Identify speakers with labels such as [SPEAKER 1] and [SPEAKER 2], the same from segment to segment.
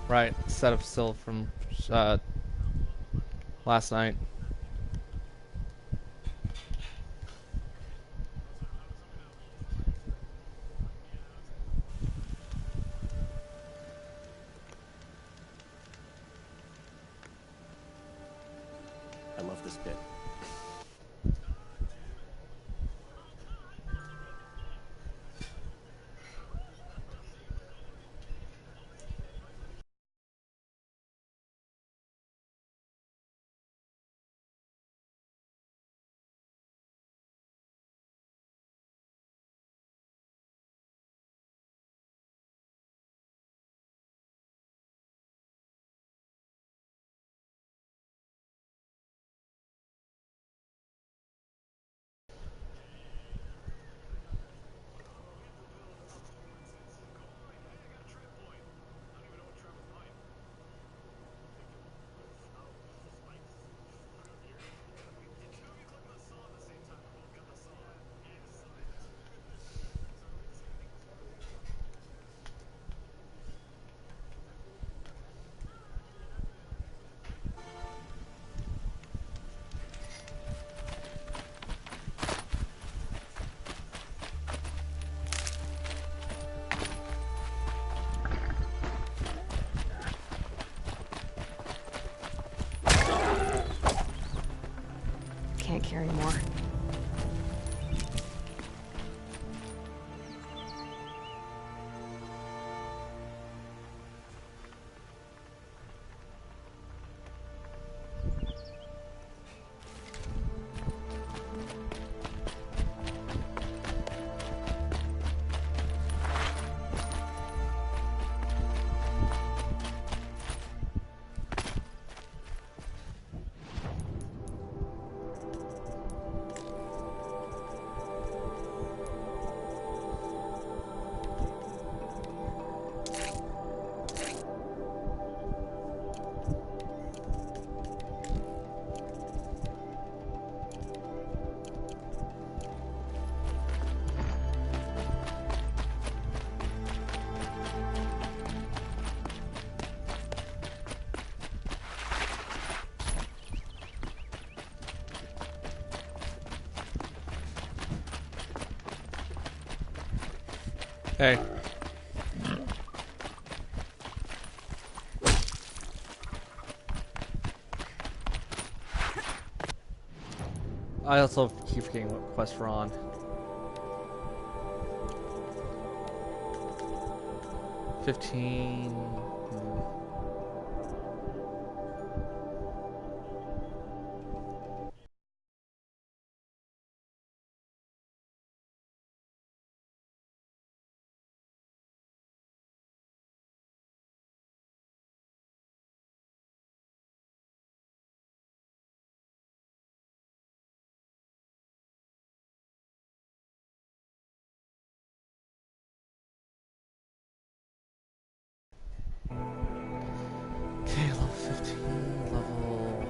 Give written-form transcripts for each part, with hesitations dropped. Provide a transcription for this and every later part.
[SPEAKER 1] Right, set up still from last night.
[SPEAKER 2] I love this bit.
[SPEAKER 3] Can't carry more.
[SPEAKER 1] Hey. I also keep forgetting what quest we're on. Okay, level 15, level...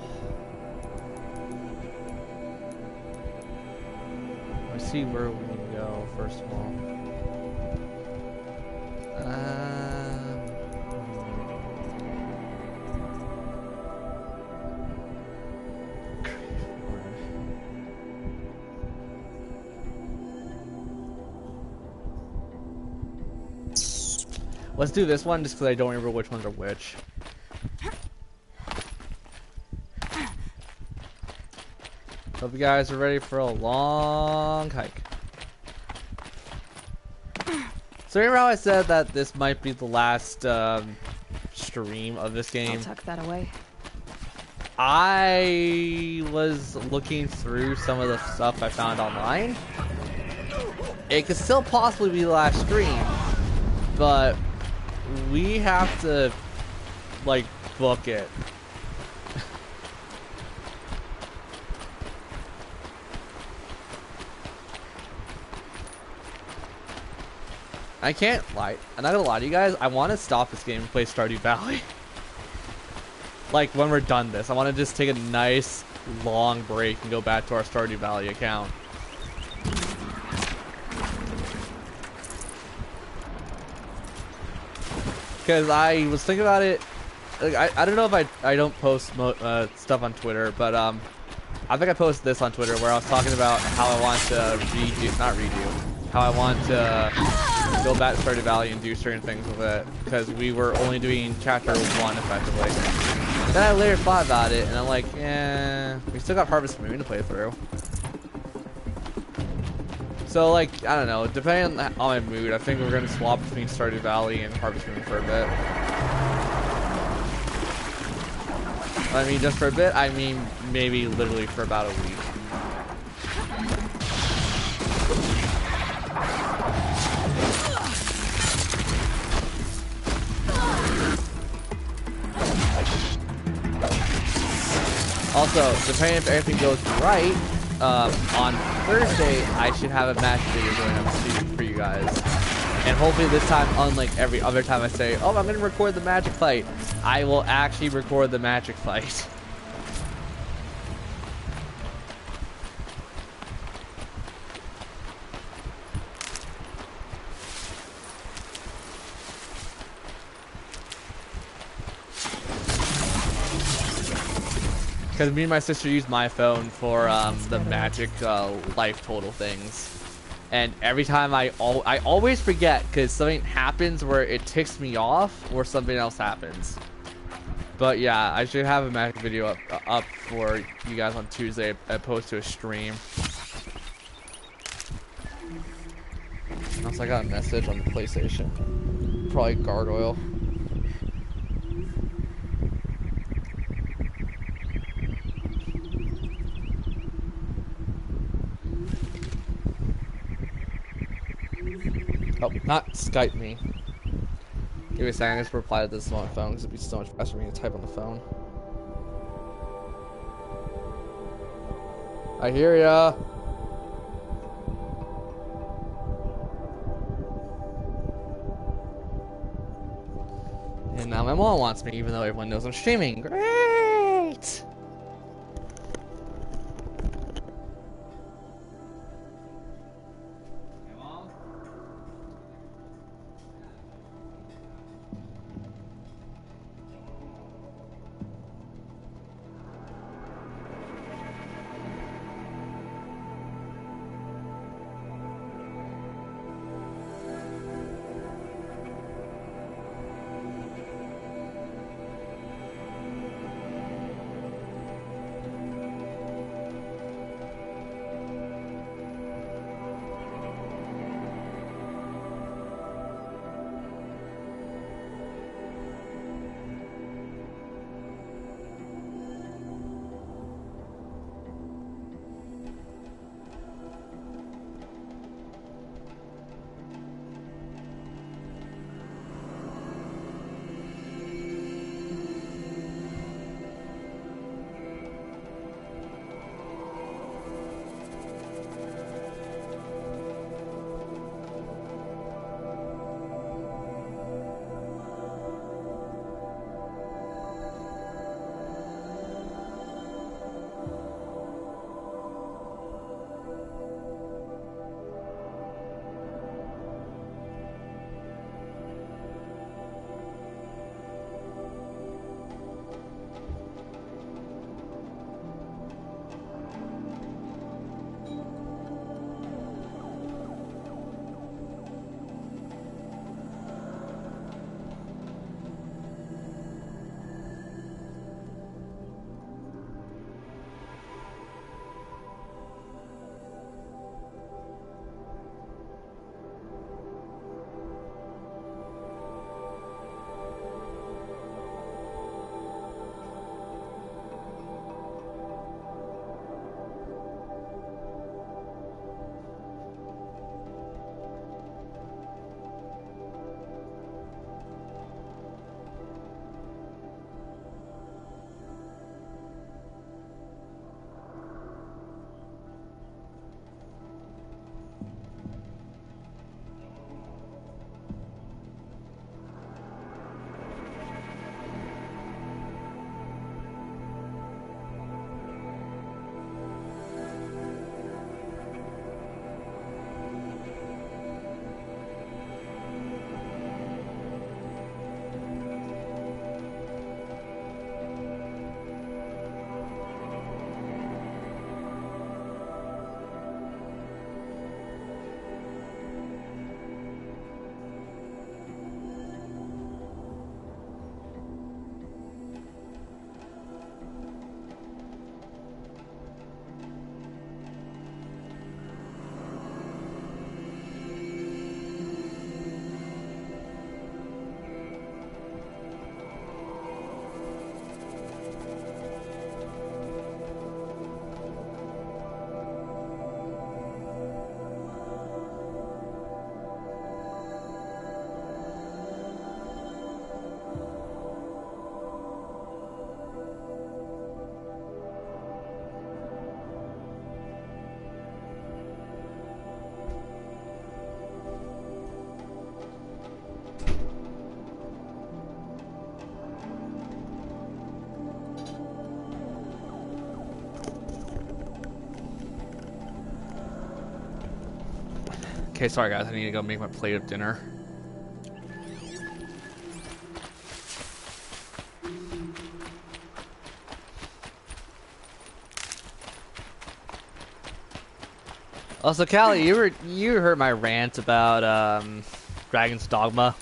[SPEAKER 1] Let's see where we need to go, first of all. Let's do this one just because I don't remember which ones are which. Hope you guys are ready for a long hike. So remember how I said that this might be the last stream of this game?
[SPEAKER 3] I'll tuck that away.
[SPEAKER 1] I was looking through some of the stuff I found online. It could still possibly be the last stream, but we have to, like, book it. I can't lie. I'm not gonna lie to you guys. I want to stop this game and play Stardew Valley. Like, when we're done this, I want to just take a nice, long break and go back to our Stardew Valley account. Because I was thinking about it. Like, I don't know if I don't post stuff on Twitter, but I think I posted this on Twitter where I was talking about how I want to how I want to go back to Stardew Valley and do certain things with it, because we were only doing chapter 1 effectively. Then I later thought about it, and I'm like, we still got Harvest Moon to play through. So, like, I don't know, depending on my mood, I think we're going to swap between Stardew Valley and Harvest Moon for a bit. I mean, just for a bit, I mean, maybe literally for about a week. Also, depending if everything goes right, on Thursday, I should have a match video going up soon for you guys. And hopefully this time, unlike every other time I say, oh, I'm going to record the magic fight, I will actually record the magic fight. Because me and my sister use my phone for the magic life total things. And every time I always forget, because something happens where it ticks me off or something else happens. But yeah, I should have a magic video up for you guys on Tuesday opposed to a stream. Also, I got a message on the PlayStation. Probably Gargoyle. Oh, not Skype me. Give me a second, I just reply to this on my phone because it'd be so much faster for me to type on the phone. I hear ya. And now my mom wants me, even though everyone knows I'm streaming. Great! Okay, sorry guys, I need to go make my plate of dinner. Also, Callie, you heard my rant about Dragon's Dogma.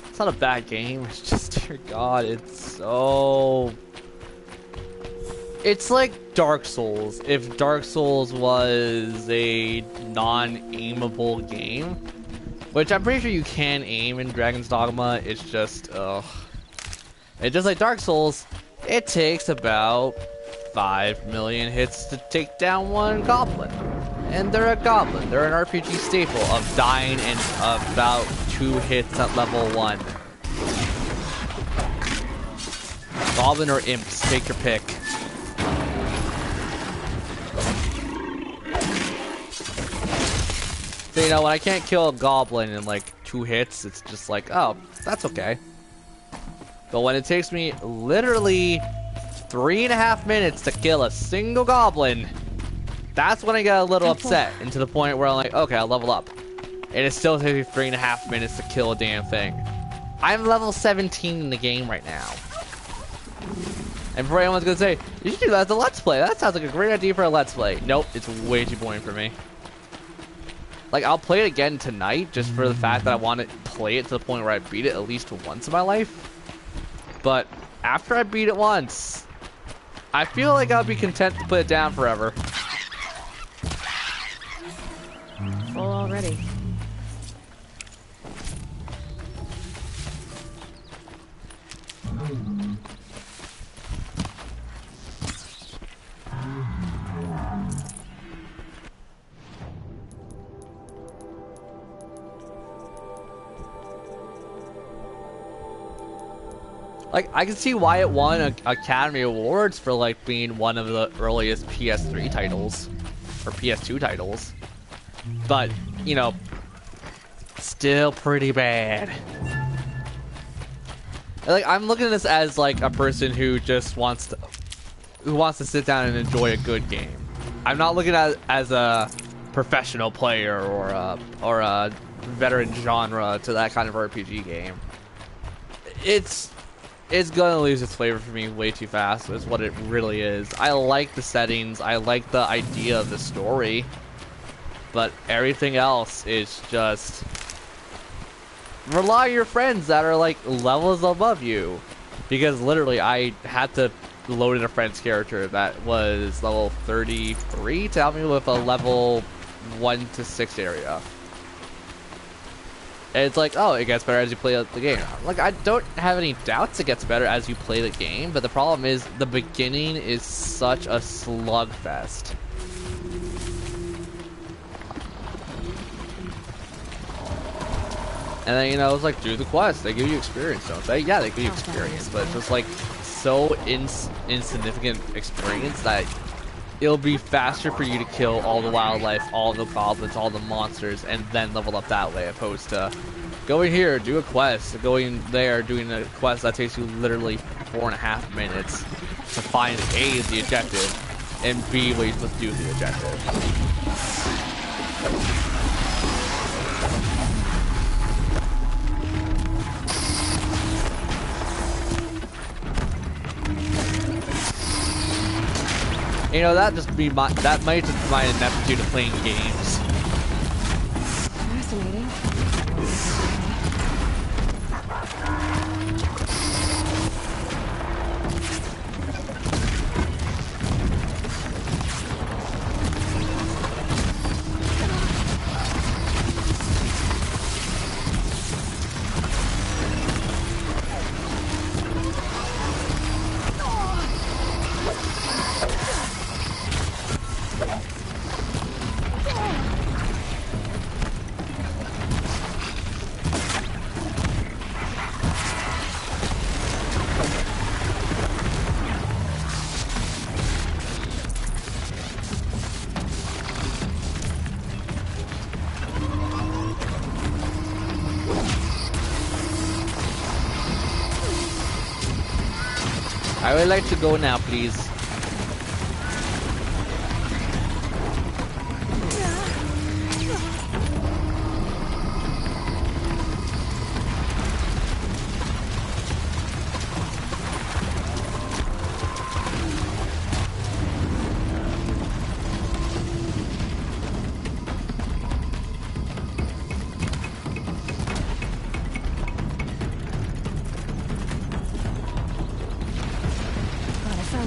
[SPEAKER 1] It's not a bad game. It's just, dear God, it's so. It's like Dark Souls. If Dark Souls was a non-aimable game, which I'm pretty sure you can aim in Dragon's Dogma. It's just, it's just like Dark Souls. It takes about 5 million hits to take down one goblin. And they're a goblin. They're an RPG staple of dying in about 2 hits at level 1. Goblin or imps, take your pick. So, you know, when I can't kill a goblin in like 2 hits, it's just like, oh, that's okay. But when it takes me literally 3.5 minutes to kill a single goblin, that's when I get a little upset, and to the point where I'm like, okay, I'll level up. And it still takes me 3.5 minutes to kill a damn thing. I'm level 17 in the game right now. And before anyone's gonna say, you should do that as a Let's Play. That sounds like a great idea for a Let's Play. Nope, it's way too boring for me. Like, I'll play it again tonight, just for the fact that I want to play it to the point where I beat it at least once in my life. But after I beat it once, I feel like I'll be content to put it down forever.
[SPEAKER 3] Full already.
[SPEAKER 1] Like, I can see why it won Academy Awards for, like, being one of the earliest PS3 titles. Or PS2 titles. But, you know, still pretty bad. Like, I'm looking at this as, like, a person who just wants to sit down and enjoy a good game. I'm not looking at it as a professional player or a veteran genre to that kind of RPG game. It's gonna lose its flavor for me way too fast, is what it really is. I like the settings, I like the idea of the story, but everything else is just rely on your friends that are like levels above you. Because literally I had to load in a friend's character that was level 33 to help me with a level 1 to 6 area. And it's like, oh, it gets better as you play the game. Like, I don't have any doubts it gets better as you play the game, but the problem is the beginning is such a slugfest. And then, you know, it's like, do the quest. They give you experience, don't they? Yeah, they give you experience, but it's just like so insignificant experience that it'll be faster for you to kill all the wildlife, all the goblins, all the monsters, and then level up that way, opposed to going here, do a quest, going there, doing a quest that takes you literally 4.5 minutes to find A, the objective, and B, what you're supposed to do with the objective. You know, that might just be my ineptitude of playing games.
[SPEAKER 3] Fascinating.
[SPEAKER 1] I would like to go now, please.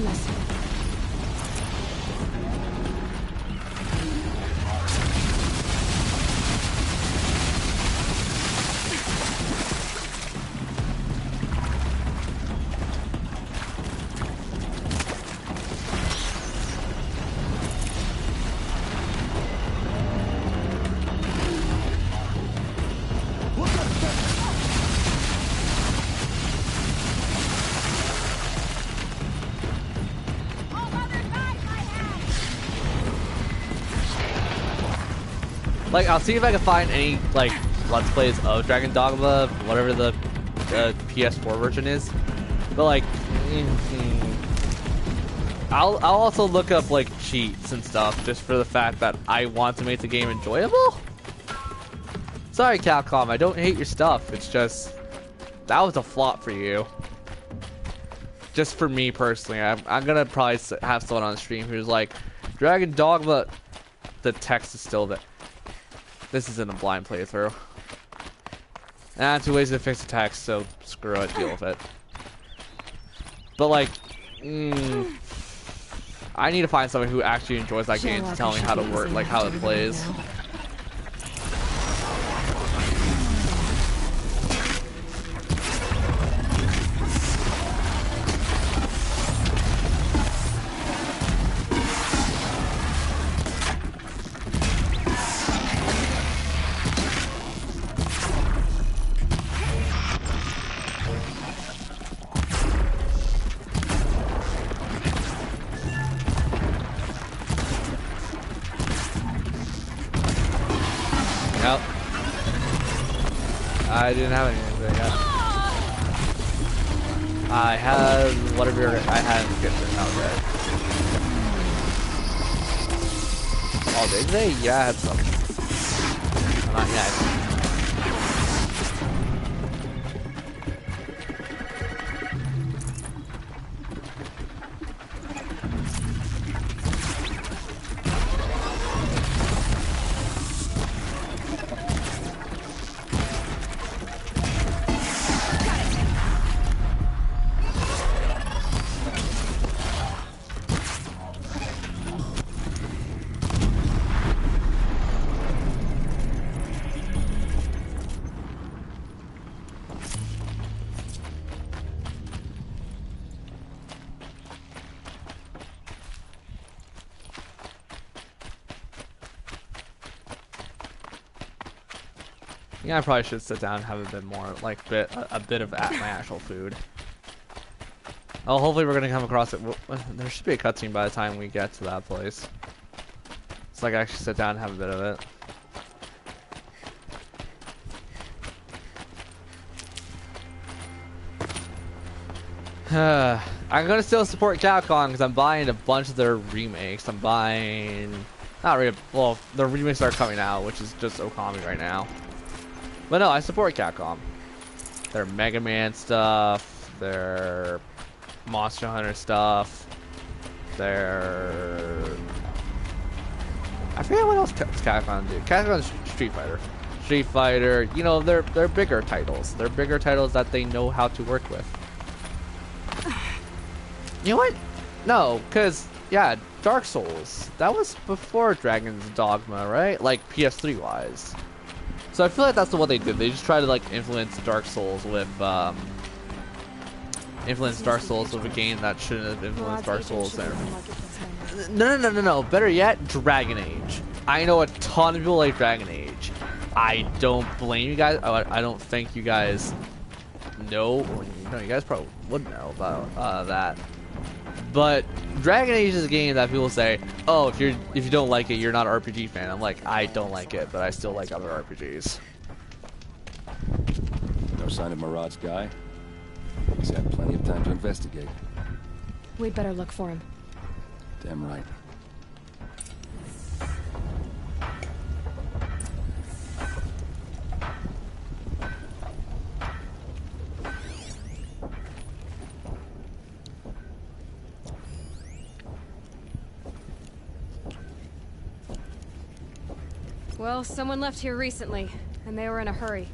[SPEAKER 3] on this.
[SPEAKER 1] Like, I'll see if I can find any, like, Let's Plays of Dragon Dogma, whatever the PS4 version is. But, like, I'll also look up, like, cheats and stuff just for the fact that I want to make the game enjoyable. Sorry, Capcom, I don't hate your stuff. It's just, that was a flop for you. Just for me personally. I'm gonna probably have someone on stream who's like, Dragon Dogma, the text is still there. This isn't a blind playthrough. Too lazy to fix the text, so screw it, deal with it. But like, I need to find someone who actually enjoys that game to tell me how to work, like how it plays. I didn't have anything yet. I had whatever I had to get this out there. Oh, did they? Yeah, I had some. Not yet. Yeah, I probably should sit down and have a bit more, like, a bit of my actual food. Oh, hopefully we're gonna come across it. There should be a cutscene by the time we get to that place. So I can actually sit down and have a bit of it. I'm gonna still support Capcom because I'm buying a bunch of their remakes. I'm buying, well, the remakes are coming out, which is just Okami right now. But no, I support Capcom. Their Mega Man stuff, their Monster Hunter stuff, their... I forget what else Capcom do. Capcom's Street Fighter. Street Fighter, you know, they're bigger titles. They're bigger titles that they know how to work with. You know what? No, because, yeah, Dark Souls. That was before Dragon's Dogma, right? Like, PS3 wise. So I feel like that's what they did. They just tried to like influence Dark Souls with a game that shouldn't have influenced Dark Souls there. No. Better yet, Dragon Age. I know a ton of people like Dragon Age. I don't blame you guys. I don't think you guys know. No, you guys probably would know about that. But Dragon Age is a game that people say, oh, if you don't like it, you're not an RPG fan. I'm like, I don't like it, but I still like other RPGs.
[SPEAKER 4] No sign of Murad's guy? He's had plenty of time to investigate.
[SPEAKER 3] We'd better look for him.
[SPEAKER 4] Damn right.
[SPEAKER 3] Well, someone left here recently, and they were in a hurry.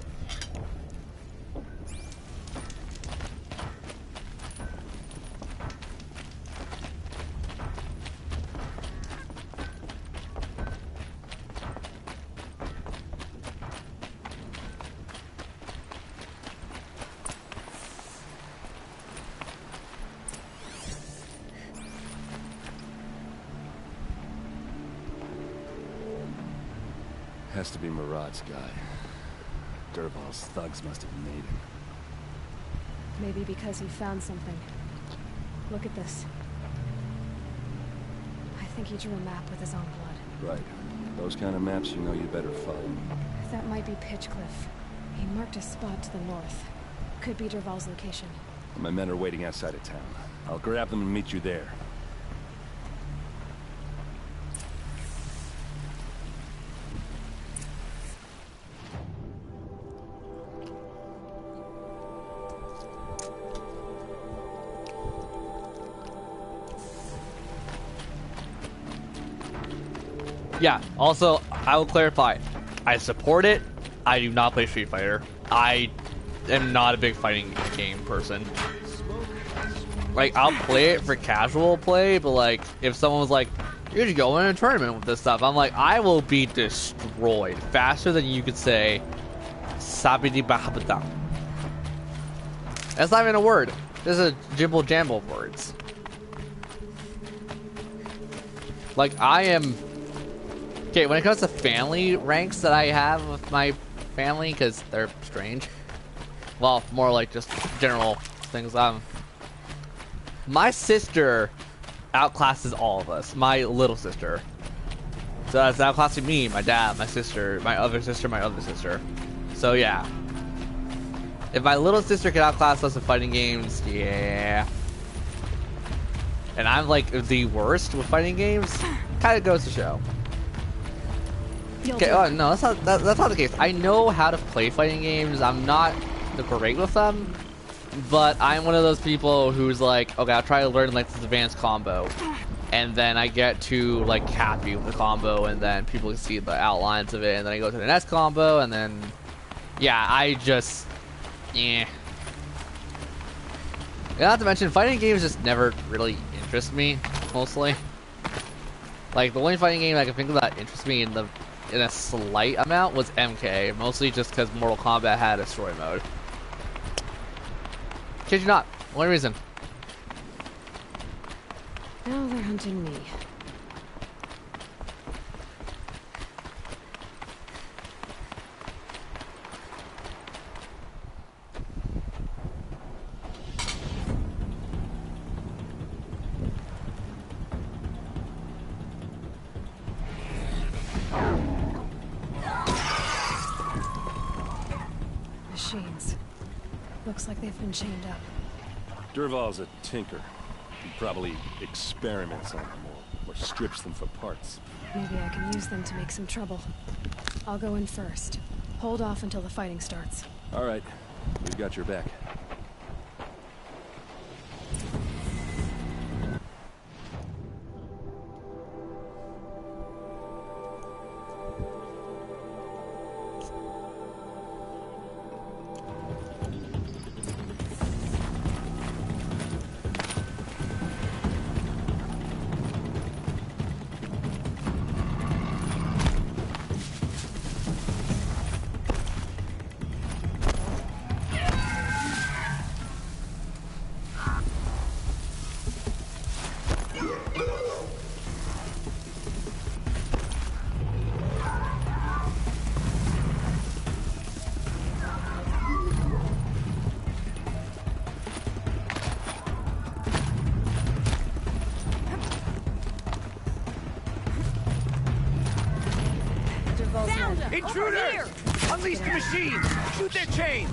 [SPEAKER 4] has to be Murad's guy. Dervahl's thugs must have made him.
[SPEAKER 3] Maybe because he found something. Look at this. I think he drew a map with his own blood.
[SPEAKER 4] Right. Those kind of maps, you know you better follow.
[SPEAKER 3] That might be Pitchcliff. He marked a spot to the north. Could be Dervahl's location.
[SPEAKER 4] My men are waiting outside of town. I'll grab them and meet you there.
[SPEAKER 1] Yeah, also, I will clarify. I support it. I do not play Street Fighter. I am not a big fighting game person. Like, I'll play it for casual play, but like, if someone was like, you should go in a tournament with this stuff, I'm like, I will be destroyed faster than you could say, Sabidi Bahabada. That's not even a word. This is a jibble jamble of words. Like, I am... Okay, when it comes to family ranks that I have with my family, because they're strange. Well, more like just general things. My sister outclasses all of us. My little sister. So that's outclassing me, my dad, my sister, my other sister, my other sister. So yeah. If my little sister can outclass us in fighting games, yeah. And I'm like the worst with fighting games, kind of goes to show. Okay, oh no, that's not the case. I know how to play fighting games. I'm not great with them, but I'm one of those people who's like, okay, I'll try to learn like this advanced combo, and then I get to like happy with the combo, and then people can see the outlines of it, and then I go to the next combo, and then yeah, I just And not to mention, fighting games just never really interest me, mostly. Like, the only fighting game I can think of that interests me in a slight amount was MK, mostly just because Mortal Kombat had a story mode. Kid you not, only reason.
[SPEAKER 3] Now they're hunting me. Machines. Looks like they've been chained up.
[SPEAKER 4] Dervahl's a tinker. He probably experiments on them or strips them for parts.
[SPEAKER 3] Maybe I can use them to make some trouble. I'll go in first. Hold off until the fighting starts.
[SPEAKER 4] All right. We've got your back.
[SPEAKER 5] Intruders! Unleash the machines! Shoot their chains!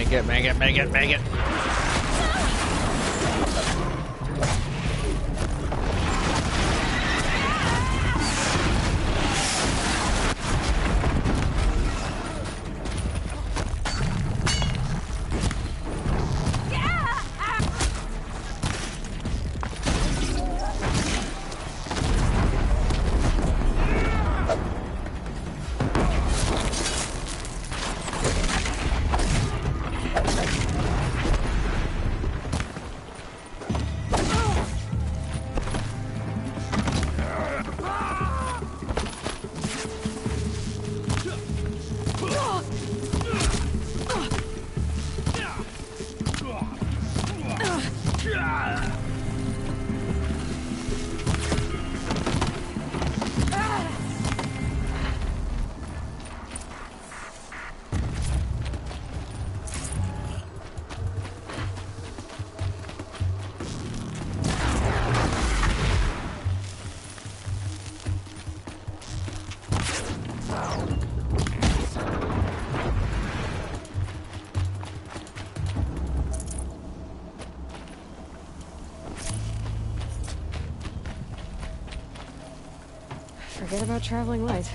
[SPEAKER 1] Make it, make it, make it, make it.
[SPEAKER 3] Forget about traveling light.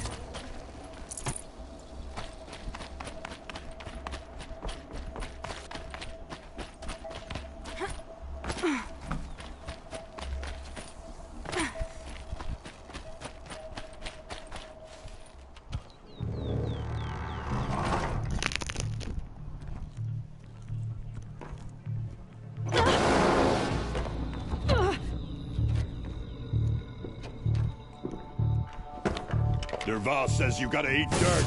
[SPEAKER 6] Dervahl says you gotta eat dirt.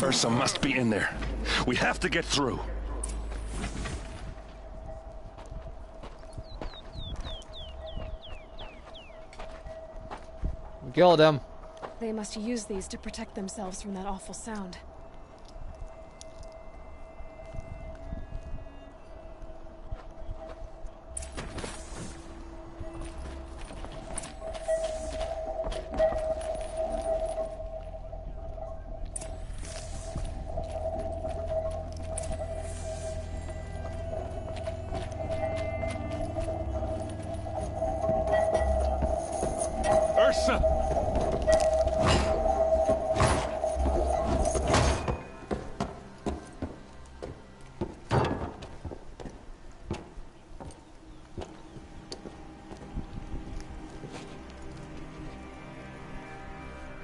[SPEAKER 4] Ursa must be in there. We have to get through.
[SPEAKER 1] We killed him.
[SPEAKER 3] They must use these to protect themselves from that awful sound.
[SPEAKER 4] Ursa!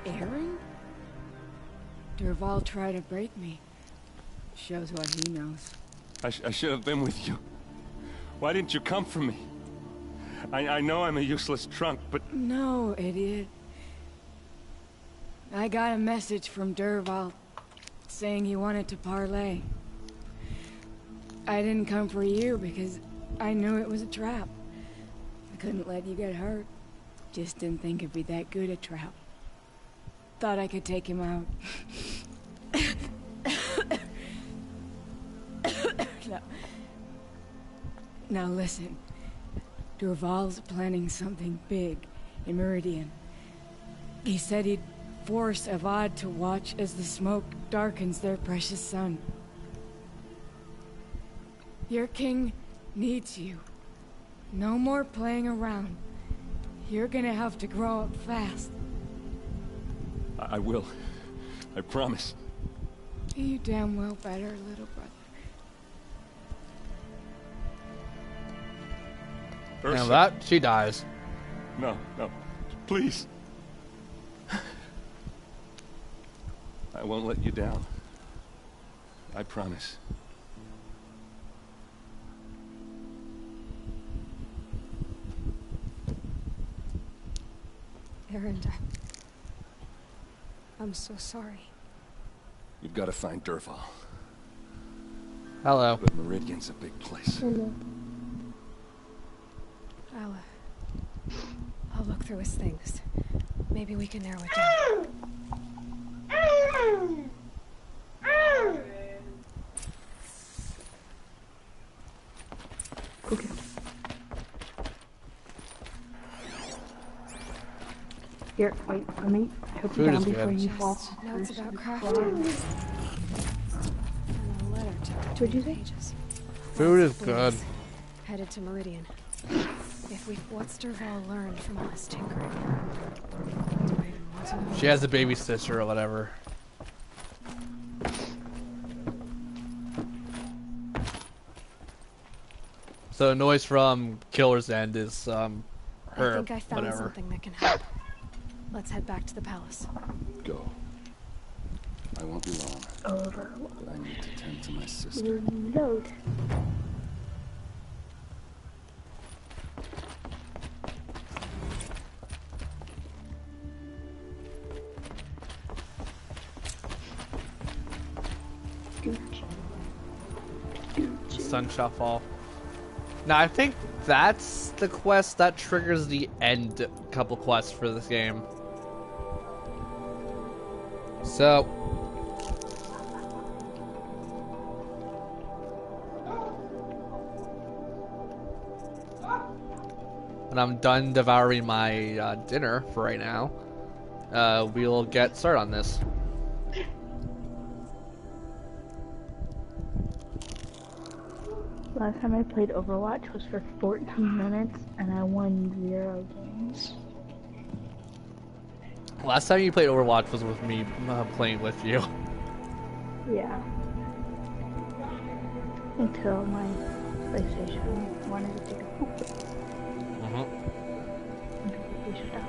[SPEAKER 7] Aaron? Dervahl tried to break me. Shows what he knows.
[SPEAKER 4] I should have been with you. Why didn't you come for me? I know I'm a useless trunk, but...
[SPEAKER 7] No, idiot. I got a message from Dervahl saying he wanted to parlay. I didn't come for you because I knew it was a trap. I couldn't let you get hurt. Just didn't think it'd be that good a trap. Thought I could take him out. Now listen. Dervahl's planning something big in Meridian. He said he'd force Avad to watch as the smoke darkens their precious sun. Your king needs you. No more playing around. You're gonna have to grow up fast.
[SPEAKER 4] I will. I promise.
[SPEAKER 7] You damn well better, little brother.
[SPEAKER 4] Ursa.
[SPEAKER 1] And that, she dies.
[SPEAKER 4] No, no. Please. I won't let you down. I promise.
[SPEAKER 3] Erend, I'm so sorry.
[SPEAKER 4] You've got to find Dervahl.
[SPEAKER 1] Hello.
[SPEAKER 4] But Meridian's a big place.
[SPEAKER 3] I'll look through his things. Maybe we can narrow it down.
[SPEAKER 8] Okay. Here, wait for me. I hope
[SPEAKER 1] Food
[SPEAKER 8] you're
[SPEAKER 1] is
[SPEAKER 8] down before
[SPEAKER 1] good.
[SPEAKER 8] you fall.
[SPEAKER 3] Just notes about
[SPEAKER 8] First.
[SPEAKER 3] crafting. And a letter to
[SPEAKER 8] What'd you say?
[SPEAKER 3] pages.
[SPEAKER 1] Food is
[SPEAKER 3] Please.
[SPEAKER 1] good.
[SPEAKER 3] Headed to Meridian. What's Dervahl learned from all this tinkering? Do I even want to know?
[SPEAKER 1] She has a baby sister or whatever. So the noise from Killer's End is her
[SPEAKER 3] I think I found
[SPEAKER 1] whatever.
[SPEAKER 3] something that can help. Let's head back to the palace.
[SPEAKER 4] Go. I won't be long,
[SPEAKER 8] Over.
[SPEAKER 4] but I need to tend to my sister.
[SPEAKER 8] Load.
[SPEAKER 1] Sun shall fall. Now I think that's the quest that triggers the end couple quests for this game. So when I'm done devouring my dinner for right now, we'll get started on this.
[SPEAKER 8] Last time I played Overwatch was for 14 minutes and I won 0 games.
[SPEAKER 1] Last time you played Overwatch was with me playing with you.
[SPEAKER 8] Yeah. Until my PlayStation wanted to take a poop. Completely shut down.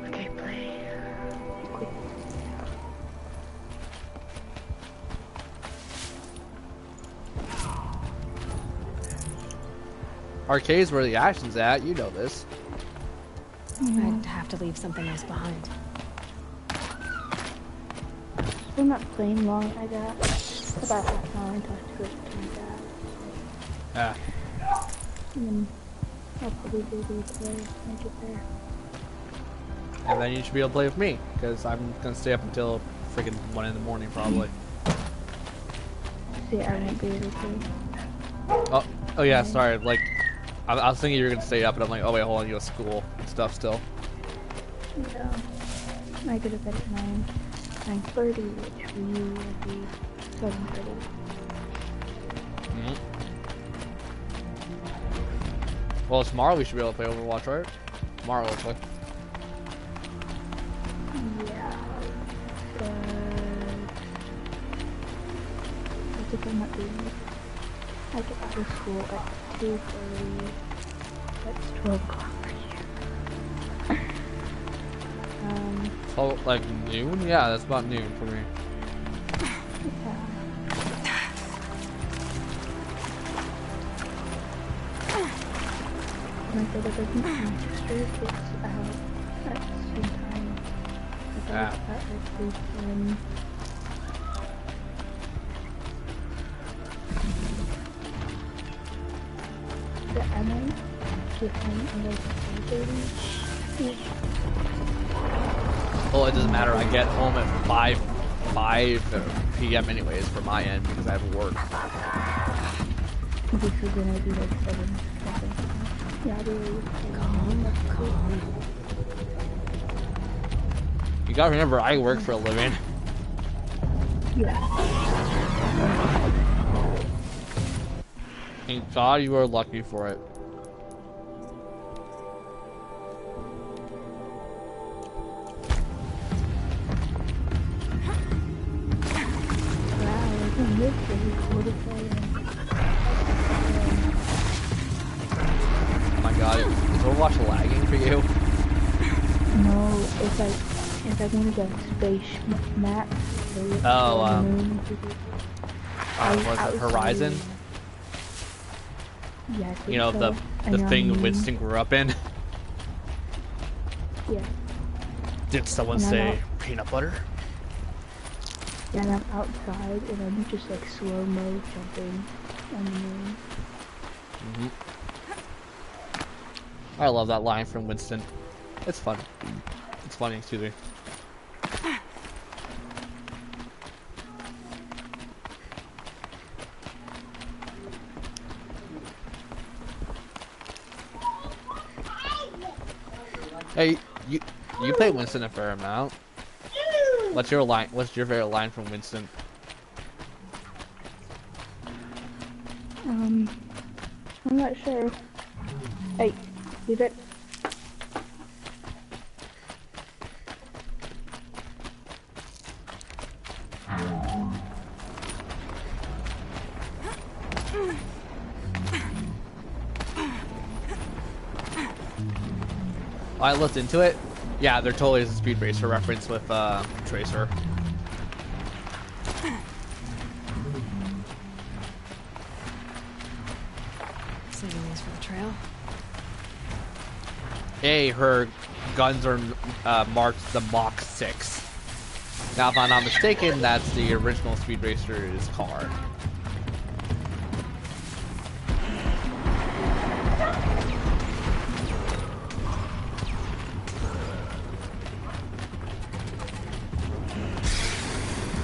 [SPEAKER 8] Okay, play. Quick.
[SPEAKER 1] Arcade's where the action's at, you know this.
[SPEAKER 3] I'd have to leave something else behind.
[SPEAKER 8] I'm not playing long. I got about half an hour until I have to go to my dad.
[SPEAKER 1] Ah.
[SPEAKER 8] And then I'll probably do the play when I get there.
[SPEAKER 1] And then you should be able to play with me, because I'm gonna stay up until freaking 1 in the morning probably.
[SPEAKER 8] See, I won't be able to.
[SPEAKER 1] Oh yeah, sorry, like, I was thinking you were gonna stay up, and I'm like, oh wait, hold on, you go to school and stuff still.
[SPEAKER 8] Yeah. I go to bed at 9:30, which for you will be 7:30.
[SPEAKER 1] Well, tomorrow we should be able to play Overwatch, right? Tomorrow, hopefully.
[SPEAKER 8] Yeah. But I think I'm not doing it. I get out of school at 2:30. That's 12 o'clock for you.
[SPEAKER 1] Oh, like noon? Yeah, that's about noon for me.
[SPEAKER 8] Yeah. My brother doesn't Manchester gets out at the same time. I
[SPEAKER 1] Ah.
[SPEAKER 8] thought at like 3 p.m. The Emma get home at like 3:30.
[SPEAKER 1] Well, it doesn't matter. I get home at 5 p.m. anyways for my end because I have work.
[SPEAKER 8] This is gonna be like 7 something. Yeah, I'll be late.
[SPEAKER 3] Calm.
[SPEAKER 1] You gotta remember, I work for a living.
[SPEAKER 8] Yeah.
[SPEAKER 1] Thank God you are lucky for it.
[SPEAKER 8] Wow, I can live really cool to play in.
[SPEAKER 1] Oh my God, is Overwatch lagging for you?
[SPEAKER 8] No, it's like one of the space maps.
[SPEAKER 1] Oh,
[SPEAKER 8] on the moon.
[SPEAKER 1] was it Horizon?
[SPEAKER 8] Yeah, I think
[SPEAKER 1] You know,
[SPEAKER 8] so.
[SPEAKER 1] the
[SPEAKER 8] And you're on
[SPEAKER 1] thing
[SPEAKER 8] the moon.
[SPEAKER 1] Winston grew up in?
[SPEAKER 8] Yeah,
[SPEAKER 1] Did someone
[SPEAKER 8] And I'm
[SPEAKER 1] say
[SPEAKER 8] out.
[SPEAKER 1] peanut butter?
[SPEAKER 8] yeah, and I'm outside and I'm just like slow-mo jumping on the moon.
[SPEAKER 1] I love that line from Winston. It's fun. It's funny, excuse me. Hey, you play Winston a fair amount. What's your line? What's your favorite line from Winston?
[SPEAKER 8] I'm not sure. Hey, leave it.
[SPEAKER 1] I looked into it. Yeah, there totally is a Speed Racer reference with Tracer.
[SPEAKER 3] Saving these for the trail.
[SPEAKER 1] Hey, her guns are marked the Mach 6. Now, if I'm not mistaken, that's the original Speed Racer's car.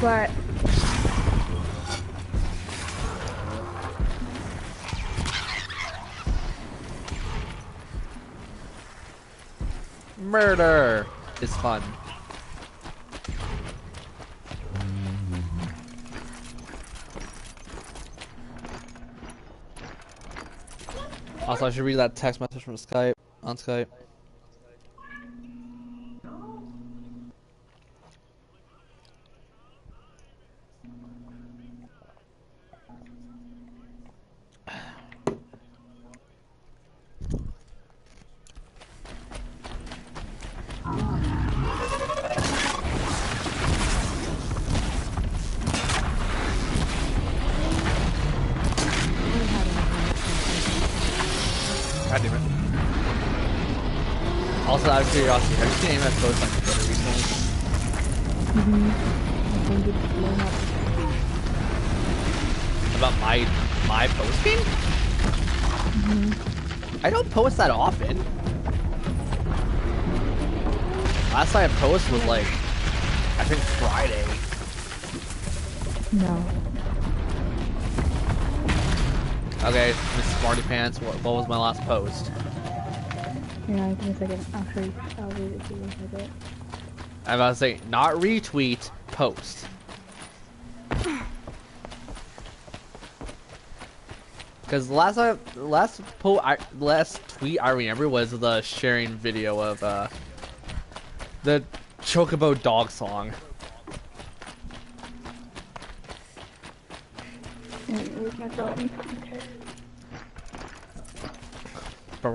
[SPEAKER 8] But
[SPEAKER 1] Murder is fun. Also, I should read that text message from Skype on Skype. God damn it. Also, out of curiosity, have you seen any of my posts on Twitter recently?
[SPEAKER 8] I think it's blown up.
[SPEAKER 1] About my posting? I don't post that often. Last time I posted was like, I think Friday.
[SPEAKER 8] No.
[SPEAKER 1] Okay, Miss Smarty Pants, what was my last post?
[SPEAKER 8] Yeah, give me a second. I'll read it to you in a bit.
[SPEAKER 1] I'm about to say, not retweet, post. Because last tweet I remember was the sharing video of the Chocobo dog song.
[SPEAKER 8] Where's my phone? Okay.
[SPEAKER 1] That's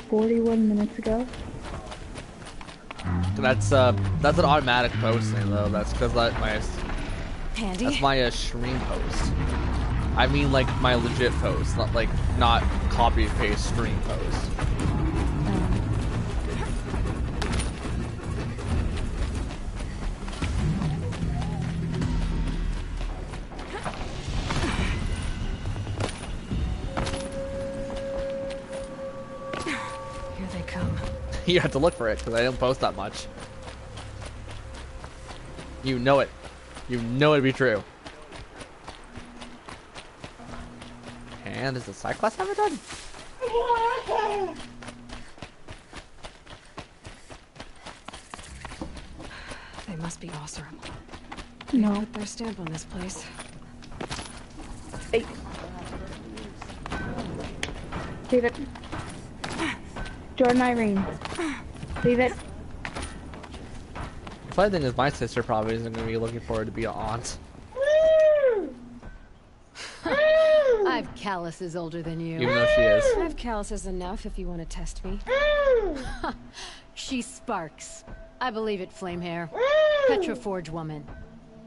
[SPEAKER 8] 41 minutes ago.
[SPEAKER 1] That's an automatic posting though. That's because
[SPEAKER 3] Handy.
[SPEAKER 1] that's my stream post. I mean like my legit post, not copy and paste stream post.
[SPEAKER 3] Here they come.
[SPEAKER 1] You have to look for it because I don't post that much. You know it. You know it to be true. And is the side quest ever done?
[SPEAKER 3] They must be Osram.
[SPEAKER 8] No.
[SPEAKER 3] Put their stamp on this place.
[SPEAKER 8] Hey. Leave it. Jordan Irene. Leave it.
[SPEAKER 1] The funny thing is my sister probably isn't going to be looking forward to be an aunt.
[SPEAKER 9] I've calluses older than you.
[SPEAKER 1] Even though she is.
[SPEAKER 3] I have calluses enough if you want to test me.
[SPEAKER 9] She sparks. I believe it, Flamehair. Petra Forge woman.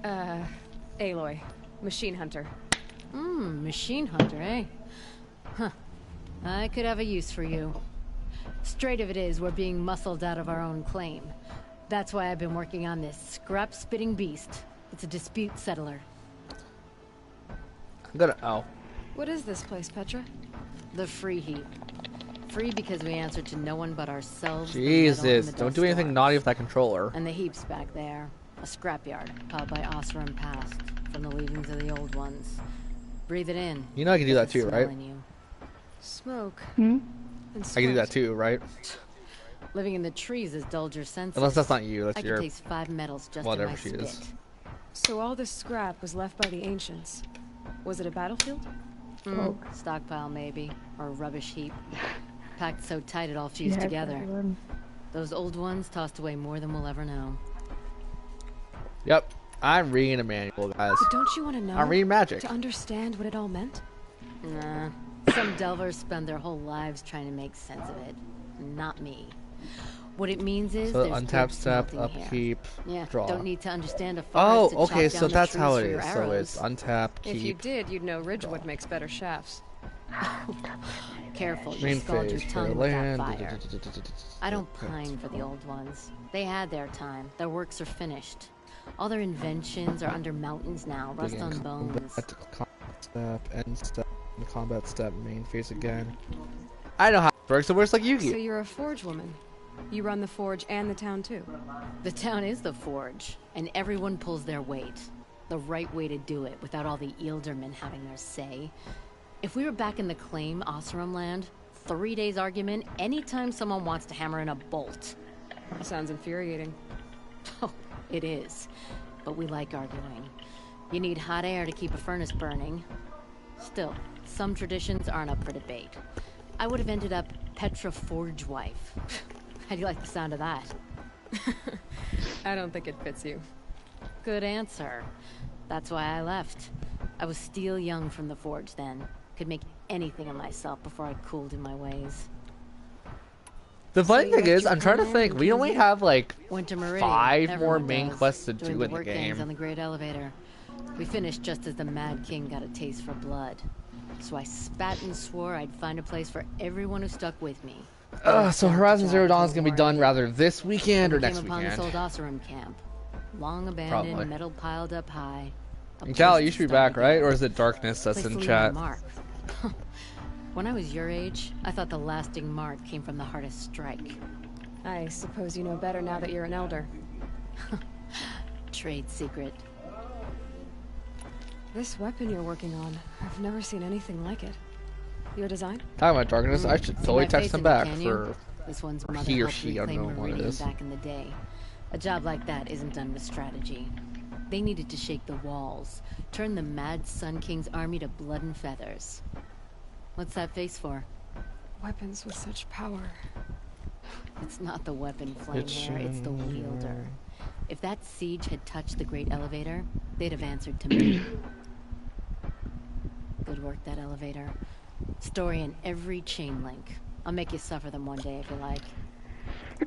[SPEAKER 3] Aloy. Machine hunter.
[SPEAKER 9] Machine hunter, eh? Huh. I could have a use for you. Straight of it is, we're being muscled out of our own claim. That's why I've been working on this scrap-spitting beast. It's a dispute settler.
[SPEAKER 1] I'm gonna. Oh.
[SPEAKER 3] What is this place, Petra?
[SPEAKER 9] The Free Heap. Free because we answer to no one but ourselves. the metal,
[SPEAKER 1] Jesus.
[SPEAKER 9] and the
[SPEAKER 1] Don't do
[SPEAKER 9] dust
[SPEAKER 1] anything
[SPEAKER 9] storms.
[SPEAKER 1] naughty with that controller.
[SPEAKER 9] And the heap's back there. A scrapyard, piled by Oseram past, from the leavings of the old ones. Breathe it in.
[SPEAKER 1] You know I can do that
[SPEAKER 9] Get the
[SPEAKER 1] too,
[SPEAKER 9] smell
[SPEAKER 1] right?
[SPEAKER 9] in you.
[SPEAKER 3] Smoke.
[SPEAKER 8] Hmm?
[SPEAKER 3] And
[SPEAKER 1] I can do that
[SPEAKER 3] sweat.
[SPEAKER 1] too, right?
[SPEAKER 9] Living in the trees has dulled your senses.
[SPEAKER 1] Unless that's not you. That's
[SPEAKER 9] I can
[SPEAKER 1] your.
[SPEAKER 9] taste 5 metals just
[SPEAKER 1] whatever
[SPEAKER 9] in my
[SPEAKER 1] she
[SPEAKER 9] spit.
[SPEAKER 1] is.
[SPEAKER 3] So all this scrap was left by the ancients. Was it a battlefield?
[SPEAKER 9] Stockpile maybe, or a rubbish heap. Packed so tight it all fused
[SPEAKER 8] Yeah,
[SPEAKER 9] together.
[SPEAKER 8] everyone.
[SPEAKER 9] Those old ones tossed away more than we'll ever know.
[SPEAKER 1] Yep. I'm reading a manual, guys.
[SPEAKER 3] But don't you want to know?
[SPEAKER 1] I'm reading magic.
[SPEAKER 3] To understand what it all meant?
[SPEAKER 9] Nah. Some delvers spend their whole lives trying to make sense of it. Not me. What it means is
[SPEAKER 1] So
[SPEAKER 9] there's
[SPEAKER 1] untap
[SPEAKER 9] good
[SPEAKER 1] step,
[SPEAKER 9] smelting here.
[SPEAKER 1] upkeep,
[SPEAKER 9] Yeah,
[SPEAKER 1] draw.
[SPEAKER 9] don't need to understand a
[SPEAKER 1] Oh,
[SPEAKER 9] forest to
[SPEAKER 1] okay,
[SPEAKER 9] chop
[SPEAKER 1] so
[SPEAKER 9] down the
[SPEAKER 1] that's how
[SPEAKER 9] trees
[SPEAKER 1] it
[SPEAKER 9] for your
[SPEAKER 1] is. So it's
[SPEAKER 9] arrows.
[SPEAKER 1] untap,
[SPEAKER 3] If you
[SPEAKER 1] keep.
[SPEAKER 3] did, you'd know Ridgewood makes better shafts.
[SPEAKER 9] Careful, you
[SPEAKER 1] Main
[SPEAKER 9] scald your
[SPEAKER 1] phase,
[SPEAKER 9] tongue
[SPEAKER 1] clear
[SPEAKER 9] with that
[SPEAKER 1] land.
[SPEAKER 9] fire. I don't pine for the old ones. They had their time. Their works are finished. All their inventions are under mountains now, rust
[SPEAKER 1] Begin
[SPEAKER 9] on bones.
[SPEAKER 1] combat step, end step, combat step, main phase again. I know how it works. It works like
[SPEAKER 3] So
[SPEAKER 1] Yu-Gi-Oh.
[SPEAKER 3] you're a forge woman. You run the forge and the town too.
[SPEAKER 9] The town is the forge, and everyone pulls their weight. The right way to do it, without all the Eildermen having their say. If we were back in the claim Oseram land, 3 days argument anytime someone wants to hammer in a bolt.
[SPEAKER 3] Sounds infuriating.
[SPEAKER 9] Oh, it is. But we like arguing. You need hot air to keep a furnace burning. Still, some traditions aren't up for debate. I would have ended up Petra Forge wife. How do you like the sound of that?
[SPEAKER 3] I don't think it fits you.
[SPEAKER 9] Good answer. That's why I left. I was steel young from the forge then. Could make anything of myself before I cooled in my ways.
[SPEAKER 1] The funny
[SPEAKER 3] you
[SPEAKER 1] thing
[SPEAKER 3] left
[SPEAKER 1] is,
[SPEAKER 3] your
[SPEAKER 1] I'm trying to
[SPEAKER 3] homeland
[SPEAKER 1] think.
[SPEAKER 3] and
[SPEAKER 1] We
[SPEAKER 3] came
[SPEAKER 1] only
[SPEAKER 3] here?
[SPEAKER 1] have like
[SPEAKER 9] Went to Meridian.
[SPEAKER 1] 5 more
[SPEAKER 9] Everyone
[SPEAKER 1] main
[SPEAKER 9] does.
[SPEAKER 1] quests to
[SPEAKER 9] Joined
[SPEAKER 1] do
[SPEAKER 9] the
[SPEAKER 1] in the
[SPEAKER 9] work gangs
[SPEAKER 1] game.
[SPEAKER 9] on the Great Elevator. We finished just as the Mad King got a taste for blood. So I spat and swore I'd find a place for everyone who stuck with me.
[SPEAKER 1] So Horizon Zero Dawn is gonna be done rather this weekend or
[SPEAKER 9] We
[SPEAKER 1] next
[SPEAKER 9] came upon this
[SPEAKER 1] weekend.
[SPEAKER 9] old Oseram camp. Long abandoned,
[SPEAKER 1] Probably.
[SPEAKER 9] metal piled up high. A
[SPEAKER 1] And
[SPEAKER 9] place
[SPEAKER 1] Cal,
[SPEAKER 9] to
[SPEAKER 1] you should be
[SPEAKER 9] start
[SPEAKER 1] back, right?
[SPEAKER 9] again.
[SPEAKER 1] Or is it Darkness that's
[SPEAKER 9] Place
[SPEAKER 1] in
[SPEAKER 9] to leave
[SPEAKER 1] chat?
[SPEAKER 9] my mark. When I was your age, I thought the lasting mark came from the hardest strike.
[SPEAKER 3] I suppose you know better now that you're an elder.
[SPEAKER 9] Trade secret.
[SPEAKER 3] This weapon you're working on, I've never seen anything like it. Your design?
[SPEAKER 1] Talking about Darkness, I should
[SPEAKER 9] See
[SPEAKER 1] totally
[SPEAKER 9] my
[SPEAKER 1] text
[SPEAKER 9] face
[SPEAKER 1] him
[SPEAKER 9] in the
[SPEAKER 1] back
[SPEAKER 9] canyon?
[SPEAKER 1] for.
[SPEAKER 9] This one's
[SPEAKER 1] or
[SPEAKER 9] mother
[SPEAKER 1] he or
[SPEAKER 9] helped
[SPEAKER 1] she, I don't
[SPEAKER 9] reclaim
[SPEAKER 1] know what it
[SPEAKER 9] Meridian
[SPEAKER 1] is.
[SPEAKER 9] back in the day. A job like that isn't done with strategy. They needed to shake the walls, turn the mad Sun King's army to blood and feathers. What's that face for?
[SPEAKER 3] Weapons with such power.
[SPEAKER 9] It's not the weapon flame here, it's the wielder. If that siege had touched the Great Elevator, they'd have answered to me. Good work, that elevator. Story in every chain link. I'll make you suffer them one day if you like.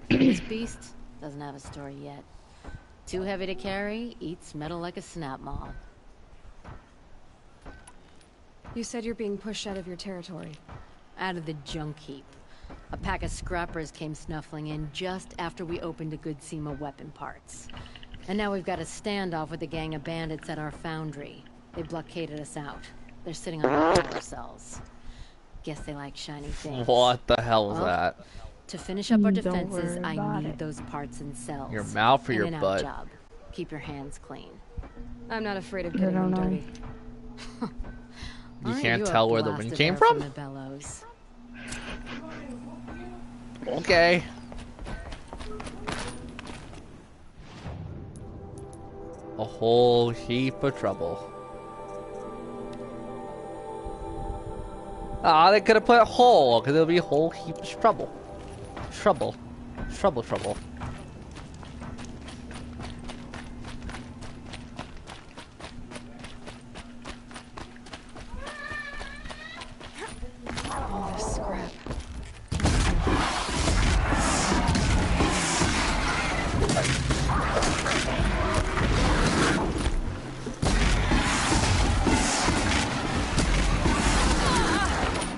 [SPEAKER 9] This beast doesn't have a story yet. Too heavy to carry, eats metal like a snap maw.
[SPEAKER 3] You said you're being pushed out of your territory.
[SPEAKER 9] Out of the junk heap. A pack of scrappers came snuffling in just after we opened a good seam of weapon parts. And now we've got a standoff with a gang of bandits at our foundry. They blockaded us out. They're sitting on our power cells. Guess they like shiny things.
[SPEAKER 1] What the hell is
[SPEAKER 9] Well,
[SPEAKER 1] that?
[SPEAKER 9] To finish up our
[SPEAKER 8] Don't
[SPEAKER 9] defenses,
[SPEAKER 8] worry
[SPEAKER 9] I
[SPEAKER 8] about
[SPEAKER 9] need
[SPEAKER 8] it.
[SPEAKER 9] those parts and cells.
[SPEAKER 1] Your mouth or
[SPEAKER 9] In
[SPEAKER 1] your
[SPEAKER 9] and out
[SPEAKER 1] butt?
[SPEAKER 9] job. Keep your hands clean.
[SPEAKER 3] I'm not afraid of
[SPEAKER 8] I
[SPEAKER 3] getting them
[SPEAKER 8] don't know.
[SPEAKER 3] dirty.
[SPEAKER 1] You
[SPEAKER 9] Aren't
[SPEAKER 1] can't
[SPEAKER 9] a
[SPEAKER 1] tell where the
[SPEAKER 9] blast
[SPEAKER 1] wind
[SPEAKER 9] of
[SPEAKER 1] came
[SPEAKER 9] air
[SPEAKER 1] from?
[SPEAKER 9] the bellows?
[SPEAKER 1] Okay. A whole heap of trouble. Ah, they could have put whole, because it'll be a whole heap of trouble. Trouble. Trouble, trouble.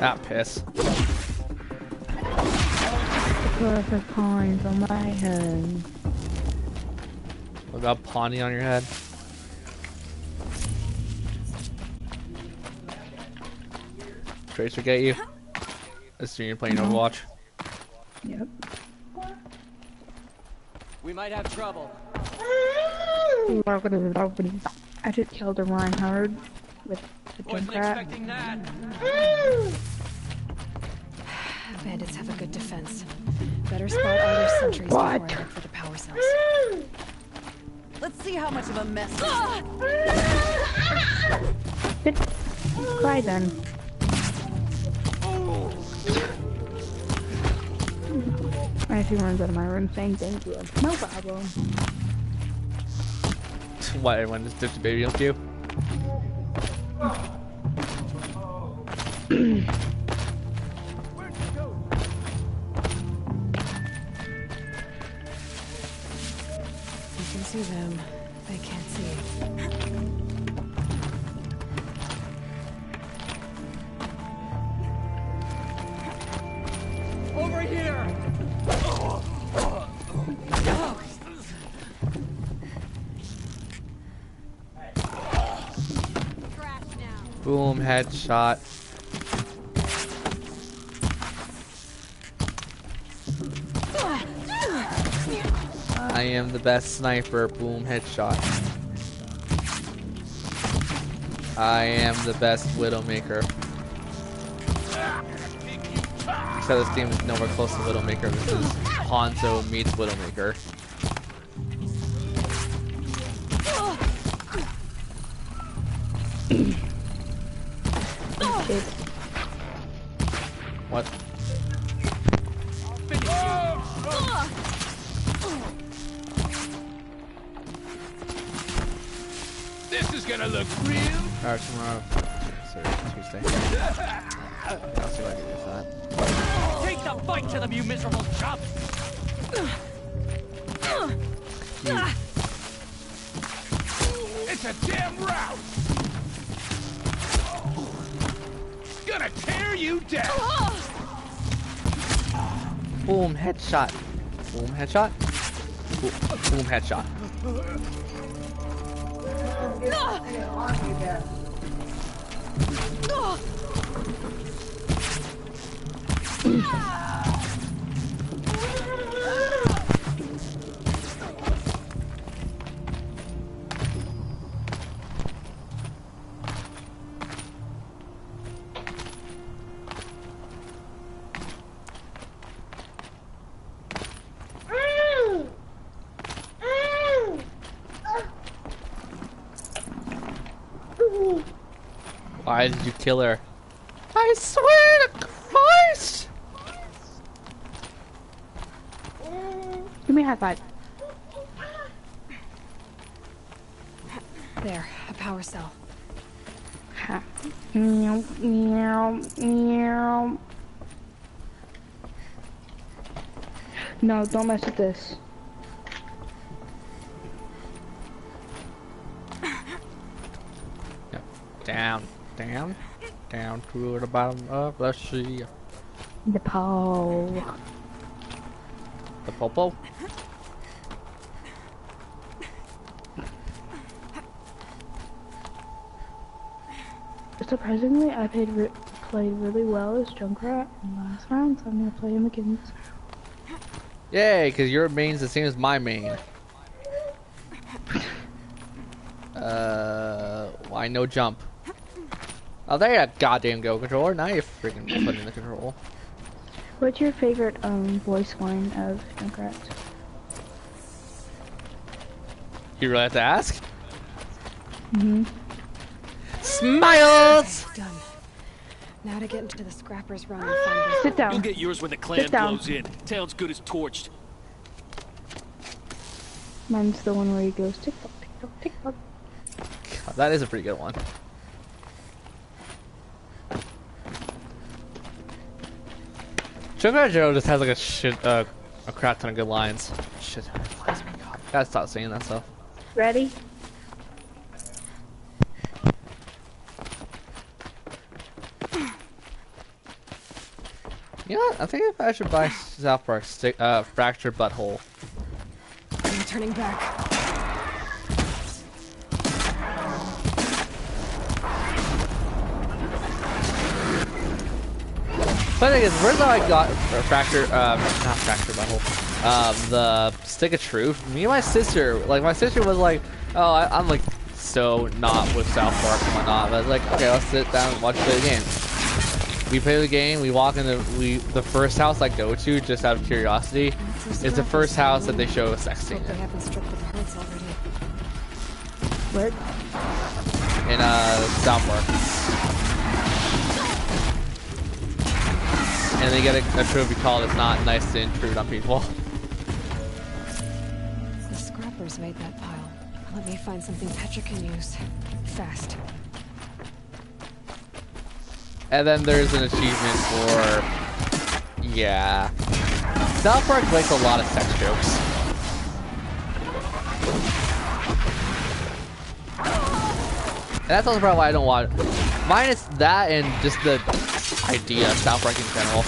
[SPEAKER 1] Ah, piss.
[SPEAKER 8] Perfect points on my head.
[SPEAKER 1] What about Pawnee on your head? Tracer get you? Assuming you're playing Overwatch.
[SPEAKER 8] Yep.
[SPEAKER 5] We might have trouble.
[SPEAKER 8] I just killed a Reinhard with the
[SPEAKER 5] Wasn't
[SPEAKER 8] Junkrat.
[SPEAKER 5] expecting that.
[SPEAKER 3] Bandits have a good defense. Better spot either sentries before I look for the power cells.
[SPEAKER 9] Let's see how much of a mess.
[SPEAKER 8] Good. Cry then. I see runs out of my room saying thank you. No problem.
[SPEAKER 1] What, everyone just dipped a baby on you?
[SPEAKER 3] You can see them. They can't see.
[SPEAKER 5] Over here!
[SPEAKER 1] Boom, headshot. I am the best sniper. Boom, headshot. I am the best Widowmaker. Except this game is nowhere close to Widowmaker. This is Hanzo meets Widowmaker. What?
[SPEAKER 5] This is gonna look real.
[SPEAKER 1] Alright, tomorrow. Sorry, Tuesday. I'll see what I can do for that.
[SPEAKER 5] Take the fight to them, you miserable chump. It's a damn rout. Gonna tear you down.
[SPEAKER 1] Boom, headshot. Boom, headshot. Boom, headshot. Why did you kill her? I swear to Christ!
[SPEAKER 8] Give me a high five.
[SPEAKER 3] There, a power cell.
[SPEAKER 8] Ha. Meow, meow, meow. No, don't mess with this.
[SPEAKER 1] Down, down, down to the bottom of the sea.
[SPEAKER 8] The pole.
[SPEAKER 1] The popo.
[SPEAKER 8] Surprisingly, I played really well as Junkrat in the last round, so I'm gonna play him again.
[SPEAKER 1] Yay, because your main's the same as my main. Why no jump? Oh, there you goddamn go controller. Now you're freaking putting the control.
[SPEAKER 8] What's your favorite voice line of Junkrat?
[SPEAKER 1] You really have to ask?
[SPEAKER 8] Mm-hmm.
[SPEAKER 1] Smiles!
[SPEAKER 3] Done. Now to get into the scrappers run and find this.
[SPEAKER 8] Sit down.
[SPEAKER 5] You'll get yours when the clan
[SPEAKER 8] Sit down.
[SPEAKER 5] blows in. Town's good as torched.
[SPEAKER 8] Mine's the one where he goes tick tock, tick tock, tick tock.
[SPEAKER 1] God, that is a pretty good one. Junkrat Joe just has like a crap ton of good lines. Shit, lines, my God. Gotta stop saying that stuff.
[SPEAKER 8] Ready?
[SPEAKER 1] You know what? I think I should buy South Park Fractured Butthole.
[SPEAKER 3] I'm turning back.
[SPEAKER 1] But thing is, where's how I got Fractured, not Fractured Butthole, the Stick of Truth? Me and my sister, like, my sister was like, oh, I'm like, so not with South Park and whatnot, but I was like, okay, let's sit down and watch the game. We play the game, we walk into, the first house I go to, just out of curiosity, is the first house that they show a sex scene
[SPEAKER 3] Hope they
[SPEAKER 1] in.
[SPEAKER 3] haven't stripped the parts already.
[SPEAKER 8] What?
[SPEAKER 1] In, South Park. And they get a trophy called "It's Not Nice to Intrude on People."
[SPEAKER 3] The scrappers made that pile. Let me find something Petra can use. Fast.
[SPEAKER 1] And then there's an achievement for, yeah, South Park makes a lot of sex jokes. And that's also probably why I don't watch. Minus that and just the idea of South Park in general.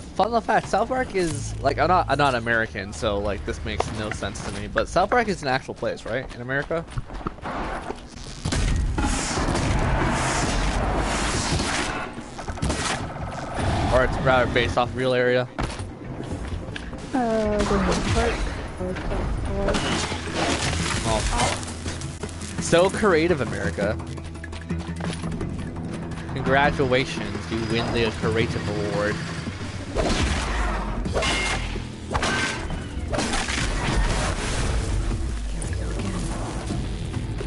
[SPEAKER 1] Fun little fact, South Park is, like, I'm not American, so like this makes no sense to me, but South Park is an actual place, right? In America? Or it's rather based off real area?
[SPEAKER 8] The Park.
[SPEAKER 1] Oh. So creative, America. Congratulations, you win the Creative Award.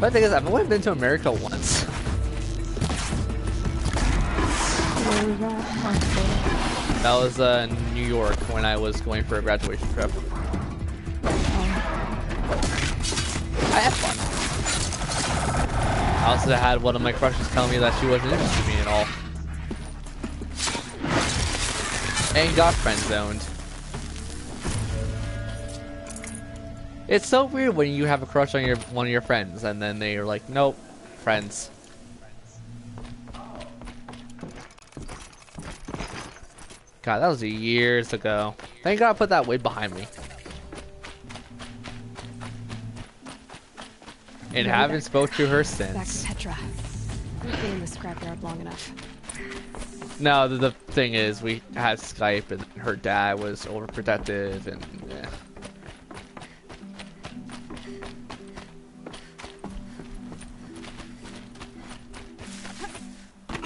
[SPEAKER 1] But the thing is, I've only been to America once.
[SPEAKER 8] Where was that?
[SPEAKER 1] That was New York when I was going for a graduation trip. I had fun. I also had one of my crushes tell me that she wasn't interested in me at all. And got friend-zoned. It's so weird when you have a crush on one of your friends and then they're like, nope, friends. God, that was years ago. Thank God I put that weight behind me. And haven't spoke to her
[SPEAKER 3] Back to
[SPEAKER 1] since.
[SPEAKER 3] Petra. We've been in the scrapyard long enough.
[SPEAKER 1] No, the thing is, we had Skype and her dad was overprotective and yeah.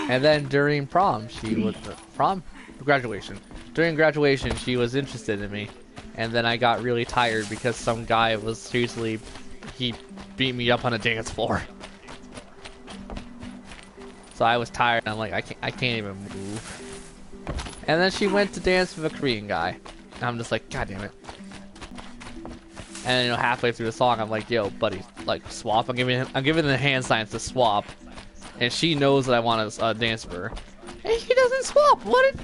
[SPEAKER 1] And then during prom, she was graduation. During graduation, she was interested in me, and then I got really tired because some guy was seriously, he beat me up on a dance floor. So I was tired. And I'm like, I can't even move. And then she went to dance with a Korean guy. And I'm just like, God damn it. And you know, halfway through the song, I'm like, yo, buddy, like swap. I'm giving the hand signs to swap. And she knows that I want to dance with her. And he doesn't swap. What a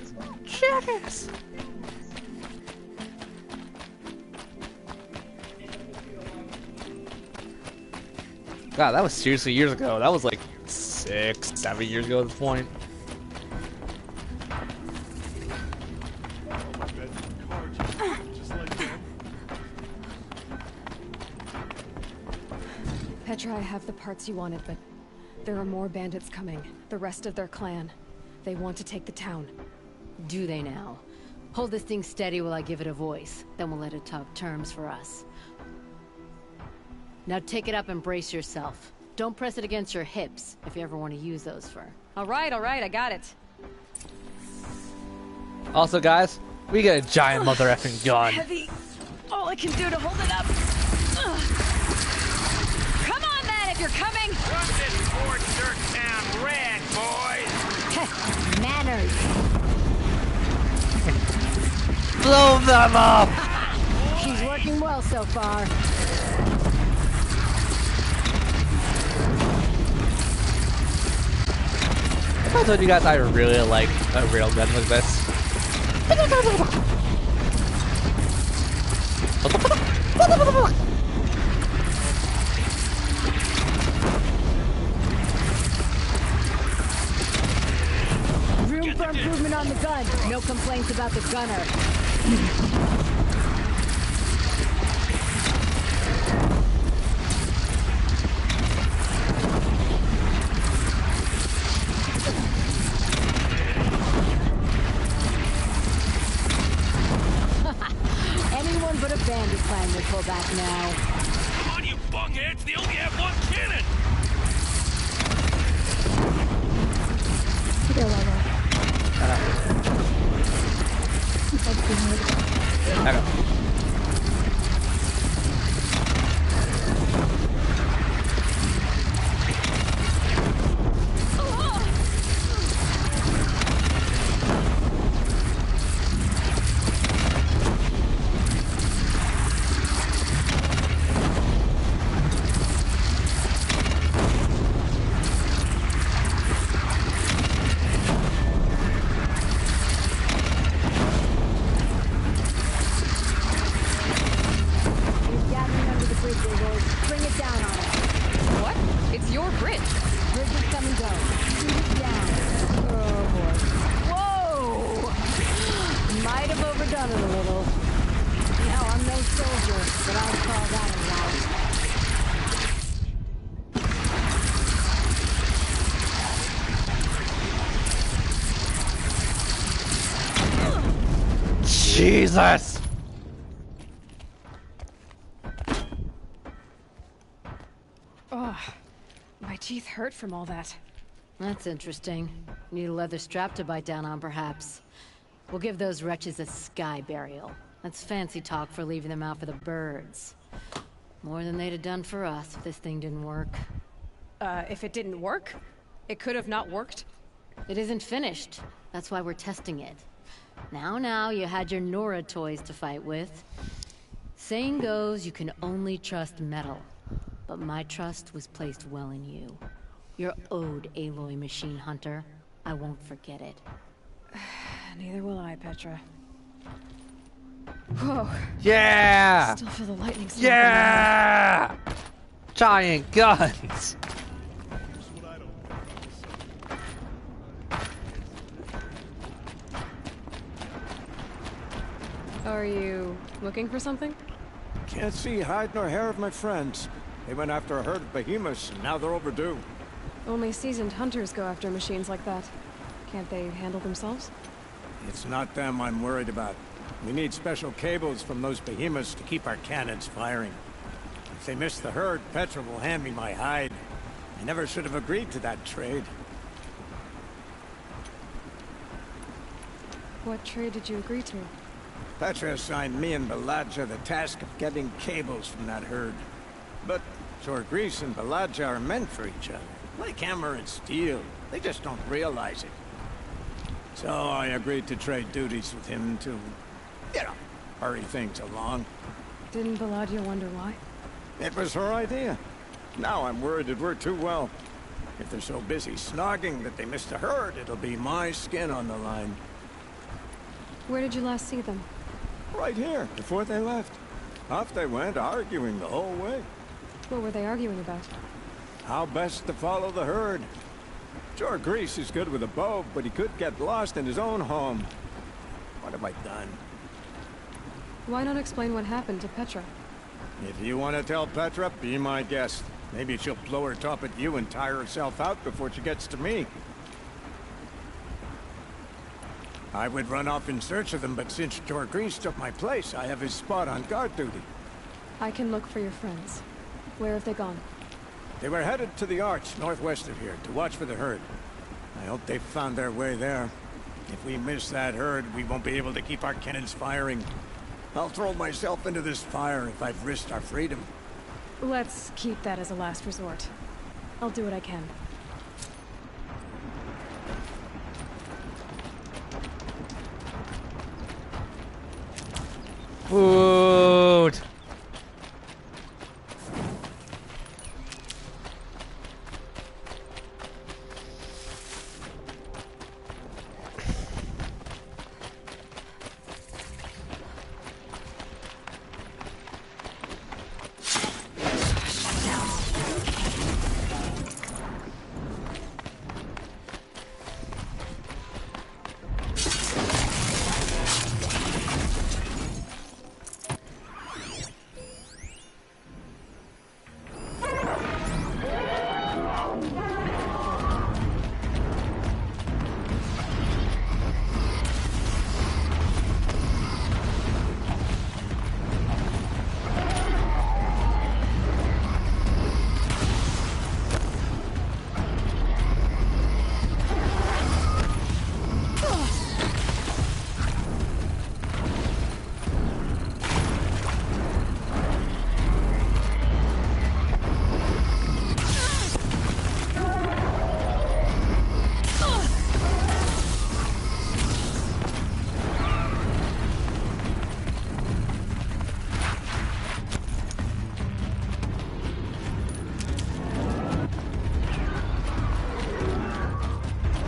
[SPEAKER 1] jackass. God, that was seriously years ago. That was like 6, 7 years ago at this point.
[SPEAKER 3] Petra, I have the parts you wanted, but there are more bandits coming. The rest of their clan. They want to take the town.
[SPEAKER 9] Do they now? Hold this thing steady while I give it a voice. Then we'll let it talk terms for us. Now take it up and brace yourself. Don't press it against your hips if you ever want to use those for...
[SPEAKER 3] All right, I got it.
[SPEAKER 1] Also, guys, we get a giant mother effing gun.
[SPEAKER 3] Heavy. All I can do to hold it up. Come on, then, if you're coming.
[SPEAKER 5] Run this Fort Dirt Town red, boys!
[SPEAKER 9] Manners!
[SPEAKER 1] Blow them up!
[SPEAKER 9] She's working well so far.
[SPEAKER 1] I told you guys I really like a real gun like this.
[SPEAKER 9] Room No complaints about the gunner. Anyone but a bandit clan would pull back now.
[SPEAKER 5] Come on, you bungheads! They only have one cannon!
[SPEAKER 8] Tidak apa-apa. Kita begini.
[SPEAKER 1] Aduh.
[SPEAKER 9] He's gathering under the bridge, Aloy. Bring it down on us.
[SPEAKER 3] What? It's your bridge.
[SPEAKER 9] Bridges come and go. Shoot it down. Oh boy. Whoa! Might have overdone it a little. Now I'm no soldier, but I'd call that a rout.
[SPEAKER 1] Jesus!
[SPEAKER 3] Ugh. My teeth hurt from all that.
[SPEAKER 9] That's interesting. Need a leather strap to bite down on, perhaps. We'll give those wretches a sky burial. That's fancy talk for leaving them out for the birds. More than they'd have done for us if this thing didn't work.
[SPEAKER 3] If it didn't work, it could have not worked.
[SPEAKER 9] It isn't finished. That's why we're testing it. Now, you had your Nora toys to fight with. Saying goes, you can only trust metal. But my trust was placed well in you. You're owed, Aloy Machine Hunter. I won't forget it.
[SPEAKER 3] Neither will I, Petra. Whoa.
[SPEAKER 1] Yeah!
[SPEAKER 3] Still feel the lightning snap in my
[SPEAKER 1] Yeah! Giant guns!
[SPEAKER 3] head. Are you looking for something?
[SPEAKER 10] Can't see hide nor hair of my friends. They went after a herd of behemoths, and now they're overdue.
[SPEAKER 3] Only seasoned hunters go after machines like that. Can't they handle themselves?
[SPEAKER 10] It's not them I'm worried about. We need special cables from those behemoths to keep our cannons firing. If they miss the herd, Petra will hand me my hide. I never should have agreed to that trade.
[SPEAKER 3] What trade did you agree to?
[SPEAKER 10] Petra assigned me and Baladja the task of getting cables from that herd. But Torgris and Baladja are meant for each other. Like hammer and steel. They just don't realize it. So I agreed to trade duties with him to, you know, hurry things along.
[SPEAKER 3] Didn't Baladja wonder why?
[SPEAKER 10] It was her idea. Now I'm worried it worked too well. If they're so busy snogging that they missed the herd, it'll be my skin on the line.
[SPEAKER 3] Where did you last see them?
[SPEAKER 10] Right here, before they left. Off they went, arguing the whole way.
[SPEAKER 3] What were they arguing about?
[SPEAKER 10] How best to follow the herd. Torgris is good with a bow, but he could get lost in his own home. What have I done?
[SPEAKER 3] Why not explain what happened to Petra?
[SPEAKER 10] If you want to tell Petra, be my guest. Maybe she'll blow her top at you and tire herself out before she gets to me. I would run off in search of them, but since Torgris took my place, I have his spot on guard duty.
[SPEAKER 3] I can look for your friends. Where have they gone?
[SPEAKER 10] They were headed to the Arch, northwest of here, to watch for the herd. I hope they found their way there. If we miss that herd, we won't be able to keep our cannons firing. I'll throw myself into this fire if I've risked our freedom.
[SPEAKER 3] Let's keep that as a last resort. I'll do what I can.
[SPEAKER 1] Food!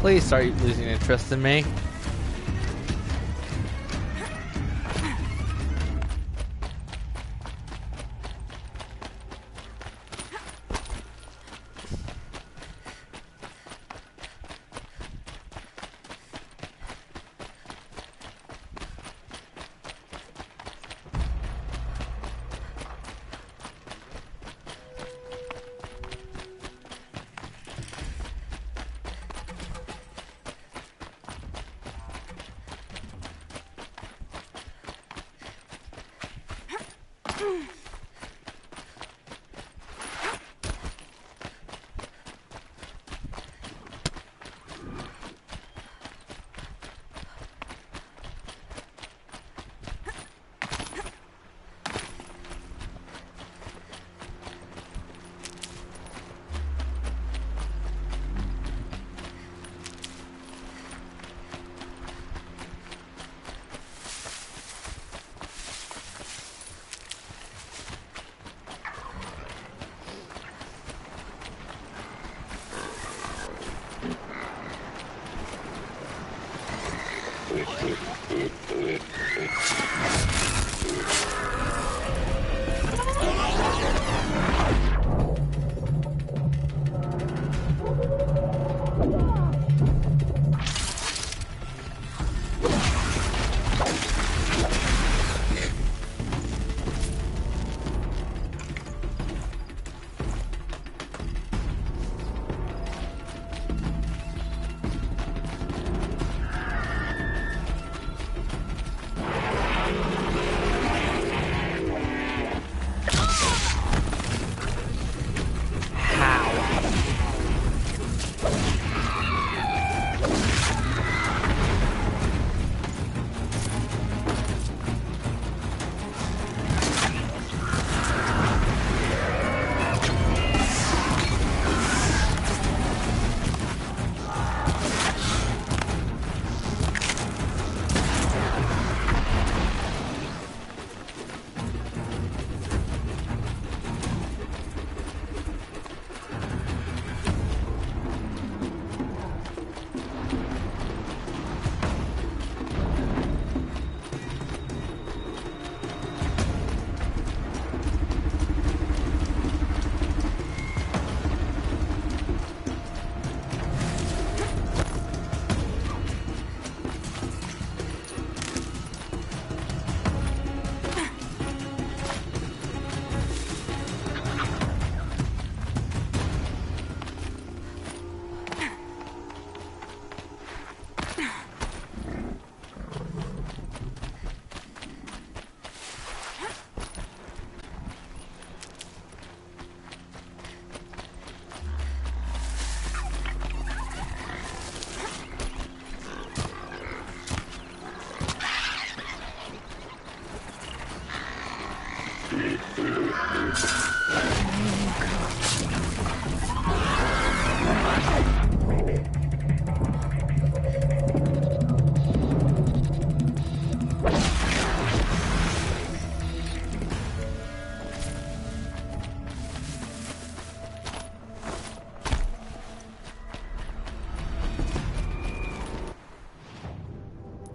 [SPEAKER 1] Please start losing interest in me.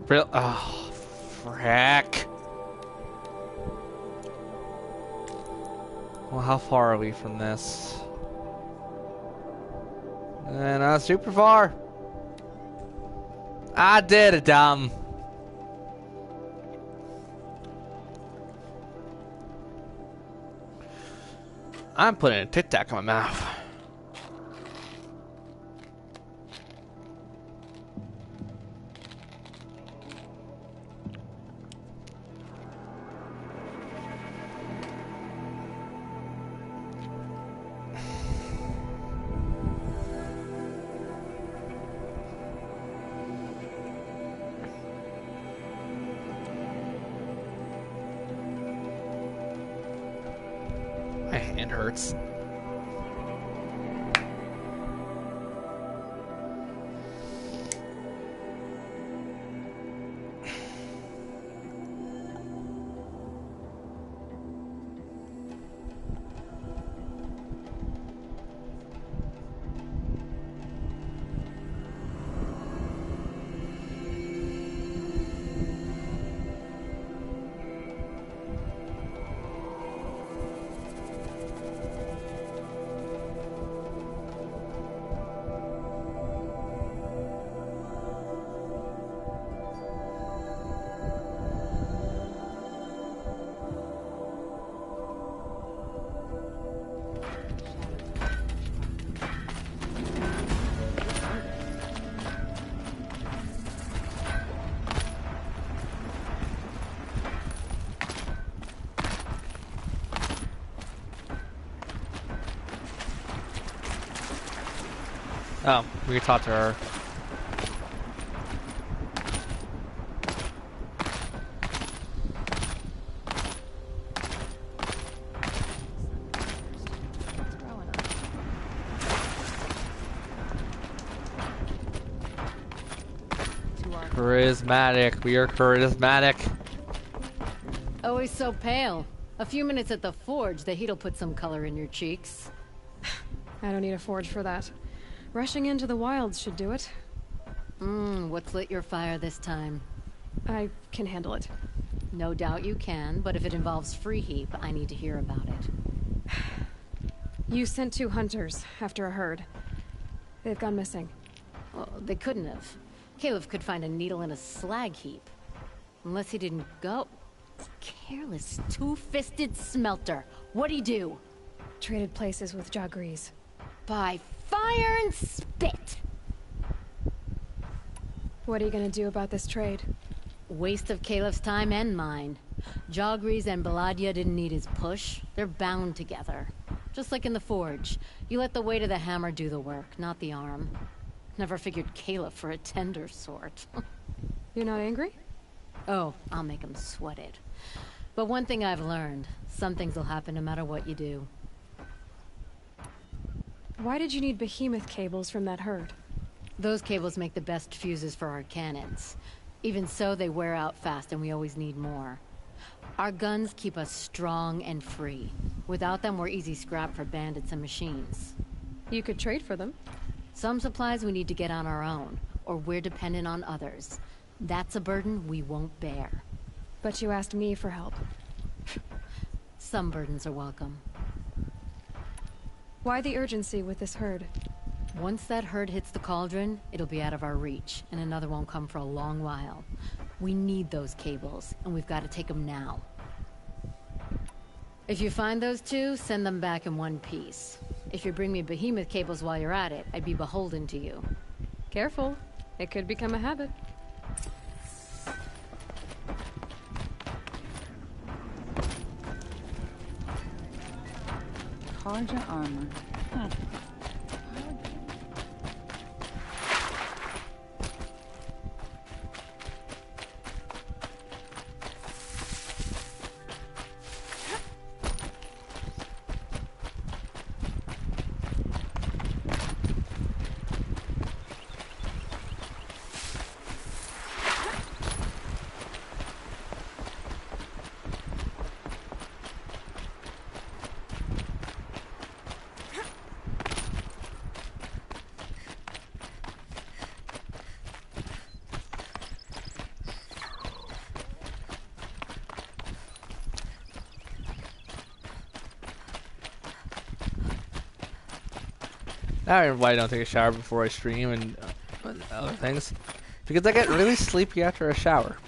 [SPEAKER 1] Real? Oh, frack. Well, how far are we from this? Not super far. I did it, dumb. I'm putting a Tic Tac in my mouth. My hand hurts. Oh, we can talk to her. Charismatic. We are charismatic.
[SPEAKER 9] Always so pale. A few minutes at the forge, the heat'll put some color in your cheeks.
[SPEAKER 3] I don't need a forge for that. Rushing into the wilds should do it.
[SPEAKER 9] What's lit your fire this time?
[SPEAKER 3] I can handle it.
[SPEAKER 9] No doubt you can, but if it involves Free Heap, I need to hear about it.
[SPEAKER 3] You sent 2 hunters after a herd. They've gone missing.
[SPEAKER 9] Well, they couldn't have. Caleb could find a needle in a slag heap. Unless he didn't go. Careless, two-fisted smelter. What'd he do?
[SPEAKER 3] Traded places with Jagrees.
[SPEAKER 9] By fire and spit!
[SPEAKER 3] What are you gonna do about this trade?
[SPEAKER 9] Waste of Caleb's time and mine. Jagrees and Baladia didn't need his push. They're bound together. Just like in the forge. You let the weight of the hammer do the work, not the arm. Never figured Caleb for a tender sort.
[SPEAKER 3] You're not angry?
[SPEAKER 9] Oh, I'll make him sweat it. But one thing I've learned, some things will happen no matter what you do.
[SPEAKER 3] Why did you need behemoth cables from that herd?
[SPEAKER 9] Those cables make the best fuses for our cannons. Even so, they wear out fast and we always need more. Our guns keep us strong and free. Without them, we're easy scrap for bandits and machines.
[SPEAKER 3] You could trade for them.
[SPEAKER 9] Some supplies we need to get on our own, or we're dependent on others. That's a burden we won't bear.
[SPEAKER 3] But you asked me for help.
[SPEAKER 9] Some burdens are welcome.
[SPEAKER 3] Why the urgency with this herd?
[SPEAKER 9] Once that herd hits the cauldron, it'll be out of our reach, and another won't come for a long while. We need those cables, and we've got to take them now. If you find those 2, send them back in one piece. If you bring me behemoth cables while you're at it, I'd be beholden to you.
[SPEAKER 3] Careful. It could become a habit.
[SPEAKER 8] Carja armor. Huh.
[SPEAKER 1] I don't know why I don't take a shower before I stream and other things. Because I get really sleepy after a shower.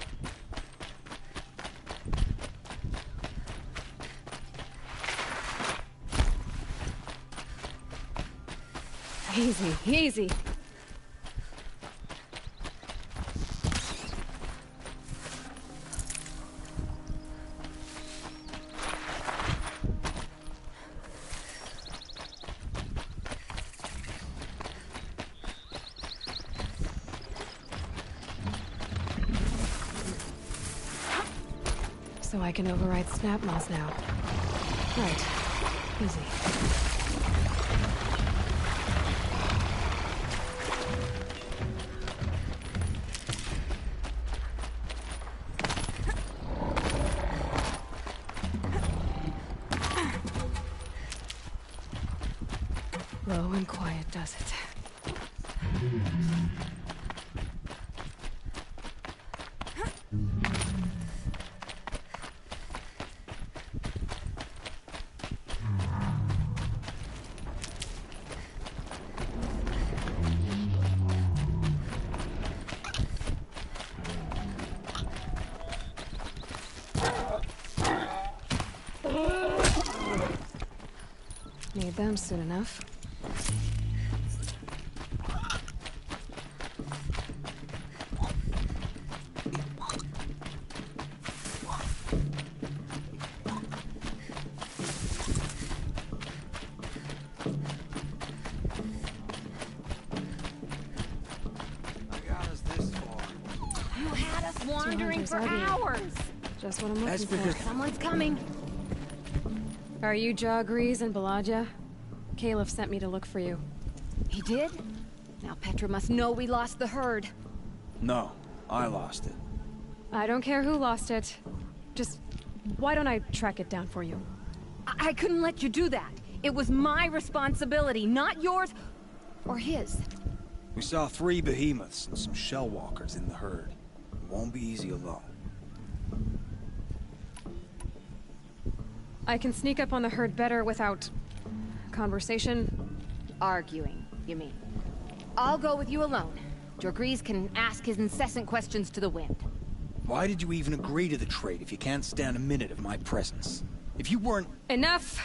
[SPEAKER 3] Easy, easy. So I can override snap moss now. Right. Easy. Low and quiet does it. Need them soon enough.
[SPEAKER 9] wandering for
[SPEAKER 3] Zarbi.
[SPEAKER 9] hours.
[SPEAKER 3] Just what I'm
[SPEAKER 10] That's
[SPEAKER 3] looking
[SPEAKER 10] because-
[SPEAKER 3] for.
[SPEAKER 9] Someone's coming.
[SPEAKER 3] Are you Jaw Grease and Balaja? Caliph sent me to look for you.
[SPEAKER 9] He did? Now Petra must know we lost the herd.
[SPEAKER 11] No, I lost it.
[SPEAKER 3] I don't care who lost it. Just, why don't I track it down for you?
[SPEAKER 9] I couldn't let you do that. It was my responsibility, not yours or his.
[SPEAKER 11] We saw 3 behemoths and some shell walkers in the herd. It won't be easy alone.
[SPEAKER 3] I can sneak up on the herd better without... conversation?
[SPEAKER 9] Arguing, you mean? I'll go with you alone. Jorgrees can ask his incessant questions to the wind.
[SPEAKER 11] Why did you even agree to the trade if you can't stand a minute of my presence? If you weren't...
[SPEAKER 3] Enough!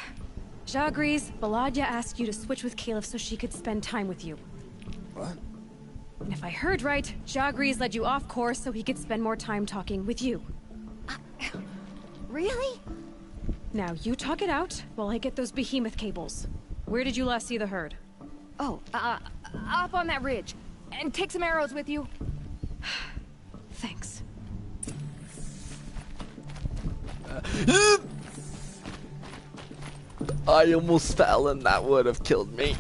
[SPEAKER 3] Jaw Grease, Balaja asked you to switch with Caliph so she could spend time with you.
[SPEAKER 11] What?
[SPEAKER 3] And if I heard right, Jaw Grease led you off course so he could spend more time talking with you.
[SPEAKER 9] Really?
[SPEAKER 3] Now, you talk it out while I get those behemoth cables. Where did you last see the herd?
[SPEAKER 9] Oh, up on that ridge. And take some arrows with you.
[SPEAKER 3] Thanks.
[SPEAKER 1] I almost fell and that would have killed me.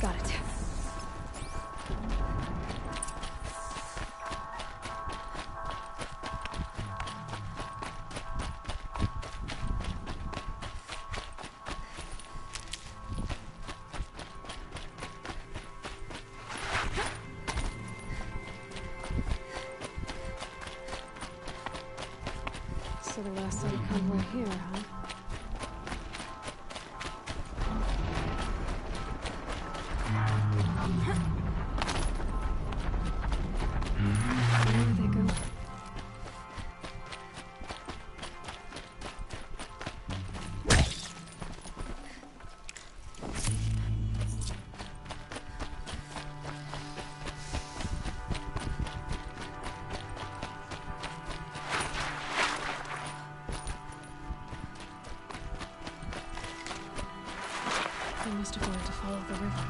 [SPEAKER 3] Got it. So the last sight of convoy here, huh? There they go. They must have wanted to follow the river.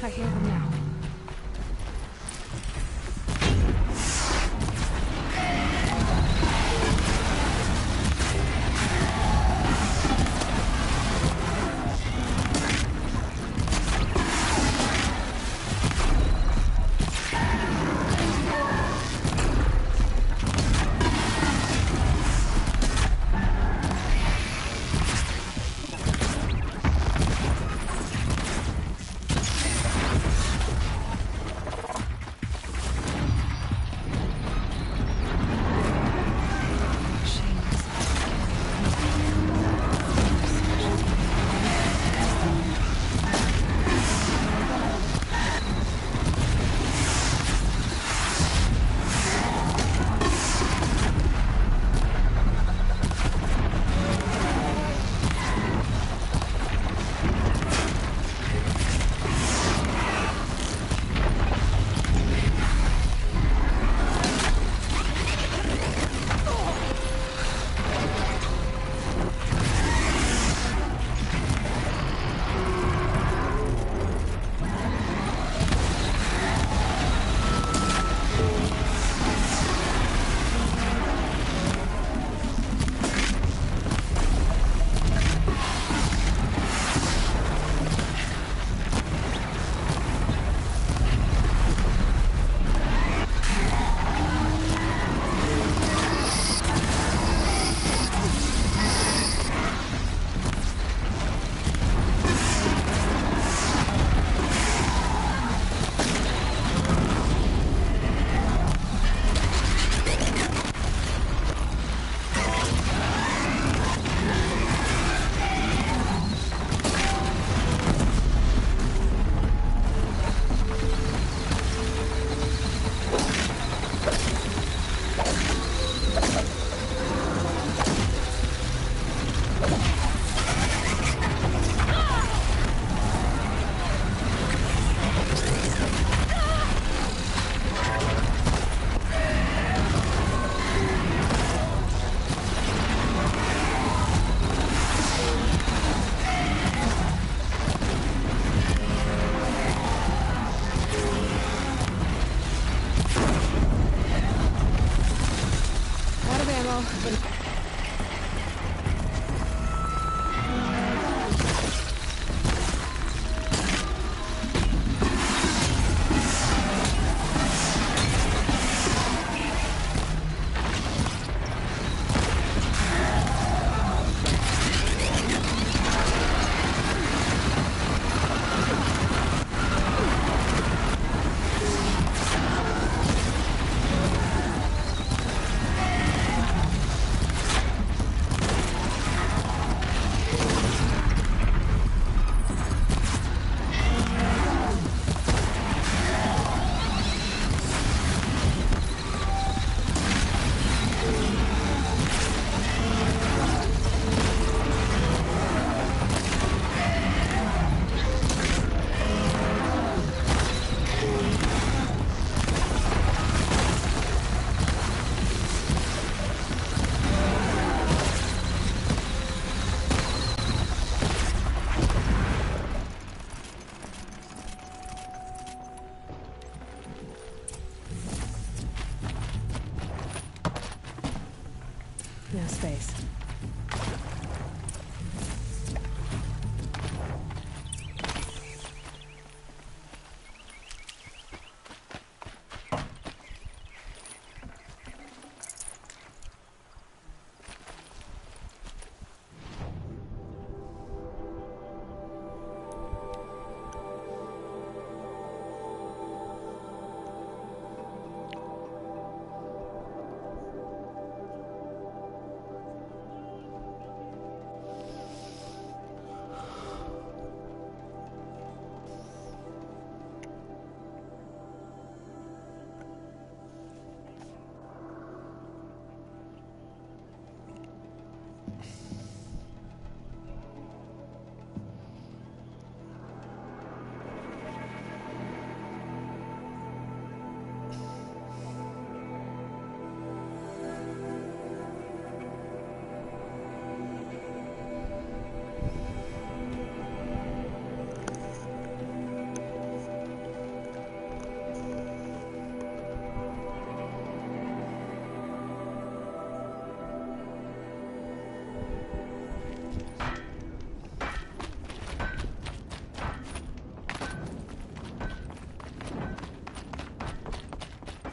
[SPEAKER 3] I hear them now. No space.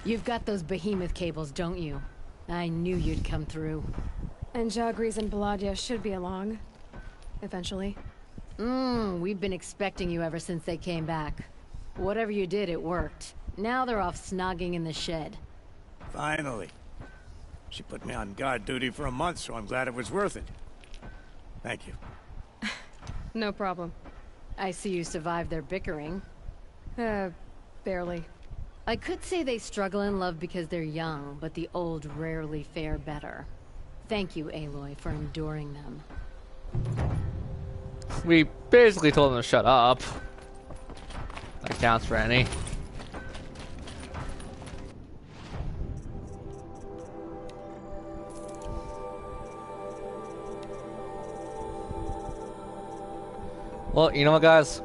[SPEAKER 9] You've got those behemoth cables, don't you? I knew you'd come through.
[SPEAKER 3] And Jagris and Baladia should be along. Eventually.
[SPEAKER 9] We've been expecting you ever since they came back. Whatever you did, it worked. Now they're off snogging in the shed.
[SPEAKER 10] Finally. She put me on guard duty for a month, so I'm glad it was worth it. Thank you.
[SPEAKER 3] No problem.
[SPEAKER 9] I see you survived their bickering.
[SPEAKER 3] Barely.
[SPEAKER 9] I could say they struggle in love because they're young, but the old rarely fare better. Thank you, Aloy, for enduring them.
[SPEAKER 1] We basically told them to shut up. That counts for any. Well, you know what, guys?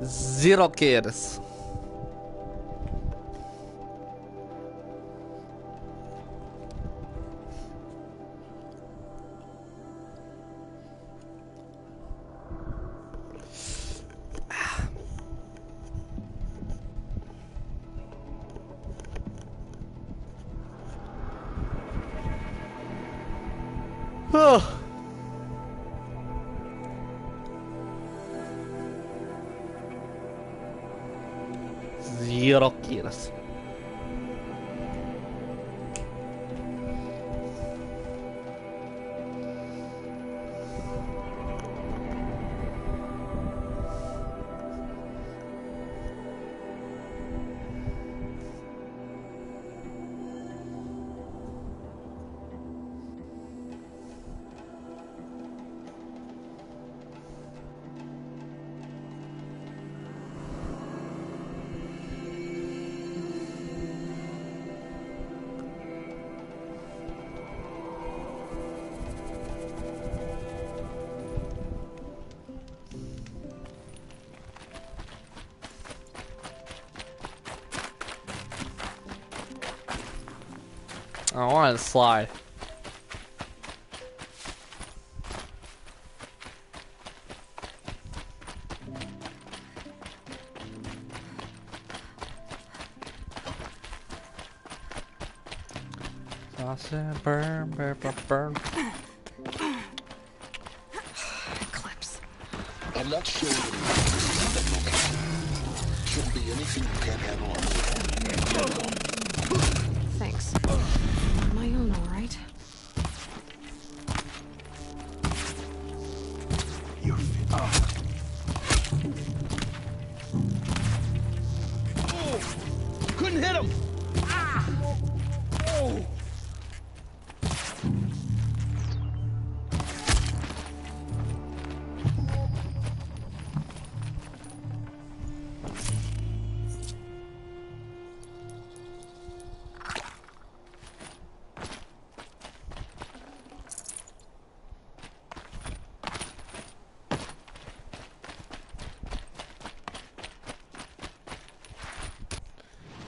[SPEAKER 1] Zero cares. Oh. Zero kills. I want to slide. Burn, burn, burn, burn.
[SPEAKER 3] Eclipse.
[SPEAKER 12] I'm not sure that location. Shouldn't be anything you can't handle on your own.
[SPEAKER 3] Thanks. On my own, all right?
[SPEAKER 12] You're fit.
[SPEAKER 11] Oh! Couldn't hit him! Ah! Oh!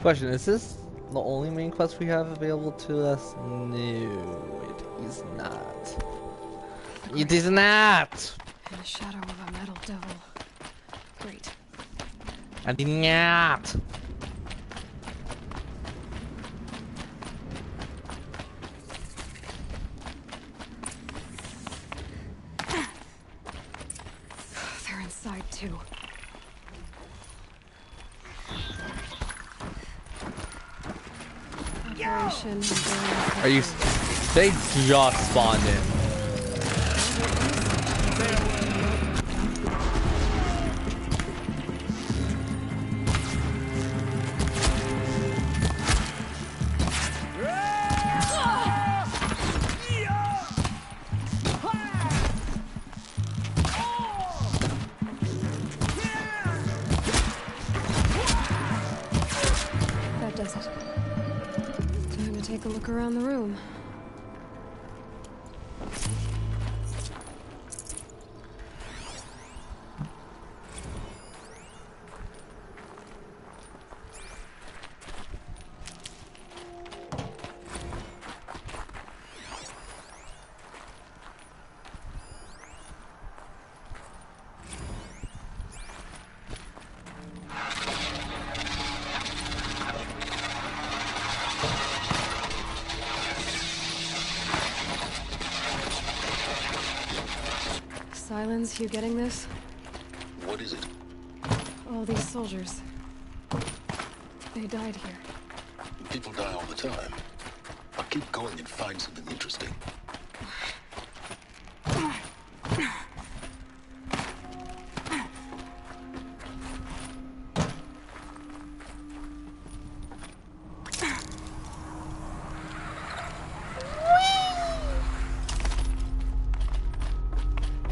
[SPEAKER 1] Question, is this the only main quest we have available to us? No, it is not. It is not!
[SPEAKER 3] In the shadow of a metal devil. Great.
[SPEAKER 1] I did not!
[SPEAKER 3] They're inside too.
[SPEAKER 1] Are you? They just spawned in.
[SPEAKER 3] That does it. Time to take a look around the room. Silence, you getting this?
[SPEAKER 12] What is it?
[SPEAKER 3] All these soldiers. They died here.
[SPEAKER 12] People die all the time. I'll keep going and find something interesting.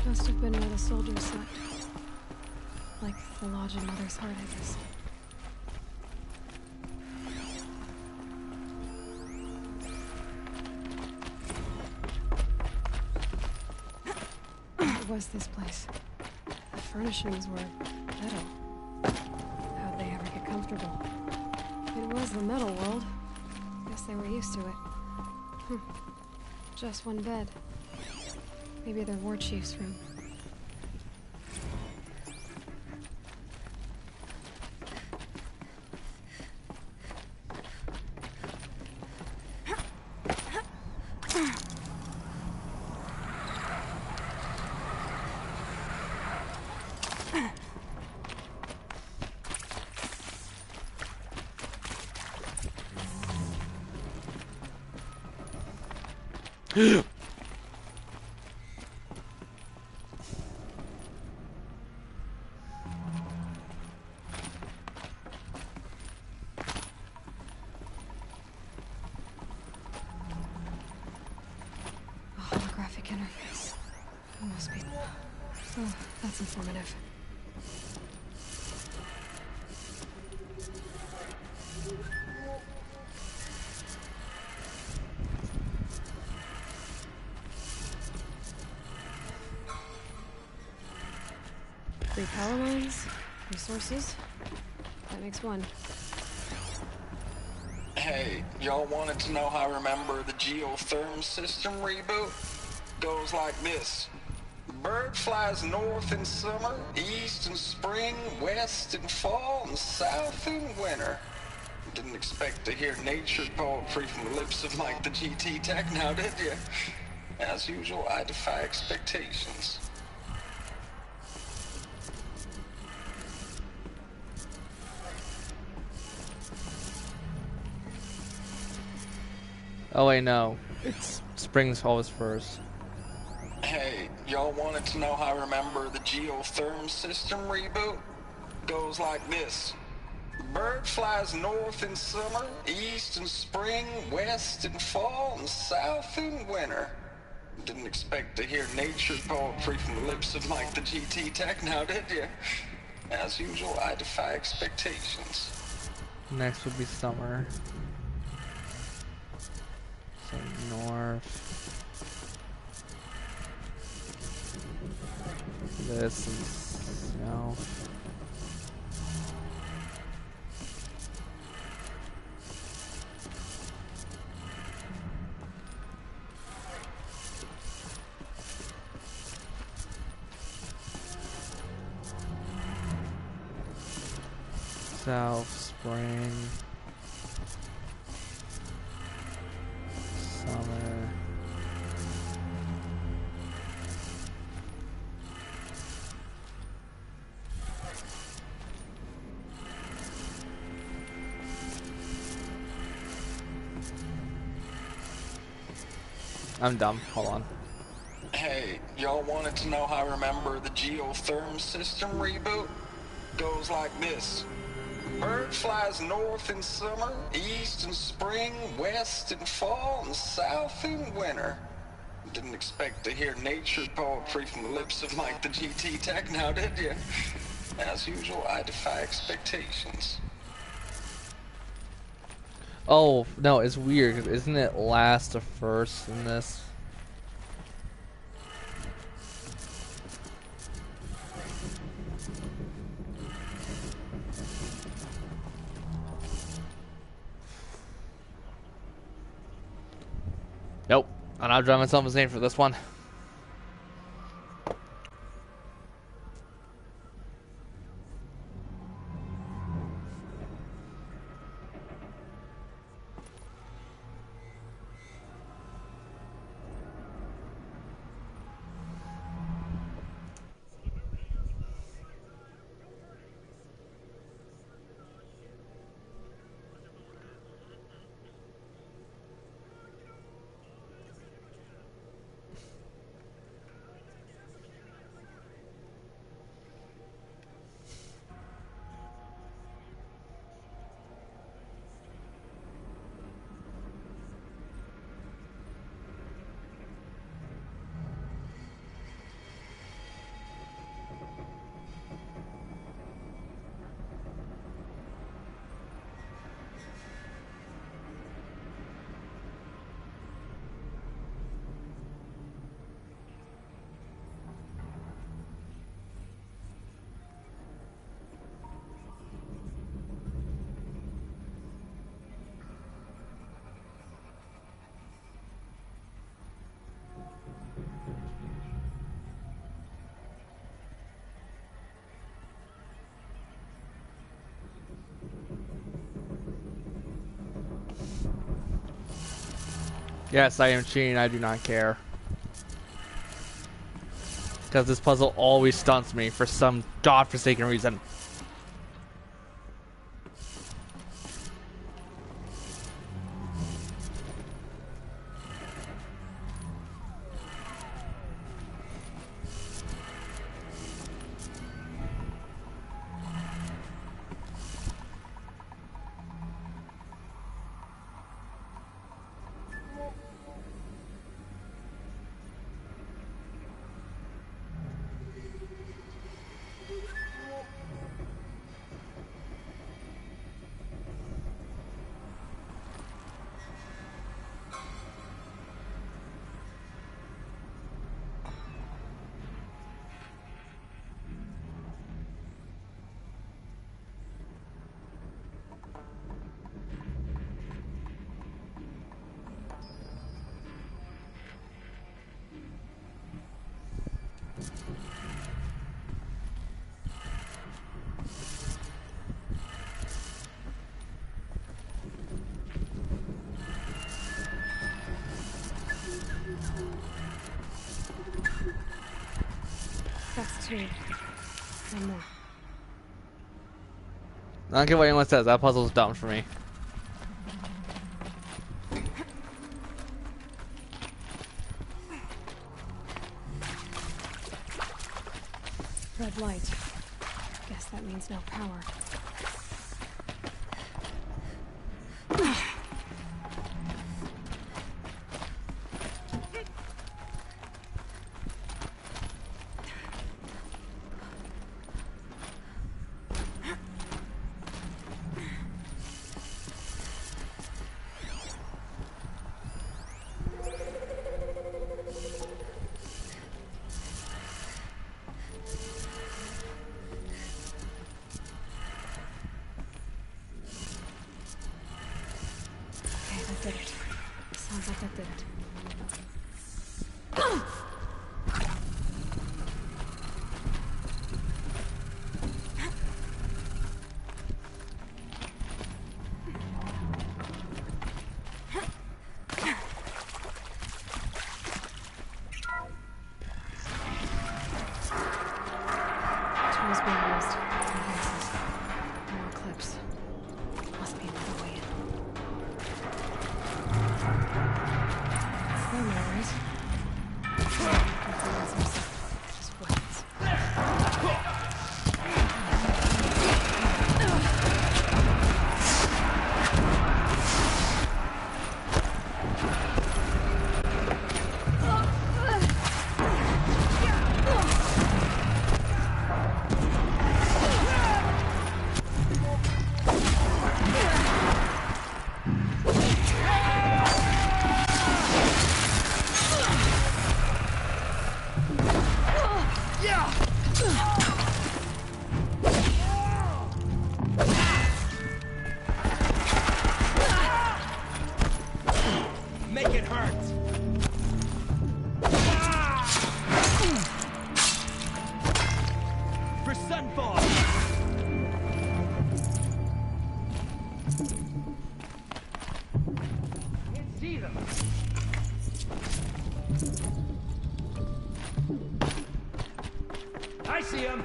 [SPEAKER 3] Must have been where the soldiers slept. Like the lodge in Mother's Heart, I guess. What was this place? The furnishings were metal. How'd they ever get comfortable? It was the metal world. Guess they were used to it. Just one bed. Maybe their war chief's room. A holographic interface. It must be... Oh, that's informative. Three power lines, resources. That makes one.
[SPEAKER 12] Hey, y'all wanted to know how I remember the geotherm system reboot? Goes like this. Bird flies north in summer, east in spring, west in fall, and south in winter. Didn't expect to hear nature poetry from the lips of Mike the GT Tech now, did you? As usual, I defy expectations.
[SPEAKER 1] Oh wait, no. It's spring's always first.
[SPEAKER 12] Hey, y'all wanted to know how I remember the geotherm system reboot? Goes like this. Bird flies north in summer, east in spring, west in fall, and south in winter. Didn't expect to hear nature poetry from the lips of Mike the GT Tech now, did you? As usual, I defy expectations.
[SPEAKER 1] Next would be summer. So north. This is south. South, spring, summer. I'm dumb. Hold on.
[SPEAKER 12] Hey, y'all wanted to know how I remember the geotherm system reboot? Goes like this. Bird flies north in summer, east in spring, west in fall, and south in winter. Didn't expect to hear nature poetry from the lips of Mike the GT Tech now, did you? As usual, I defy expectations.
[SPEAKER 1] Oh, no, it's weird, 'cause isn't it last to first in this? Nope, I'm not driving myself insane for this one. Yes, I am cheating, I do not care. Because this puzzle always stunts me for some godforsaken reason.
[SPEAKER 3] 2. One more.
[SPEAKER 1] I don't care what anyone says, that puzzle's dumb for me.
[SPEAKER 3] Red light. Guess that means no power. Did it. Sounds like that did it. Tools being used. More clips. Must be another way in. No, right? Just weapons.
[SPEAKER 5] Make it hurt! For Sunfall! Can't see them! I see him!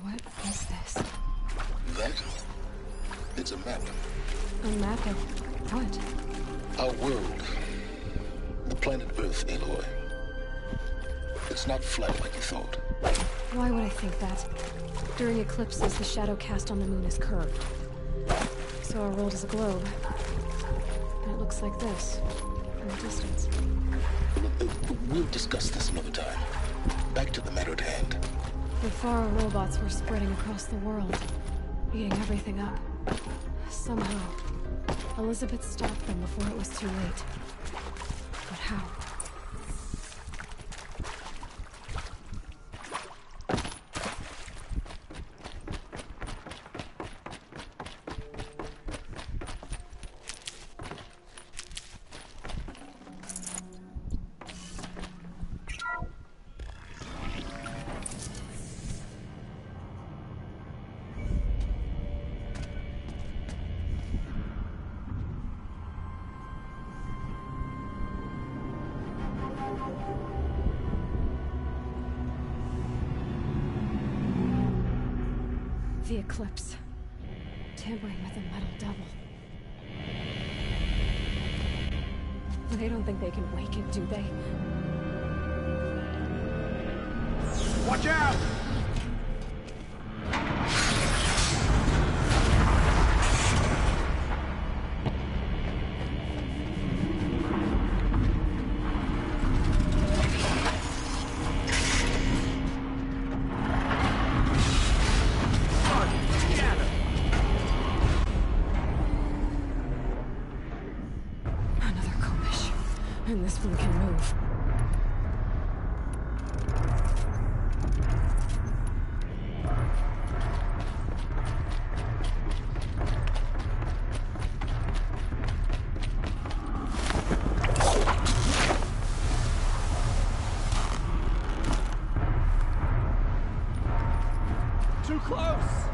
[SPEAKER 5] What is this?
[SPEAKER 13] That? It's a map.
[SPEAKER 3] A map of what?
[SPEAKER 13] Our world. The planet Earth, Aloy. It's not flat like you thought.
[SPEAKER 3] Why would I think that? During eclipses, the shadow cast on the moon is curved. So our world is a globe. And it looks like this, from a distance.
[SPEAKER 13] We'll discuss this another time. Back to the matter at hand.
[SPEAKER 3] The Faro robots were spreading across the world, eating everything up. Somehow, Elizabeth stopped them before it was too late. But how? The eclipse. Tampering with the metal devil. They don't think they can wake it, do they?
[SPEAKER 5] Watch out!
[SPEAKER 7] this one can move.
[SPEAKER 1] Too close!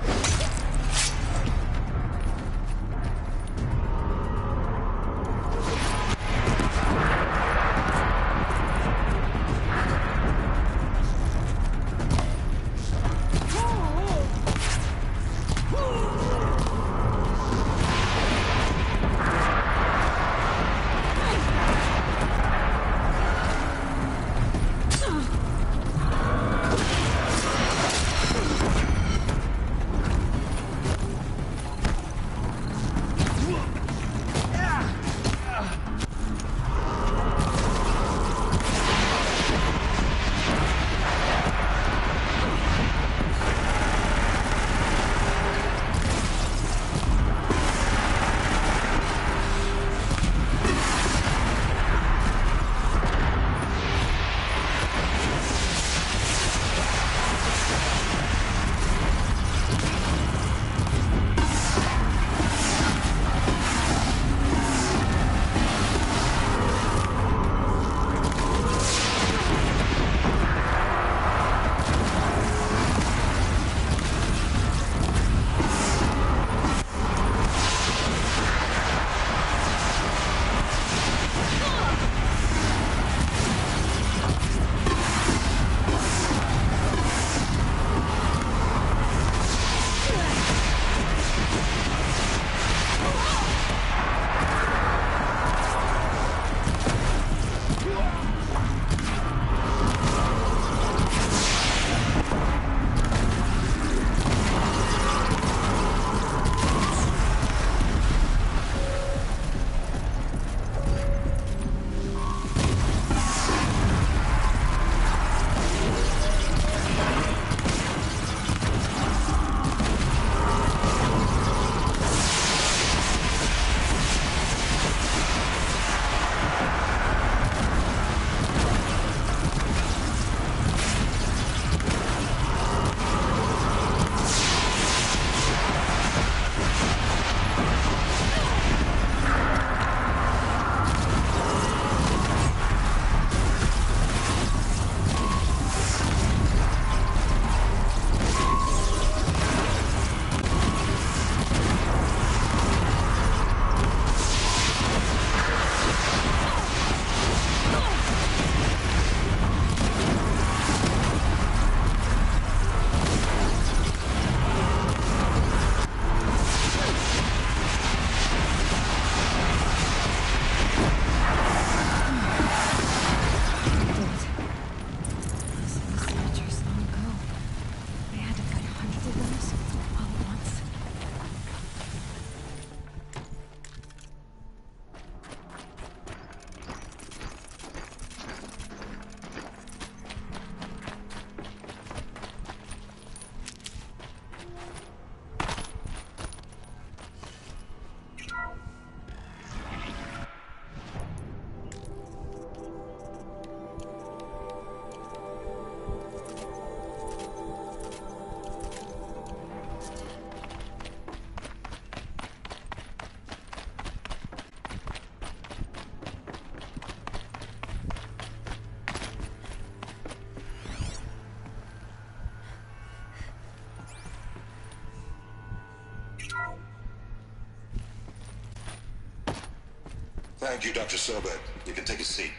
[SPEAKER 13] Thank you, Dr. Sobek. You can take a seat.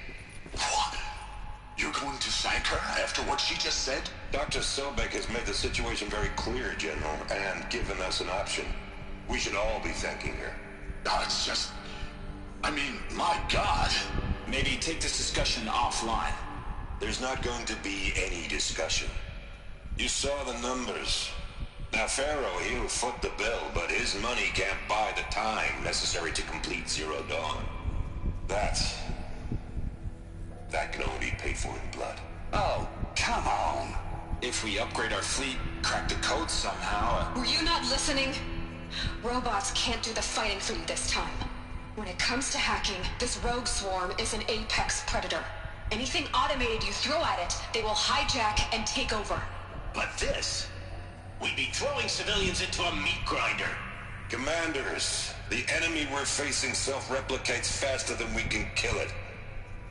[SPEAKER 13] What? You're going to thank her after what she just said?
[SPEAKER 12] Dr. Sobek has made the situation very clear, General, and given us an option. We should all be thanking her.
[SPEAKER 13] Oh, it's just... I mean, my God.
[SPEAKER 14] Maybe take this discussion offline.
[SPEAKER 12] There's not going to be any discussion. You saw the numbers. Now, Pharaoh, he'll foot the bill, but his money can't buy the time necessary to complete Zero Dawn. That can only be paid for in blood.
[SPEAKER 14] Oh, come on. If we upgrade our fleet, crack the code somehow...
[SPEAKER 15] Were you not listening? Robots can't do the fighting for you this time. When it comes to hacking, this rogue swarm is an apex predator. Anything automated you throw at it, they will hijack and take over.
[SPEAKER 14] But this? We'd be throwing civilians into a meat grinder.
[SPEAKER 13] Commanders, the enemy we're facing self-replicates faster than we can kill it.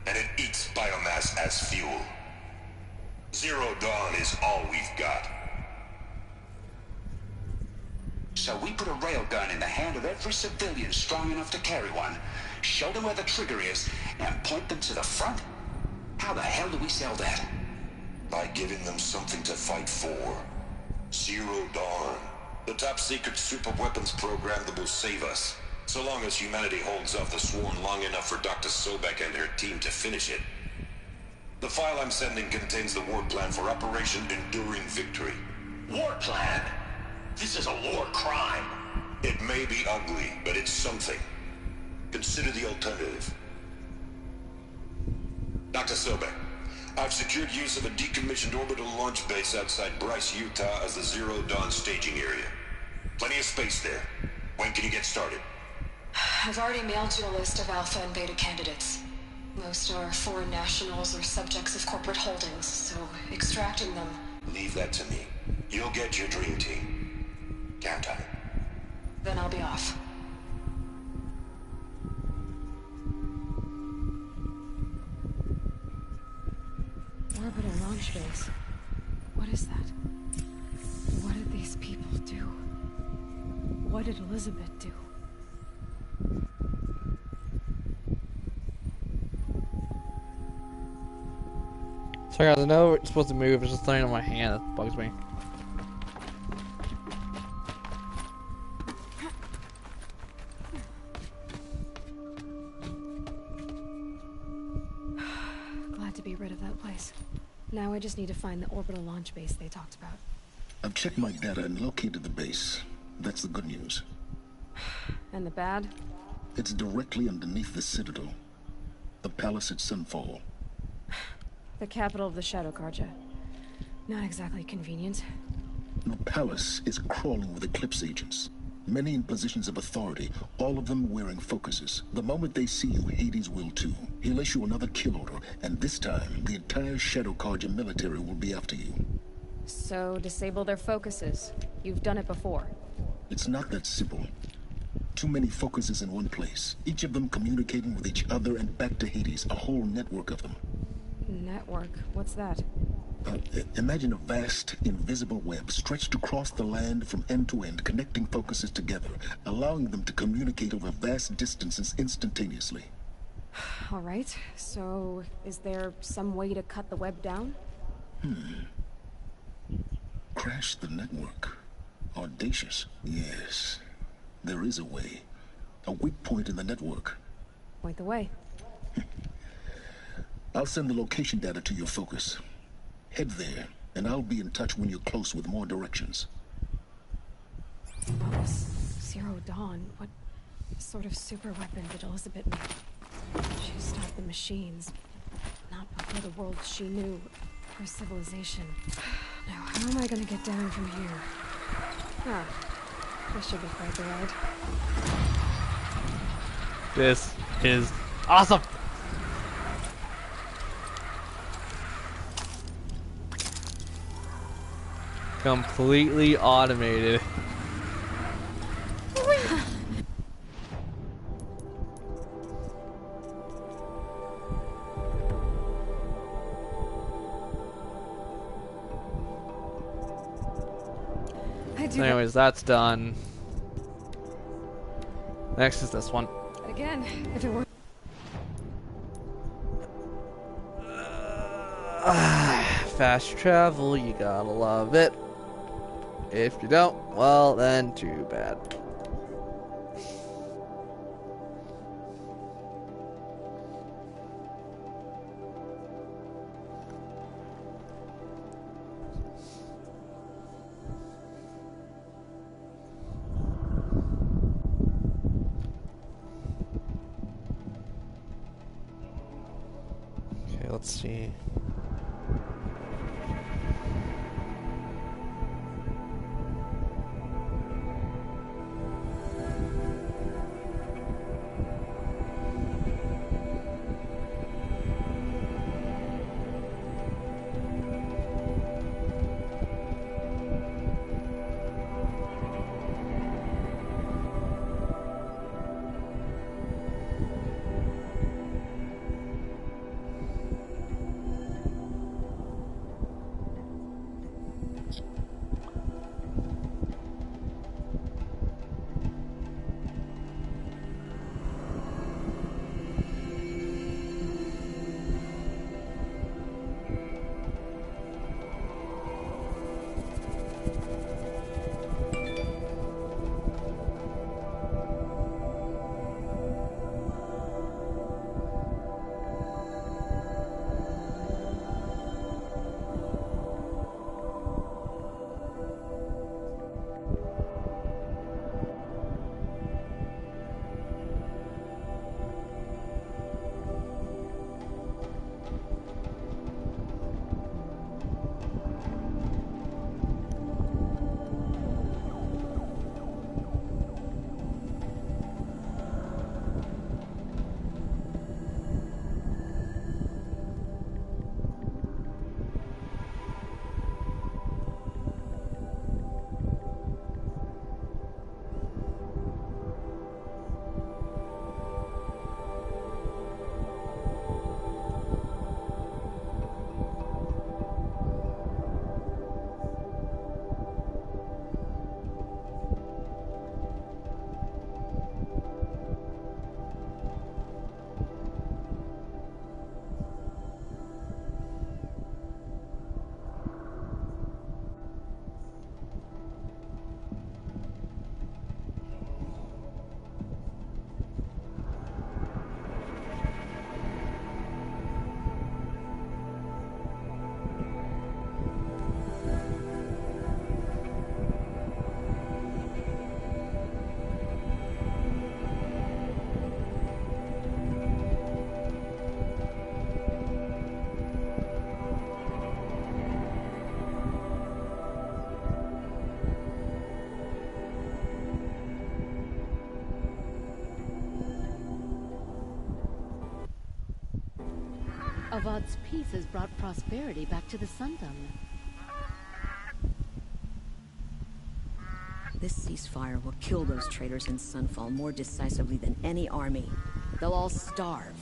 [SPEAKER 13] And it eats biomass as fuel. Zero Dawn is all we've got.
[SPEAKER 14] So we put a railgun in the hand of every civilian strong enough to carry one, show them where the trigger is, and point them to the front? How the hell do we sell that?
[SPEAKER 13] By giving them something to fight for. Zero Dawn. The top-secret superweapons program that will save us. So long as humanity holds off the swarm long enough for Dr. Sobek and her team to finish it. The file I'm sending contains the war plan for Operation Enduring Victory.
[SPEAKER 14] War plan? This is a war crime.
[SPEAKER 13] It may be ugly, but it's something. Consider the alternative. Dr. Sobek, I've secured use of a decommissioned orbital launch base outside Bryce, Utah as the Zero Dawn staging area. Plenty of space there. When can you get started?
[SPEAKER 15] I've already mailed you a list of alpha and beta candidates. Most are foreign nationals or subjects of corporate holdings, so extracting them...
[SPEAKER 13] Leave that to me. You'll get your dream team. Count on it.
[SPEAKER 15] Then I'll be off.
[SPEAKER 3] Orbital launch base. What is that? What did these people do? What did Elizabeth do?
[SPEAKER 1] Sorry guys, I know it's supposed to move, it's just something on my hand that bugs me.
[SPEAKER 3] Glad to be rid of that place. Now I just need to find the orbital launch base they talked about.
[SPEAKER 13] I've checked my data and located the base. That's the good news.
[SPEAKER 3] And the bad?
[SPEAKER 13] It's directly underneath the Citadel. The palace at Sunfall.
[SPEAKER 3] The capital of the Shadow Carja. Not exactly convenient.
[SPEAKER 13] The palace is crawling with Eclipse agents. Many in positions of authority, all of them wearing focuses. The moment they see you, Hades will too. He'll issue another kill order, and this time, the entire Shadow Carja military will be after you.
[SPEAKER 3] So, disable their focuses. You've done it before.
[SPEAKER 13] It's not that simple. Too many focuses in one place, each of them communicating with each other and back to Hades, a whole network of them.
[SPEAKER 3] Network? What's that?
[SPEAKER 13] Imagine a vast, invisible web stretched across the land from end to end, connecting focuses together, allowing them to communicate over vast distances instantaneously.
[SPEAKER 3] Alright, so is there some way to cut the web down?
[SPEAKER 13] Crash the network. Audacious. Yes, there is a way. A weak point in the network.
[SPEAKER 3] Point the way.
[SPEAKER 13] I'll send the location data to your focus. Head there, and I'll be in touch when you're close with more directions.
[SPEAKER 3] Oh, Zero Dawn. What sort of super weapon did Elizabeth make? She stopped the machines. Not before the world she knew. Her civilization. Now, how am I gonna get down from here? Ah, this should be quite the ride.
[SPEAKER 1] This is awesome! Completely automated. Anyways, that's done. Next is this one.
[SPEAKER 3] Again, if it were...
[SPEAKER 1] Fast travel, you gotta love it. If you don't, well then too bad. Okay, let's see.
[SPEAKER 9] Avodd's peace has brought prosperity back to the Sundom.
[SPEAKER 16] This ceasefire will kill those traitors in Sunfall more decisively than any army. They'll all starve.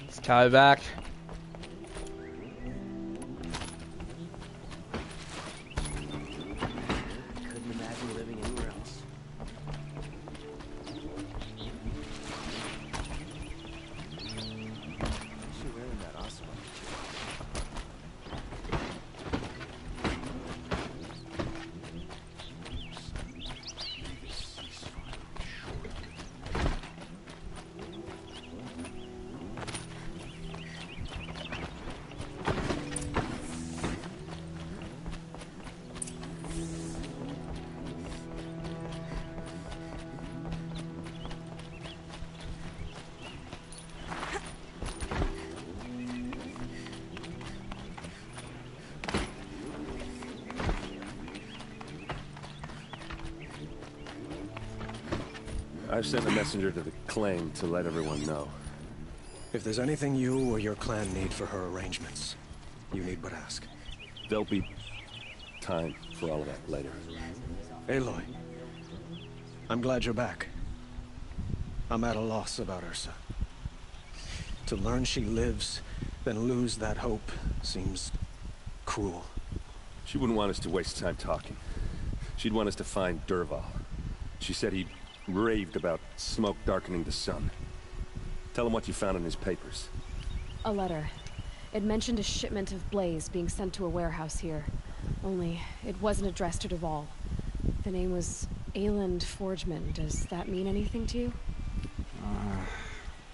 [SPEAKER 1] Let's tie it back.
[SPEAKER 2] Couldn't imagine living anywhere else. What's she wearing that awesome?
[SPEAKER 4] I've sent a messenger to the claim to let everyone know.
[SPEAKER 11] If there's anything you or your clan need for her arrangements, you need but ask.
[SPEAKER 4] There'll be time for all of that later.
[SPEAKER 11] Aloy, I'm glad you're back. I'm at a loss about Ursa. To learn she lives, then lose that hope, seems cruel.
[SPEAKER 4] She wouldn't want us to waste time talking. She'd want us to find Dervahl. She said he raved about smoke darkening the sun. Tell him what you found in his papers.
[SPEAKER 3] A letter. It mentioned a shipment of Blaze being sent to a warehouse here. Only, it wasn't addressed to Dervahl. The name was Ayland Forgeman. Does that mean anything to you?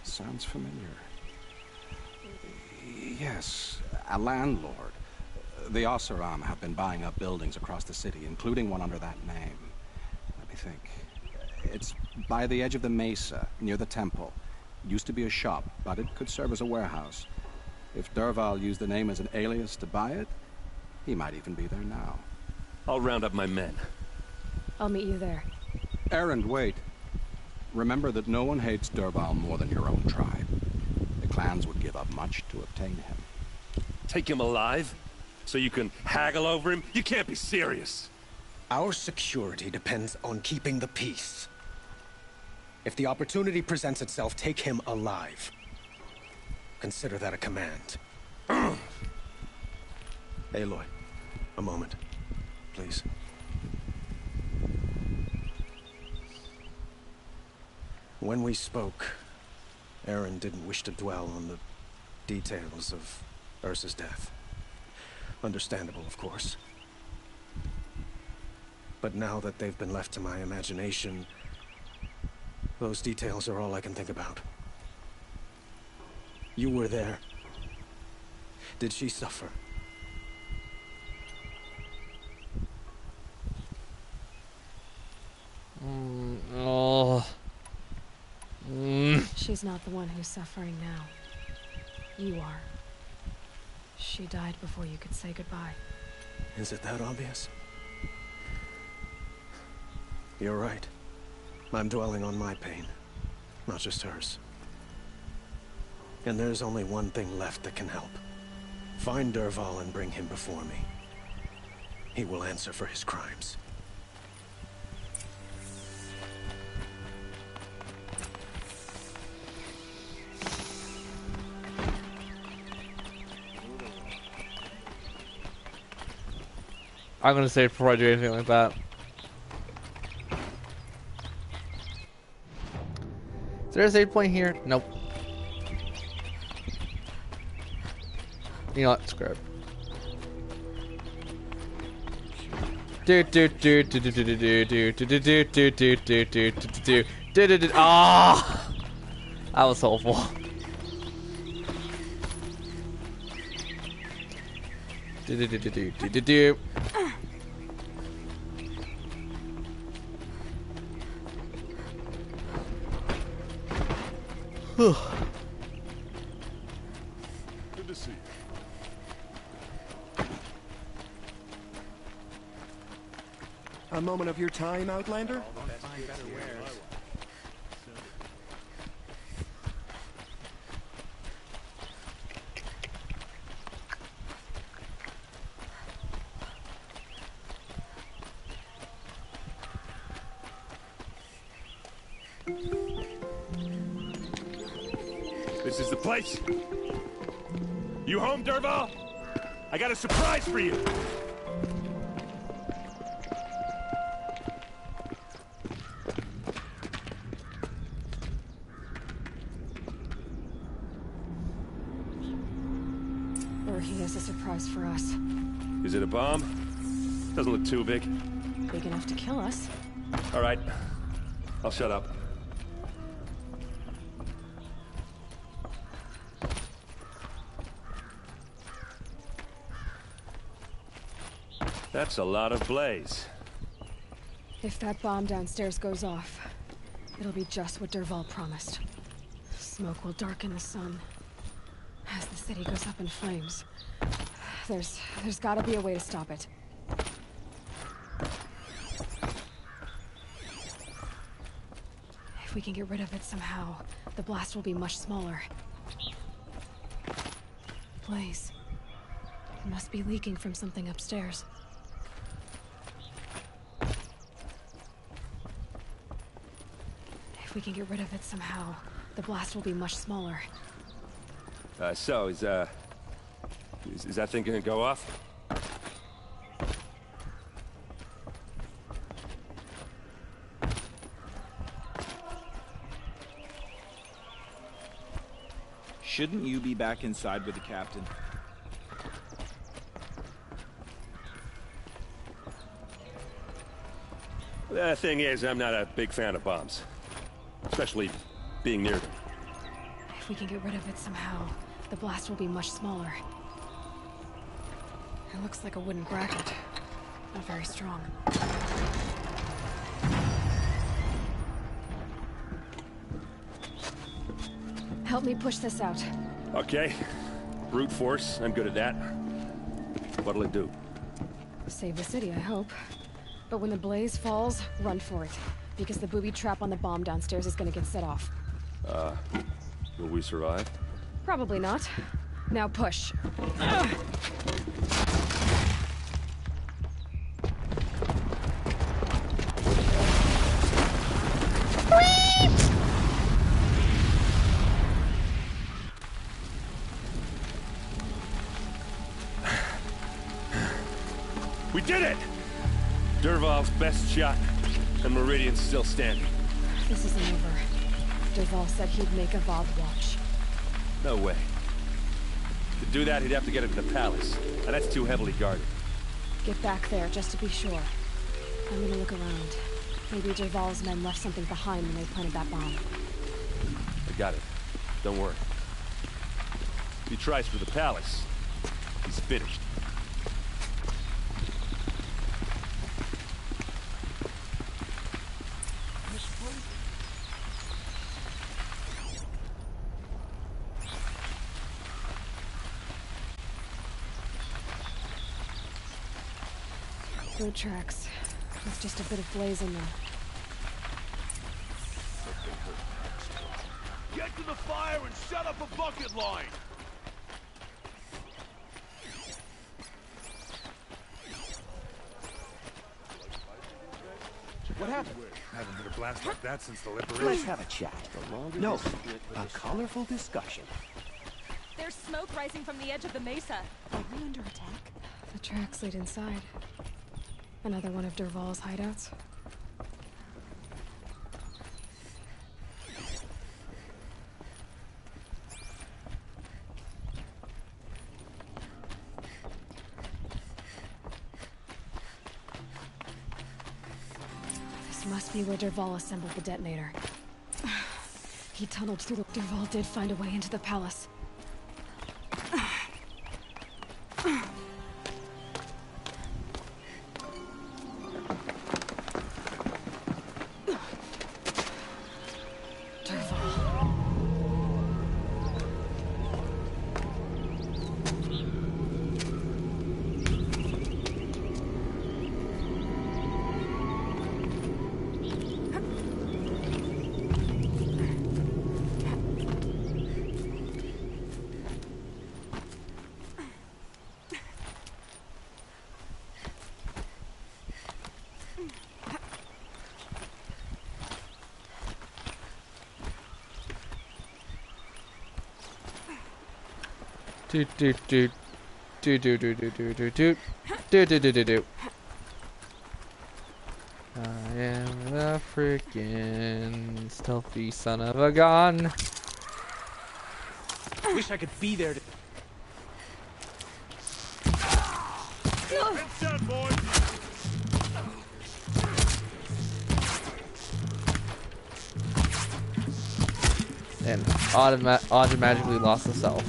[SPEAKER 17] Sounds familiar. Yes, a landlord. The Oseram have been buying up buildings across the city, including one under that name. Let me think. It's by the edge of the mesa, near the temple. Used to be a shop, but it could serve as a warehouse. If Dervahl used the name as an alias to buy it, he might even be there now.
[SPEAKER 4] I'll round up my men.
[SPEAKER 3] I'll meet you there.
[SPEAKER 17] Erend, wait. Remember that no one hates Dervahl more than your own tribe. The clans would give up much to obtain him.
[SPEAKER 4] Take him alive? So you can haggle over him? You can't be serious.
[SPEAKER 11] Our security depends on keeping the peace. If the opportunity presents itself, take him alive. Consider that a command. Aloy, a moment, please. When we spoke, Erend didn't wish to dwell on the details of Ursa's death. Understandable, of course. But now that they've been left to my imagination, those details are all I can think about. You were there. Did she suffer?
[SPEAKER 3] She's not the one who's suffering now. You are. She died before you could say goodbye.
[SPEAKER 11] Is it that obvious? You're right. I'm dwelling on my pain, not just hers. And there's only one thing left that can help. Find Dervahl and bring him before me. He will answer for his crimes.
[SPEAKER 1] I'm gonna say it before I do anything like that. Is there a save point here? Nope. You know what? Screw it. Ah, that was hopeful.
[SPEAKER 11] A moment of your time, Outlander?
[SPEAKER 6] This is the place. You home, Dervahl? I got a surprise for you.
[SPEAKER 3] Or he has a surprise for us.
[SPEAKER 4] Is it a bomb? Doesn't look too big.
[SPEAKER 3] Big enough to kill us.
[SPEAKER 4] All right. I'll shut up. That's a lot of blaze.
[SPEAKER 3] If that bomb downstairs goes off, it'll be just what Dervahl promised. Smoke will darken the sun. As the city goes up in flames. There's gotta be a way to stop it. If we can get rid of it somehow, the blast will be much smaller. Blaze. It must be leaking from something upstairs. If we can get rid of it somehow, the blast will be much smaller.
[SPEAKER 4] So, is that thing gonna go off?
[SPEAKER 18] Shouldn't you be back inside with the captain?
[SPEAKER 4] The thing is, I'm not a big fan of bombs. Especially being near them.
[SPEAKER 3] If we can get rid of it somehow, the blast will be much smaller. It looks like a wooden bracket. Not very strong. Help me push this out.
[SPEAKER 4] Okay. Brute force, I'm good at that. What'll it do?
[SPEAKER 3] Save the city, I hope. But when the blaze falls, run for it. Because the booby trap on the bomb downstairs is gonna get set off.
[SPEAKER 4] Will we survive?
[SPEAKER 3] Probably not. Now push.
[SPEAKER 4] We did it! Dervahl's best shot, and Meridian's still standing.
[SPEAKER 3] This isn't over. Dervahl said he'd make a Vob watch.
[SPEAKER 4] No way. To do that, he'd have to get into the palace, and that's too heavily guarded.
[SPEAKER 3] Get back there, just to be sure. I'm gonna look around. Maybe Dervahl's men left something behind when they planted that bomb.
[SPEAKER 4] I got it. Don't worry. If he tries for the palace, he's finished.
[SPEAKER 3] Boot tracks. There's just a bit of blaze in them.
[SPEAKER 6] Get to the fire and set up a bucket line!
[SPEAKER 18] What happened?
[SPEAKER 6] Haven't been a blast like that since the liberation.
[SPEAKER 2] Let's have a chat. No, a colorful discussion.
[SPEAKER 19] There's smoke rising from the edge of the mesa. Are we under attack?
[SPEAKER 3] The tracks lead inside. Another one of Dervahl's hideouts. This must be where Dervahl assembled the detonator. He tunneled through the... Dervahl did find a way into the palace.
[SPEAKER 1] Do do do do do do do do do do do do do do do. I am the freaking stealthy son of a gun.
[SPEAKER 18] Wish I could be there to...
[SPEAKER 6] Heads down, boys!
[SPEAKER 1] And automatically lost the self.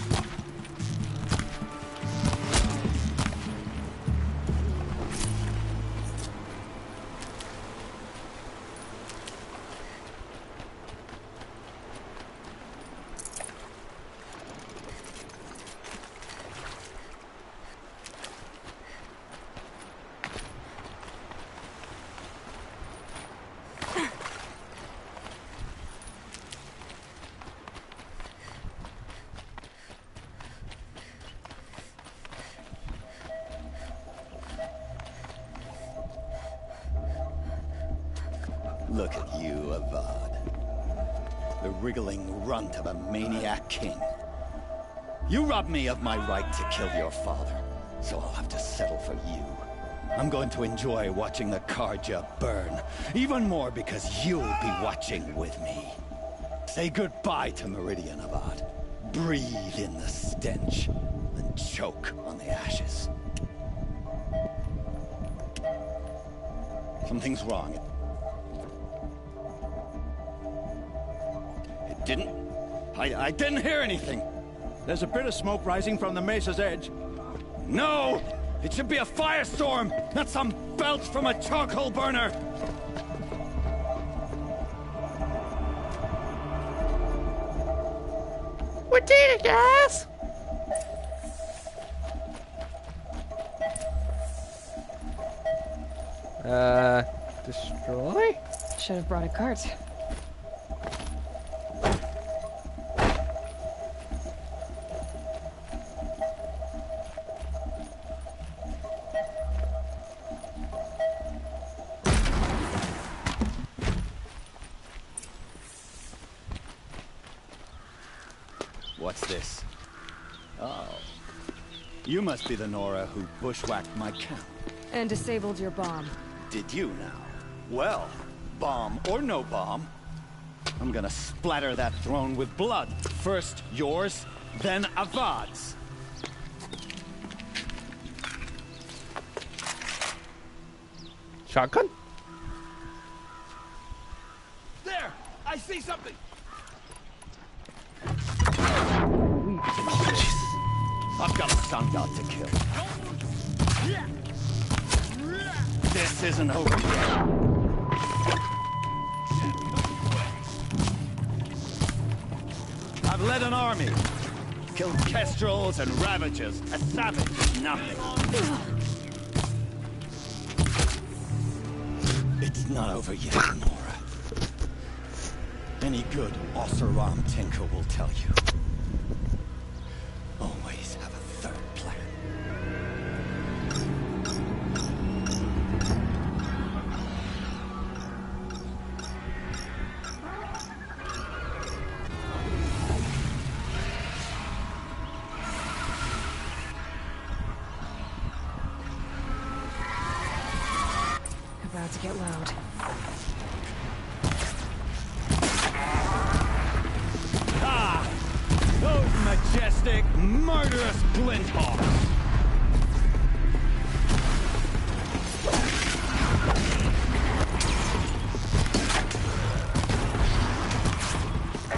[SPEAKER 20] Look at you, Avad. The wriggling runt of a maniac king. You robbed me of my right to kill your father, so I'll have to settle for you. I'm going to enjoy watching the Carja burn, even more because you'll be watching with me. Say goodbye to Meridian, Avad. Breathe in the stench, and choke on the ashes. Something's wrong. I didn't hear anything.
[SPEAKER 18] There's a bit of smoke rising from the mesa's edge.
[SPEAKER 20] No! It should be a firestorm, not some belch from a charcoal burner!
[SPEAKER 1] We did it, guys! Destroy?
[SPEAKER 3] Should have brought a cart.
[SPEAKER 20] What's this? Oh. You must be the Nora who bushwhacked my camp.
[SPEAKER 3] And disabled your bomb.
[SPEAKER 20] Did you now? Well, bomb or no bomb, I'm gonna splatter that throne with blood. First yours, then Avad's.
[SPEAKER 1] Shotgun?
[SPEAKER 18] There! I see something!
[SPEAKER 20] I've got a sun god to kill. This isn't over yet. I've led an army. Killed kestrels and ravagers. A savage, nothing. It's not over yet, Nora. Any good Oseram tinker will tell you. Always have a third plan.
[SPEAKER 3] About to get loud.
[SPEAKER 20] Ah! Those majestic, murderous Glinthawks!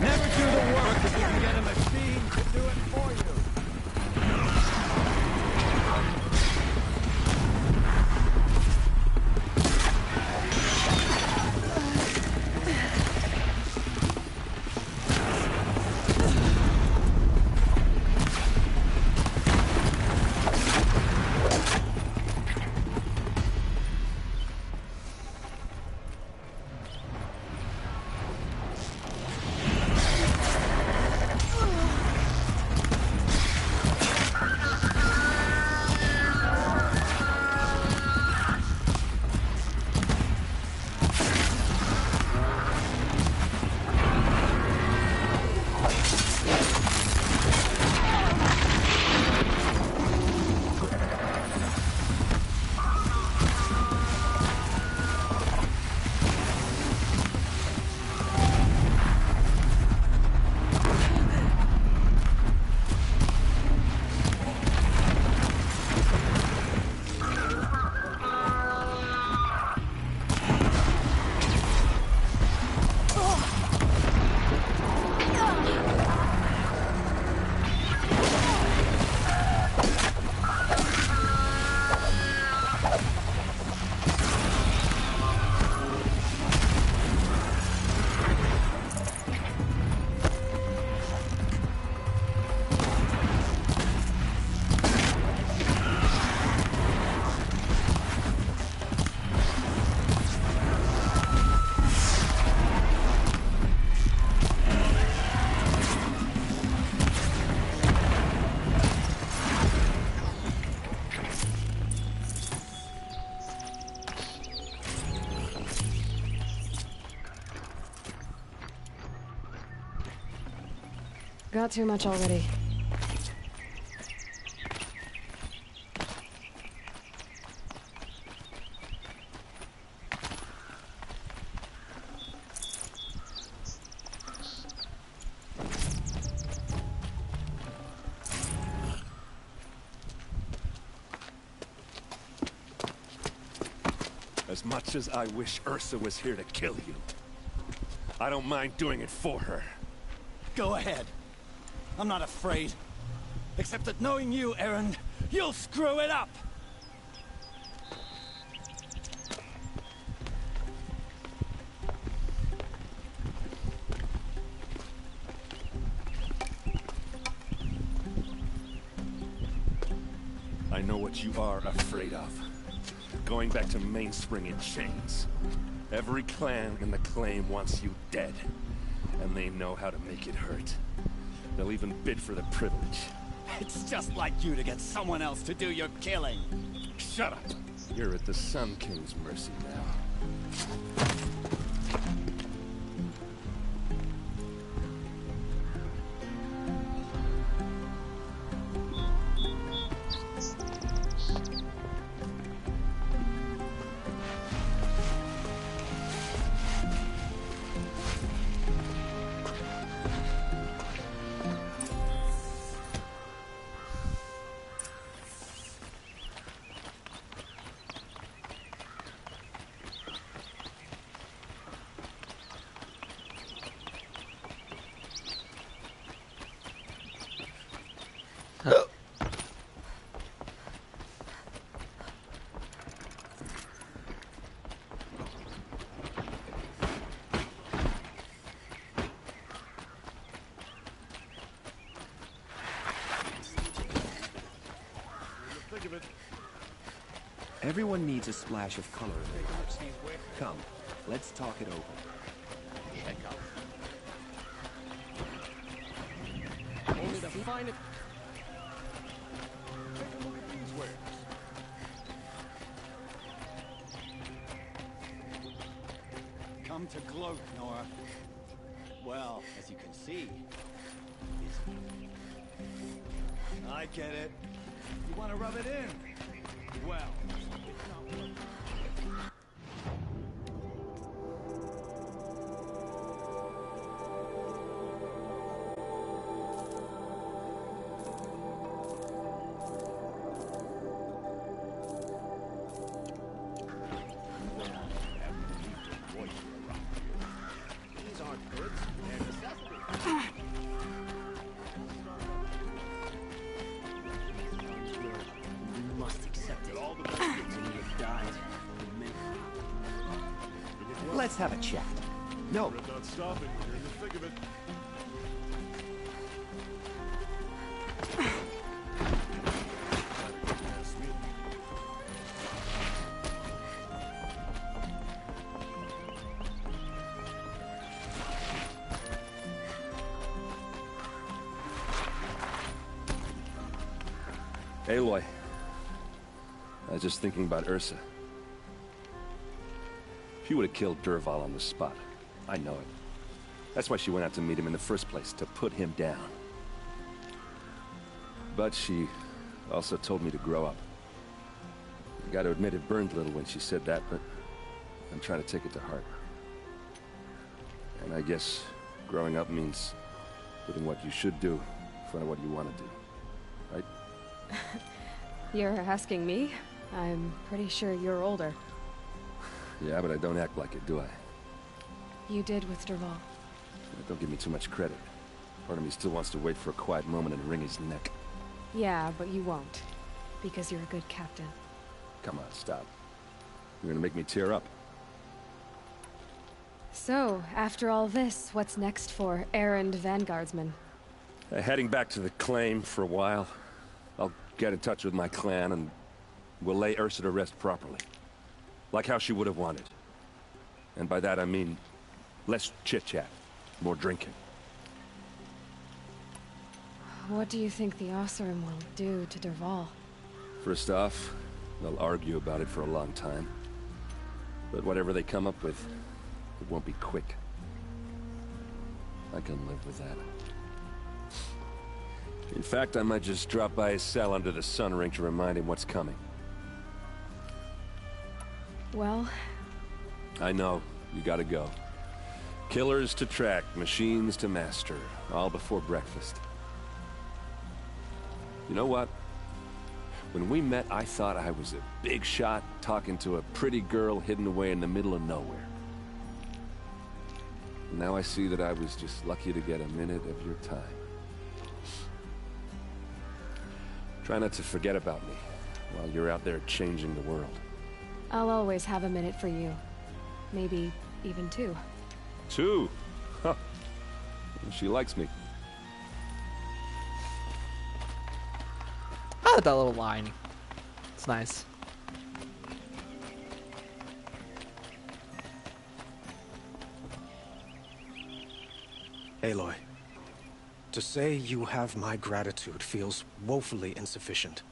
[SPEAKER 20] Never do the work if you can get a machine to do it for you.
[SPEAKER 3] got too much already.
[SPEAKER 4] As much as I wish Ursa was here to kill you, I don't mind doing it for her.
[SPEAKER 20] Go ahead. I'm not afraid. Except that knowing you, Erend, you'll screw it up!
[SPEAKER 4] I know what you are afraid of. Going back to Mainspring in chains. Every clan in the claim wants you dead. And they know how to make it hurt. They'll even bid for the privilege.
[SPEAKER 20] It's just like you to get someone else to do your killing.
[SPEAKER 4] Shut up! You're at the Sun King's mercy now.
[SPEAKER 2] Everyone needs a splash of color in their lives. Come, let's talk it over.
[SPEAKER 18] Only to find it. Take a look at these wares.
[SPEAKER 20] Come to gloat, Nora. Well, as you can see, I get it. You want to rub it in? Well, it's not worth it.
[SPEAKER 18] These aren't goods, they're necessities. We must accept it. All the best when we have died.
[SPEAKER 2] Let's have a chat. No.
[SPEAKER 6] I'm not stopping. You're in the thick of it.
[SPEAKER 4] Aloy. I was just thinking about Ursa. She would have killed Dervahl on the spot. I know it. That's why she went out to meet him in the first place, to put him down. But she also told me to grow up. I gotta admit it burned a little when she said that, but I'm trying to take it to heart. And I guess growing up means putting what you should do in front of what you want to do. Right?
[SPEAKER 3] You're asking me? I'm pretty sure you're older.
[SPEAKER 4] Yeah, but I don't act like it, do I?
[SPEAKER 3] You did with Dervahl.
[SPEAKER 4] Don't give me too much credit. Part of me still wants to wait for a quiet moment and wring his neck.
[SPEAKER 3] Yeah, but you won't. Because you're a good captain.
[SPEAKER 4] Come on, stop. You're gonna make me tear up.
[SPEAKER 3] So, after all this, what's next for Erend Vanguardsman?
[SPEAKER 4] Heading back to the claim for a while. I'll get in touch with my clan and we'll lay Ursa to rest properly. Like how she would have wanted. And by that I mean less chit-chat, more drinking.
[SPEAKER 3] What do you think the Oseram will do to Dervahl?
[SPEAKER 4] First off, they'll argue about it for a long time. But whatever they come up with, it won't be quick. I can live with that. In fact, I might just drop by his cell under the sun ring to remind him what's coming.
[SPEAKER 3] Well,
[SPEAKER 4] I know. You gotta go. Killers to track, machines to master. All before breakfast. You know what? When we met, I thought I was a big shot talking to a pretty girl hidden away in the middle of nowhere. Now I see that I was just lucky to get a minute of your time. Try not to forget about me while you're out there changing the world.
[SPEAKER 3] I'll always have a minute for you. Maybe even two.
[SPEAKER 4] Two? Huh. She likes me.
[SPEAKER 1] I like that little line. It's nice.
[SPEAKER 11] Aloy, to say you have my gratitude feels woefully insufficient.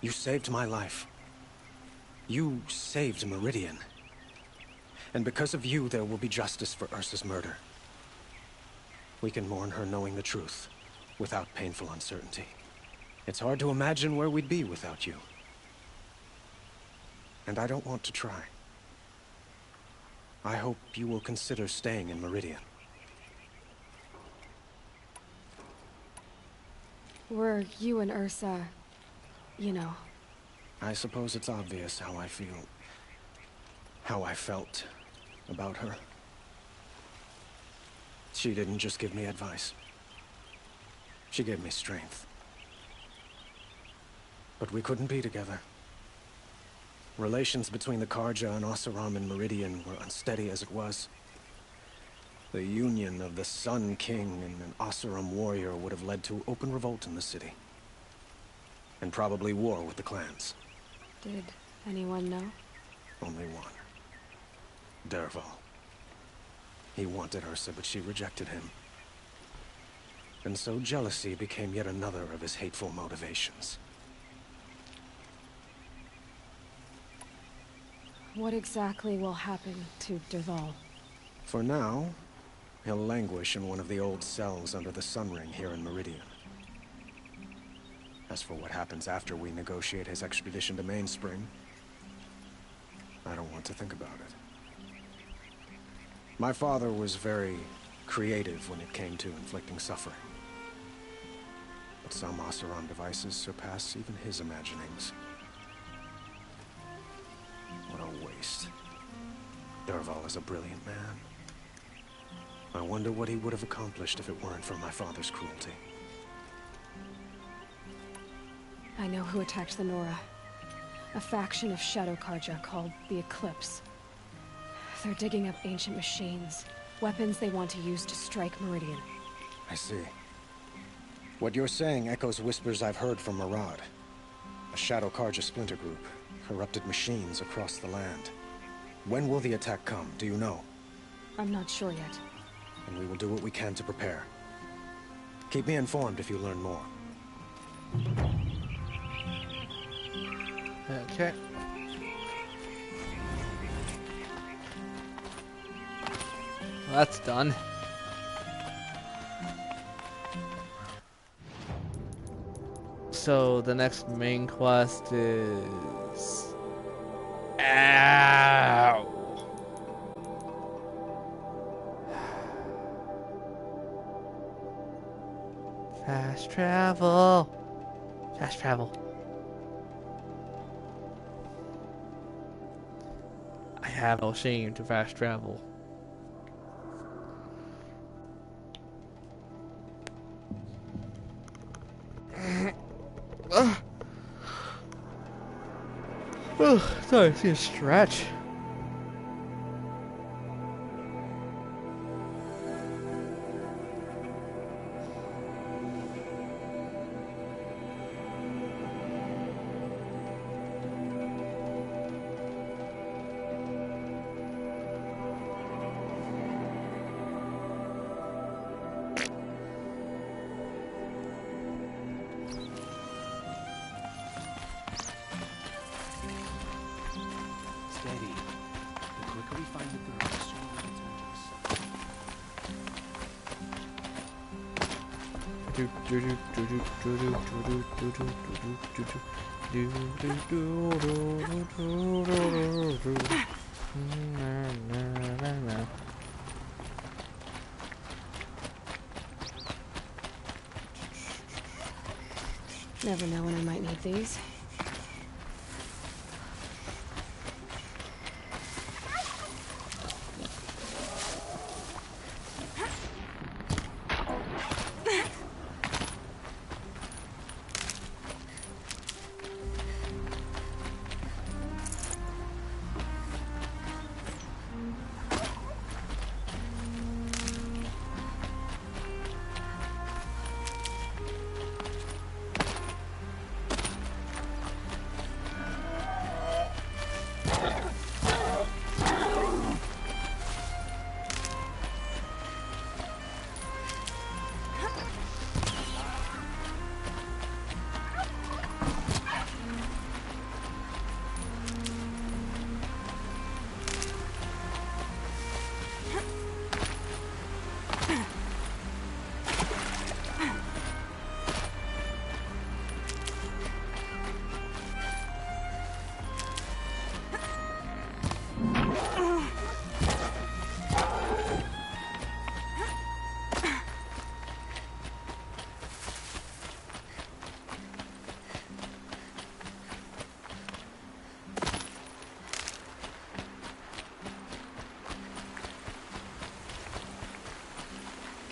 [SPEAKER 11] You saved my life. You saved Meridian. And because of you, there will be justice for Ursa's murder. We can mourn her knowing the truth, without painful uncertainty. It's hard to imagine where we'd be without you. And I don't want to try. I hope you will consider staying in Meridian.
[SPEAKER 3] Were you and Ursa, you know.
[SPEAKER 11] I suppose it's obvious how I feel. How I felt about her. She didn't just give me advice. She gave me strength. But we couldn't be together. Relations between the Carja and Oseram and Meridian were unsteady as it was. The union of the Sun King and an Oseram warrior would have led to open revolt in the city. And probably war with the clans.
[SPEAKER 3] Did anyone know?
[SPEAKER 11] Only one. Dervahl. He wanted Ursa, but she rejected him. And so jealousy became yet another of his hateful motivations.
[SPEAKER 3] What exactly will happen to Dervahl?
[SPEAKER 11] For now, he'll languish in one of the old cells under the Sun Ring here in Meridian. As for what happens after we negotiate his expedition to Mainspring, I don't want to think about it. My father was very creative when it came to inflicting suffering. But some Oseram devices surpass even his imaginings. What a waste. Dervahl is a brilliant man. I wonder what he would have accomplished if it weren't for my father's cruelty.
[SPEAKER 3] I know who attacked the Nora. A faction of Shadow Carja called the Eclipse. They're digging up ancient machines, weapons they want to use to strike Meridian.
[SPEAKER 11] I see. What you're saying echoes whispers I've heard from Murad. A Shadow Carja splinter group, corrupted machines across the land. When will the attack come, do you know?
[SPEAKER 3] I'm not sure yet.
[SPEAKER 11] And we will do what we can to prepare. Keep me informed if you learn more.
[SPEAKER 1] Okay. Well, that's done. So the next main quest is... Ow! Fast travel. Fast travel. I have no shame to fast travel. Oh, sorry, I see a stretch.
[SPEAKER 17] Steady.
[SPEAKER 3] Never know when I might need these.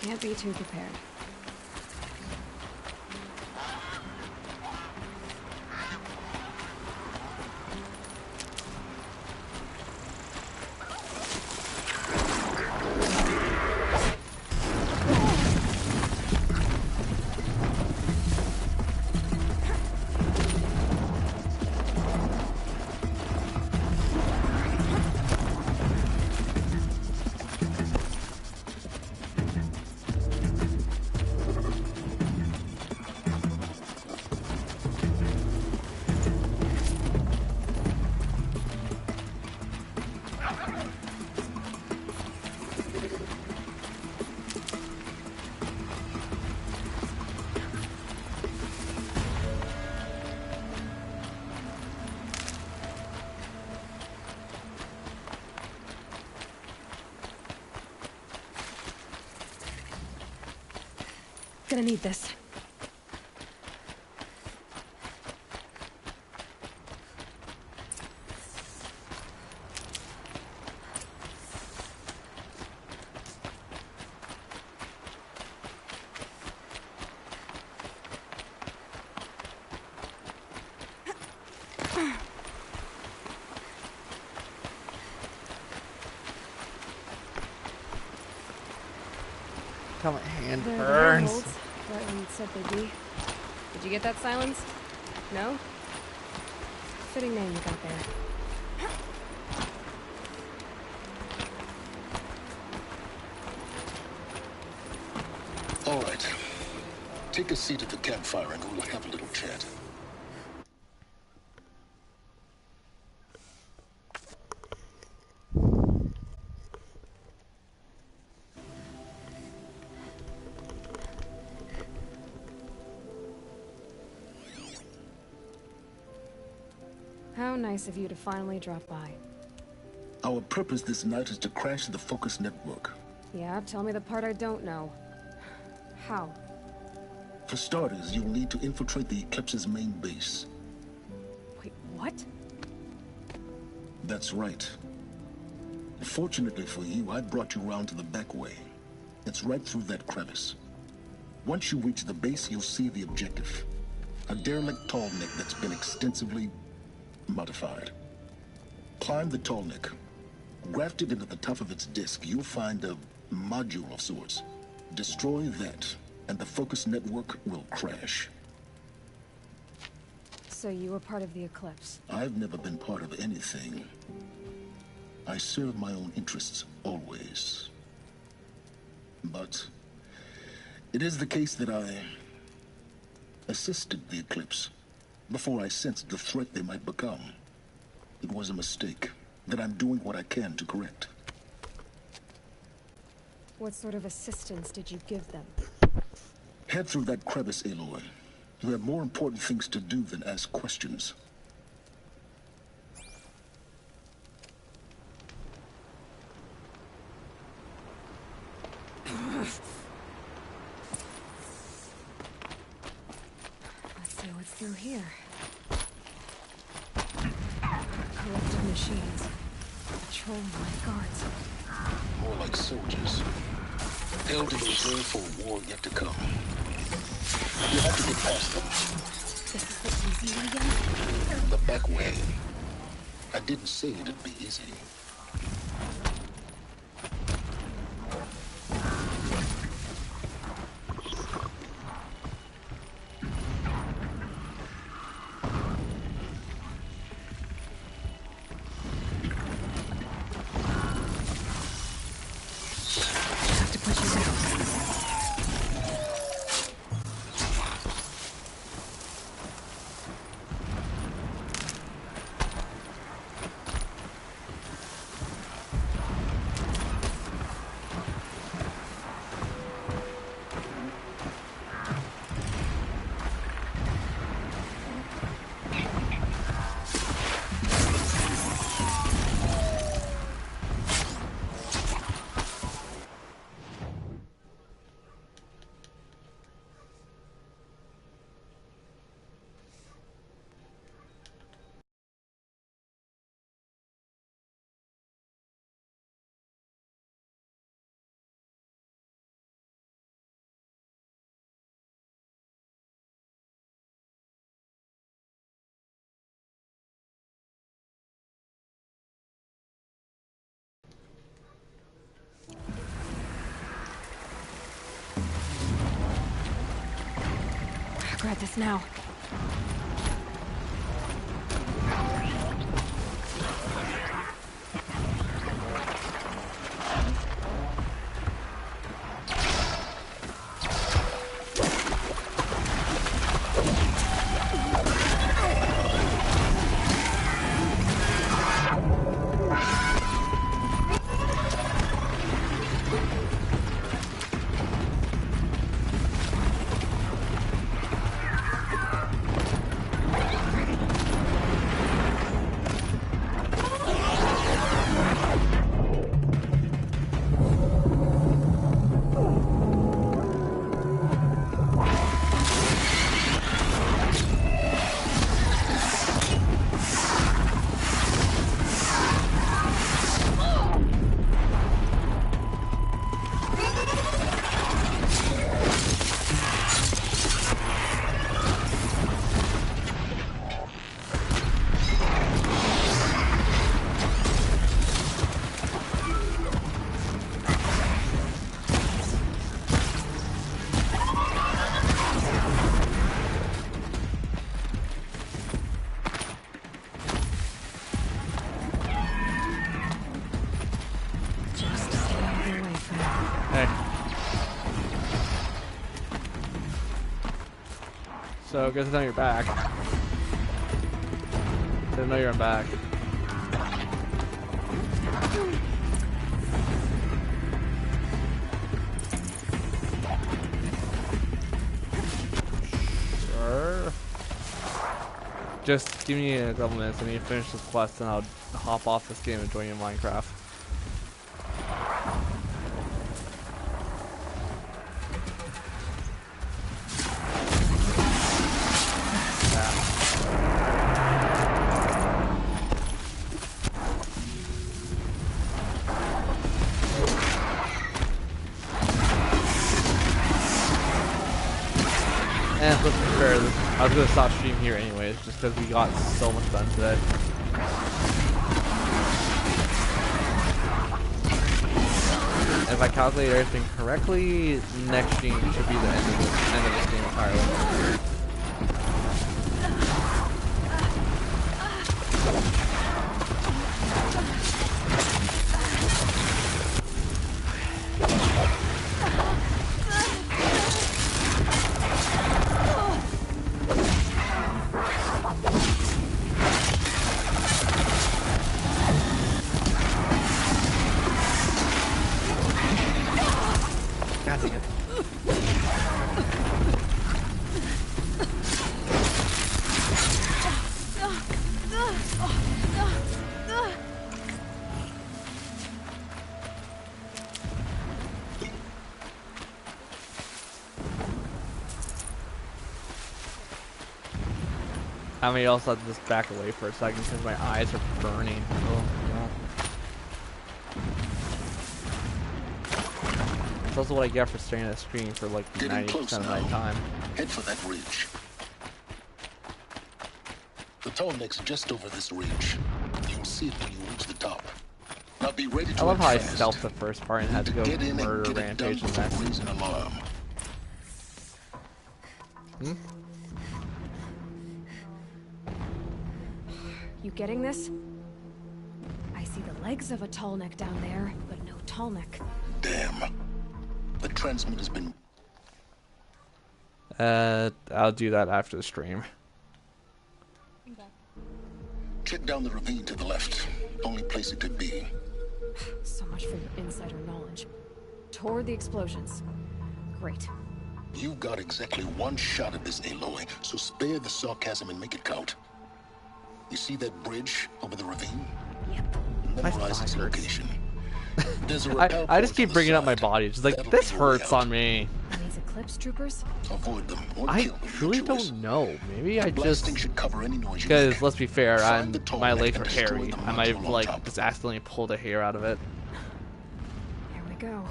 [SPEAKER 3] Can't be too prepared. Gonna need this.
[SPEAKER 1] God, my hand
[SPEAKER 3] They're the
[SPEAKER 1] burns.
[SPEAKER 3] handholds, right when you said they'd be. Did you get that, Silence? No? Fitting name you got there.
[SPEAKER 21] All right. Take a seat at the campfire and we'll have a little chat.
[SPEAKER 3] How nice of you to finally drop by.
[SPEAKER 21] Our purpose this night is to crash the Focus Network.
[SPEAKER 3] Yeah, tell me the part I don't know. How?
[SPEAKER 21] For starters, you'll need to infiltrate the Eclipse's main base.
[SPEAKER 3] Wait, what?
[SPEAKER 21] That's right. Fortunately for you, I brought you around to the back way. It's right through that crevice. Once you reach the base, you'll see the objective. A derelict tall neck that's been extensively modified. Climb the tall neck. Grafted into the top of its disk, you'll find a module of sorts. Destroy that, and the Focus Network will crash.
[SPEAKER 3] So you were part of the Eclipse?
[SPEAKER 21] I've never been part of anything. I serve my own interests, always. But it is the case that I assisted the Eclipse before I sensed the threat they might become. It was a mistake that I'm doing what I can to correct.
[SPEAKER 3] What sort of assistance did you give them?
[SPEAKER 21] Head through that crevice, Aloy. You have more important things to do than ask questions.
[SPEAKER 3] Let's see what's through here. Collective machines. Patrol like guards.
[SPEAKER 21] More like soldiers. Held in reserve for a war yet to come. You have to get past them.
[SPEAKER 3] This is the easy way again?
[SPEAKER 21] The back way. I didn't say it'd be easy.
[SPEAKER 3] Grab this now.
[SPEAKER 1] So, good to know you're back. Didn't know you're back. Sure. Just give me a couple minutes. I need to finish this quest and I'll hop off this game and join you in Minecraft. And let's be fair, I was going to stop streaming here anyways, just because we got so much done today. And if I calculate everything correctly, next stream should be the end of this game entirely. I may also have to just back away for a second because my eyes are burning. Oh, God. That's also what I get for staring at the screen for like 90% of my time.
[SPEAKER 21] Head for that ridge. The tall neck's just over this ridge. You'll see it when you reach the top. Now be ready to
[SPEAKER 1] I love how I
[SPEAKER 21] fast.
[SPEAKER 1] stealthed the first part and had to go murder Rampage in the next.
[SPEAKER 21] Raise an alarm.
[SPEAKER 3] You getting this? I see the legs of a tall neck down there, but no tall neck.
[SPEAKER 21] Damn. The transmitter's been...
[SPEAKER 1] I'll do that after the stream.
[SPEAKER 21] Check down the ravine to the left. Only place it could be.
[SPEAKER 3] So much for your insider knowledge. Toward the explosions. Great.
[SPEAKER 21] You've got exactly one shot at this, Aloy, so spare the sarcasm and make it count. You see that bridge over the ravine?
[SPEAKER 3] Yep.
[SPEAKER 21] Memorize its location. There's a
[SPEAKER 1] I just keep bringing up my body. Just like, this hurts on me.
[SPEAKER 3] These Eclipse troopers?
[SPEAKER 21] Avoid them or
[SPEAKER 1] I
[SPEAKER 21] kill them.
[SPEAKER 1] truly don't know. Maybe I just...
[SPEAKER 21] Blasting should cover any noise you
[SPEAKER 1] Because,
[SPEAKER 21] make.
[SPEAKER 1] let's be fair,
[SPEAKER 21] Find the tall
[SPEAKER 1] my
[SPEAKER 21] neck
[SPEAKER 1] legs
[SPEAKER 21] and
[SPEAKER 1] are
[SPEAKER 21] destroy
[SPEAKER 1] hairy.
[SPEAKER 21] the
[SPEAKER 1] I might have,
[SPEAKER 21] module on
[SPEAKER 1] like,
[SPEAKER 21] top.
[SPEAKER 1] just accidentally pulled a hair out of it.
[SPEAKER 3] Here we go.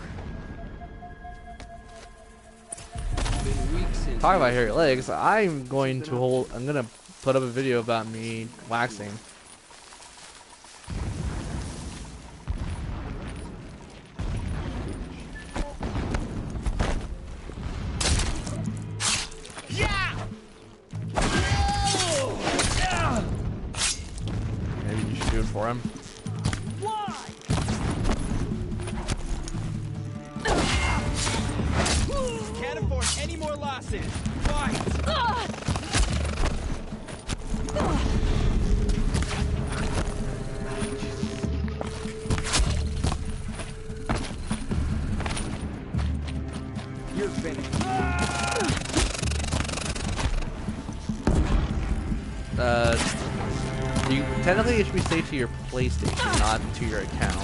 [SPEAKER 1] Talk about hairy legs, I'm going to put up a video about me waxing. Maybe you should do it for him.
[SPEAKER 18] Can't afford any more losses. Fight! You're finished.
[SPEAKER 1] Technically it should be saved to your PlayStation, not to your account.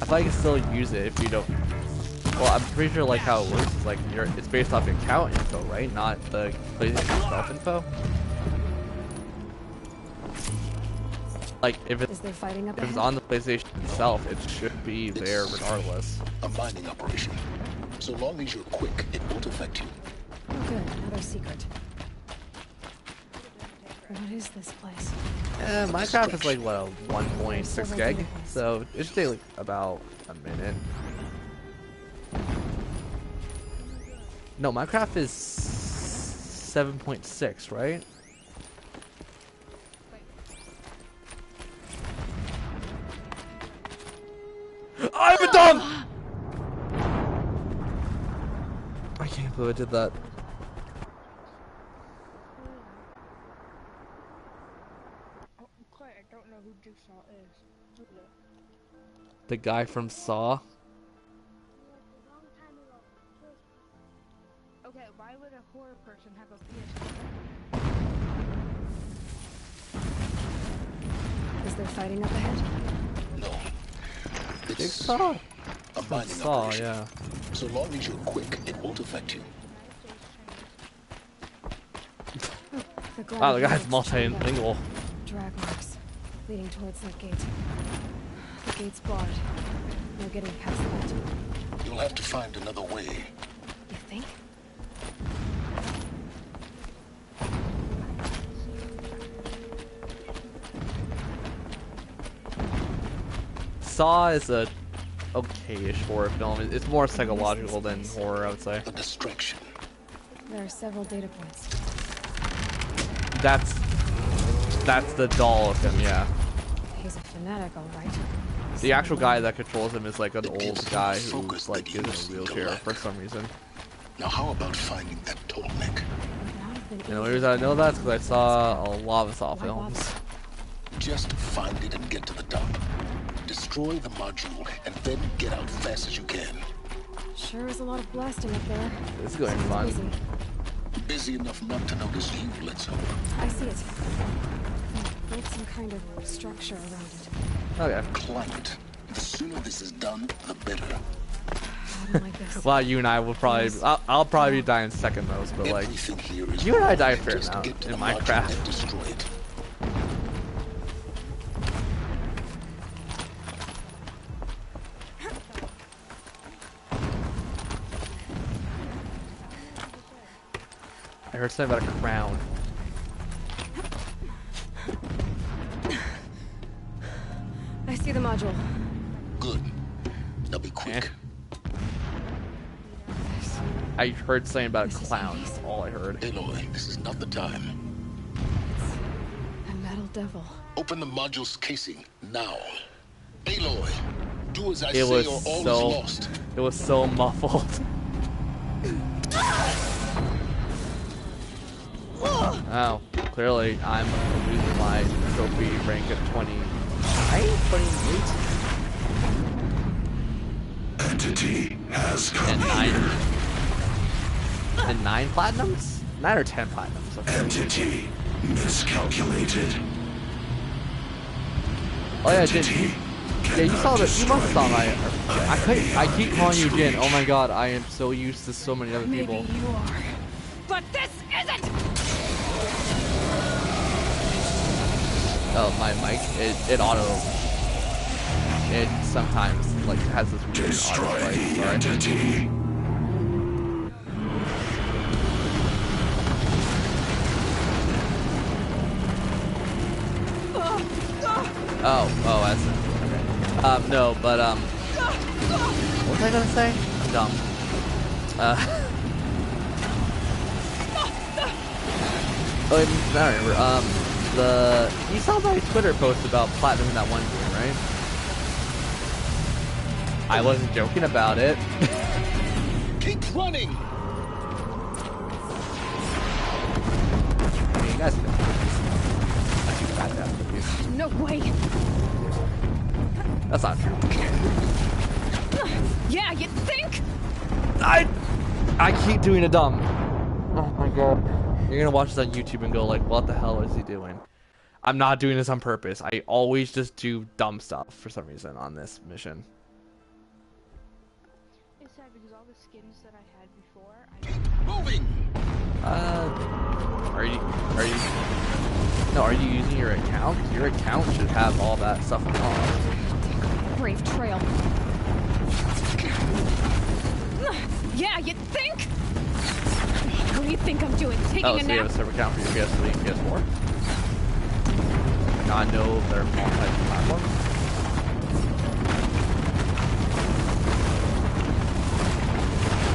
[SPEAKER 1] I thought you could still use it if you don't. Well, I'm pretty sure like how it works is like it's based off your account info, right? Not the PlayStation itself info. Like if
[SPEAKER 3] Is there fighting up
[SPEAKER 1] it's
[SPEAKER 3] ahead?
[SPEAKER 1] on the PlayStation itself, it should be there regardless.
[SPEAKER 21] A mining operation. So long as you're quick, it won't affect you.
[SPEAKER 3] Oh, good. Another secret. What is this place?
[SPEAKER 1] Minecraft is like what, a 1.6 gig, so it should take like about a minute. No, Minecraft is 7.6, right? I'm a dog! I can't believe I did that.
[SPEAKER 8] I don't know who Jigsaw is.
[SPEAKER 1] The guy from Saw.
[SPEAKER 8] Okay, why would a horror person have a PS4?
[SPEAKER 3] Is there fighting up ahead?
[SPEAKER 21] No. It's
[SPEAKER 1] Jigsaw?
[SPEAKER 21] a mining
[SPEAKER 1] Saw,
[SPEAKER 21] operation.
[SPEAKER 1] yeah.
[SPEAKER 21] So long as you're quick, it won't affect you.
[SPEAKER 1] Oh, the guy's multilingual.
[SPEAKER 3] Drag marks leading towards that gate. The gate's barred. No getting past that.
[SPEAKER 21] You'll have to find another way.
[SPEAKER 3] You think?
[SPEAKER 1] Saw is a okay-ish horror film. It's more psychological than horror, I would say.
[SPEAKER 21] A distraction.
[SPEAKER 3] There are several data points.
[SPEAKER 1] That's the doll of him, yeah.
[SPEAKER 3] He's a fanatic, all right.
[SPEAKER 1] The actual guy that controls him is like an old guy who's like in a wheelchair for some reason.
[SPEAKER 21] Now how about finding that tall neck?
[SPEAKER 1] And the only reason I know that is because I saw a lot of Saw films.
[SPEAKER 21] Just find it and get to the top. Destroy the module and then get out fast as you can.
[SPEAKER 3] Sure is a lot of blasting up there.
[SPEAKER 1] This is going fun.
[SPEAKER 3] Busy.
[SPEAKER 21] Busy enough not to notice you, let's hope.
[SPEAKER 3] I see it. Built some kind of structure around it.
[SPEAKER 1] Okay.
[SPEAKER 21] Climb it. The sooner this is done, the better.
[SPEAKER 3] happen like this.
[SPEAKER 1] Well, you and I will probably. I'll probably be dying second most, but like, you and I die a fair amount in Minecraft.
[SPEAKER 21] Destroy it.
[SPEAKER 1] I heard something about a crown.
[SPEAKER 3] I see the module.
[SPEAKER 21] Good. Now be quick.
[SPEAKER 1] I heard something about a clown. That's all I heard.
[SPEAKER 21] Aloy, this is not the time.
[SPEAKER 3] A metal devil.
[SPEAKER 21] Open the module's casing now. Aloy, do as I
[SPEAKER 1] It
[SPEAKER 21] say
[SPEAKER 1] was
[SPEAKER 21] or all
[SPEAKER 1] so.
[SPEAKER 21] is lost.
[SPEAKER 1] It was so muffled. Oh, clearly I'm losing my trophy rank of 28.
[SPEAKER 13] Entity has come
[SPEAKER 1] And
[SPEAKER 13] here.
[SPEAKER 1] And 9 platinums? 9 or 10 platinums. Okay.
[SPEAKER 13] Entity miscalculated.
[SPEAKER 1] Oh yeah, Jin. Yeah, you saw that. You must have saw my. I keep calling you Jin. Oh my god, I am so used to so many other people.
[SPEAKER 19] Maybe you are, but this isn't.
[SPEAKER 1] Oh, my mic. It auto. It sometimes like has this weird
[SPEAKER 13] Destroy
[SPEAKER 1] auto
[SPEAKER 13] the entity.
[SPEAKER 1] Oh, that's it. Okay. No, but what was I gonna say? I'm dumb. Oh, I remember. You saw my Twitter post about platinum in that one game, right? I wasn't joking about it.
[SPEAKER 21] Keep running.
[SPEAKER 1] I mean, you guys know. Not too bad at you.
[SPEAKER 3] No way.
[SPEAKER 1] That's not true.
[SPEAKER 3] Yeah, you think?
[SPEAKER 1] I keep doing a dumb. Oh my god. You're gonna watch this on YouTube and go like, what the hell is he doing? I'm not doing this on purpose. I always just do dumb stuff for some reason on this mission.
[SPEAKER 8] It's sad because all the skins that I had before,
[SPEAKER 21] Moving.
[SPEAKER 1] No, are you using your account? Your account should have all that stuff on.
[SPEAKER 3] Brave trail. Yeah, you think? What do you think I'm doing? Taking
[SPEAKER 1] Oh,
[SPEAKER 3] a
[SPEAKER 1] so you
[SPEAKER 3] nap?
[SPEAKER 1] have a separate account for your PS3 and PS4? Now I know they're multi-platform.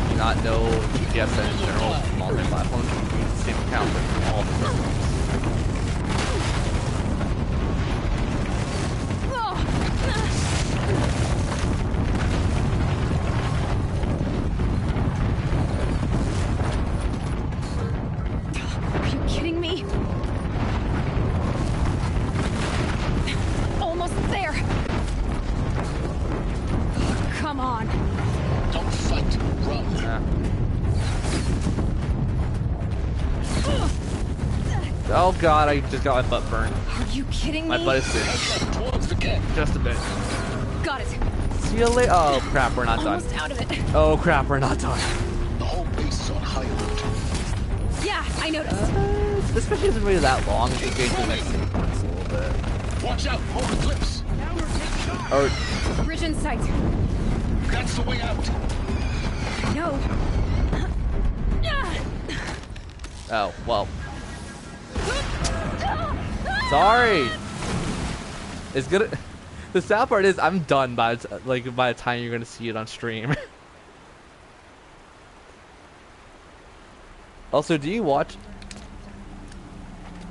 [SPEAKER 1] Do you not know PSN in general multi-platform? You use the same account for all the systems.
[SPEAKER 3] Are you kidding me? Almost there. Come on.
[SPEAKER 21] Don't fight. Run.
[SPEAKER 1] Oh god, I just got my butt burned.
[SPEAKER 3] Are you kidding me?
[SPEAKER 1] My butt is sitting.
[SPEAKER 21] Towards the camp.
[SPEAKER 1] Just a bit.
[SPEAKER 3] Got it.
[SPEAKER 1] See you later. Oh crap, we're not done.
[SPEAKER 3] Almost out of it.
[SPEAKER 1] Oh crap, we're not done.
[SPEAKER 21] The whole base is on high alert.
[SPEAKER 3] Yeah, I noticed.
[SPEAKER 1] This mission isn't really that long. It goes to the next sequence a little bit.
[SPEAKER 21] Watch out, more clips.
[SPEAKER 1] Or
[SPEAKER 3] Bridge in sight.
[SPEAKER 21] That's the way out.
[SPEAKER 3] No.
[SPEAKER 1] oh well. Sorry. It's good. The sad part is I'm done by the time you're gonna see it on stream. Also, do you watch?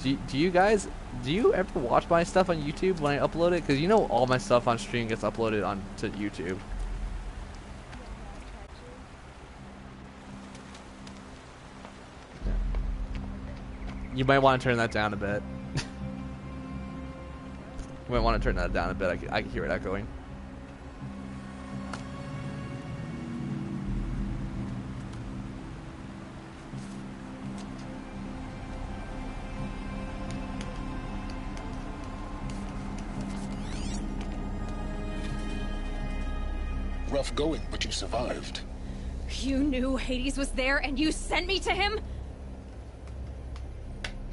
[SPEAKER 1] Do you guys? Do you ever watch my stuff on YouTube when I upload it? Because you know all my stuff on stream gets uploaded onto YouTube. You might want to turn that down a bit. You might want to turn that down a bit. I can hear it echoing.
[SPEAKER 21] Rough going, but you survived.
[SPEAKER 3] You knew Hades was there and you sent me to him?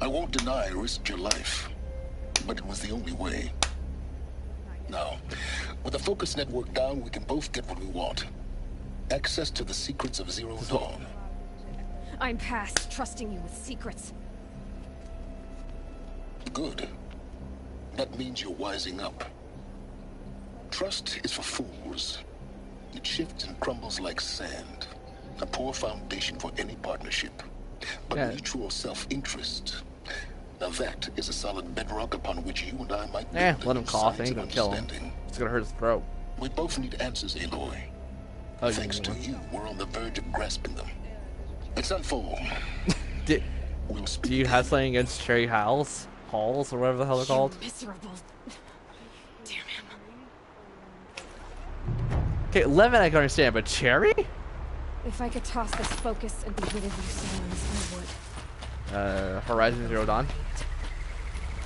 [SPEAKER 21] I won't deny I risked your life, but it was the only way. Now, with the focus network down, we can both get what we want. Access to the secrets of Zero Dawn.
[SPEAKER 3] I'm past trusting you with secrets.
[SPEAKER 21] Good. That means you're wising up. Trust is for fools. It shifts and crumbles like sand. A poor foundation for any partnership. But mutual self-interest. Now that is a solid bedrock upon which you and I might build
[SPEAKER 1] let him cough. Ain't gonna kill him. It's gonna hurt his throat.
[SPEAKER 21] We both need answers, Aloy. Thanks to you, we're on the verge of grasping them. Let's unfold.
[SPEAKER 1] Do you have something against Cherry Halls, or whatever the hell they're called?
[SPEAKER 3] Miserable. Damn him.
[SPEAKER 1] Okay, Levin I can understand, but Cherry?
[SPEAKER 3] If I could toss this focus and be rid of you, Silence, I would.
[SPEAKER 1] Horizon Zero Dawn.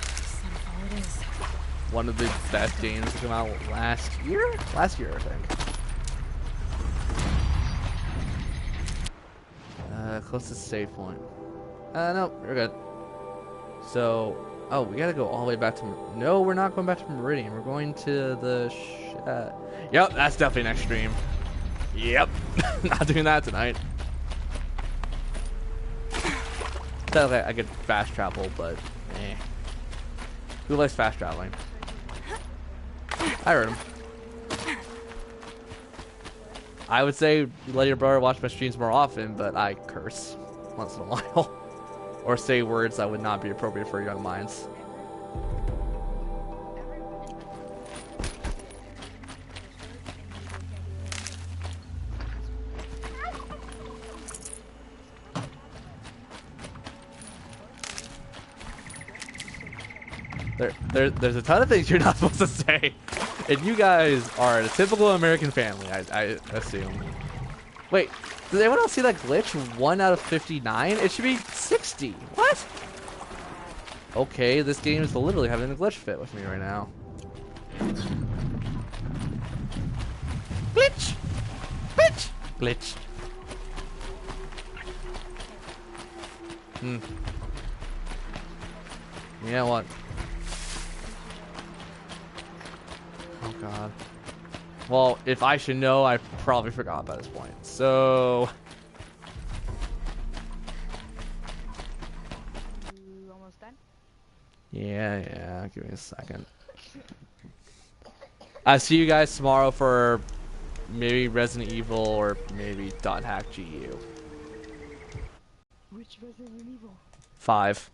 [SPEAKER 3] Sunfall it is.
[SPEAKER 1] One of the best games to come out last year? Last year, I think. Closest save point. No, we're good. So, oh, we gotta go all the way back to... No, we're not going back to Meridian. We're going to the... Yep, that's definitely next stream. Yep. Not doing that tonight. Technically, I could fast travel, but... eh. Who likes fast traveling? I heard him. I would say let your brother watch my streams more often, but I curse once in a while. Or say words that would not be appropriate for young minds. There's a ton of things you're not supposed to say. And you guys are a typical American family, I assume. Wait, does anyone else see that glitch? 1 out of 59? It should be 60. What? Okay, this game is literally having a glitch fit with me right now. Glitch! Glitch! Glitch. You know what? Oh god. Well, if I should know, I probably forgot by this point. So...
[SPEAKER 8] Almost done?
[SPEAKER 1] Yeah, give me a second. I'll see you guys tomorrow for maybe Resident Evil or maybe .hack GU.
[SPEAKER 8] Which Resident Evil?
[SPEAKER 1] 5.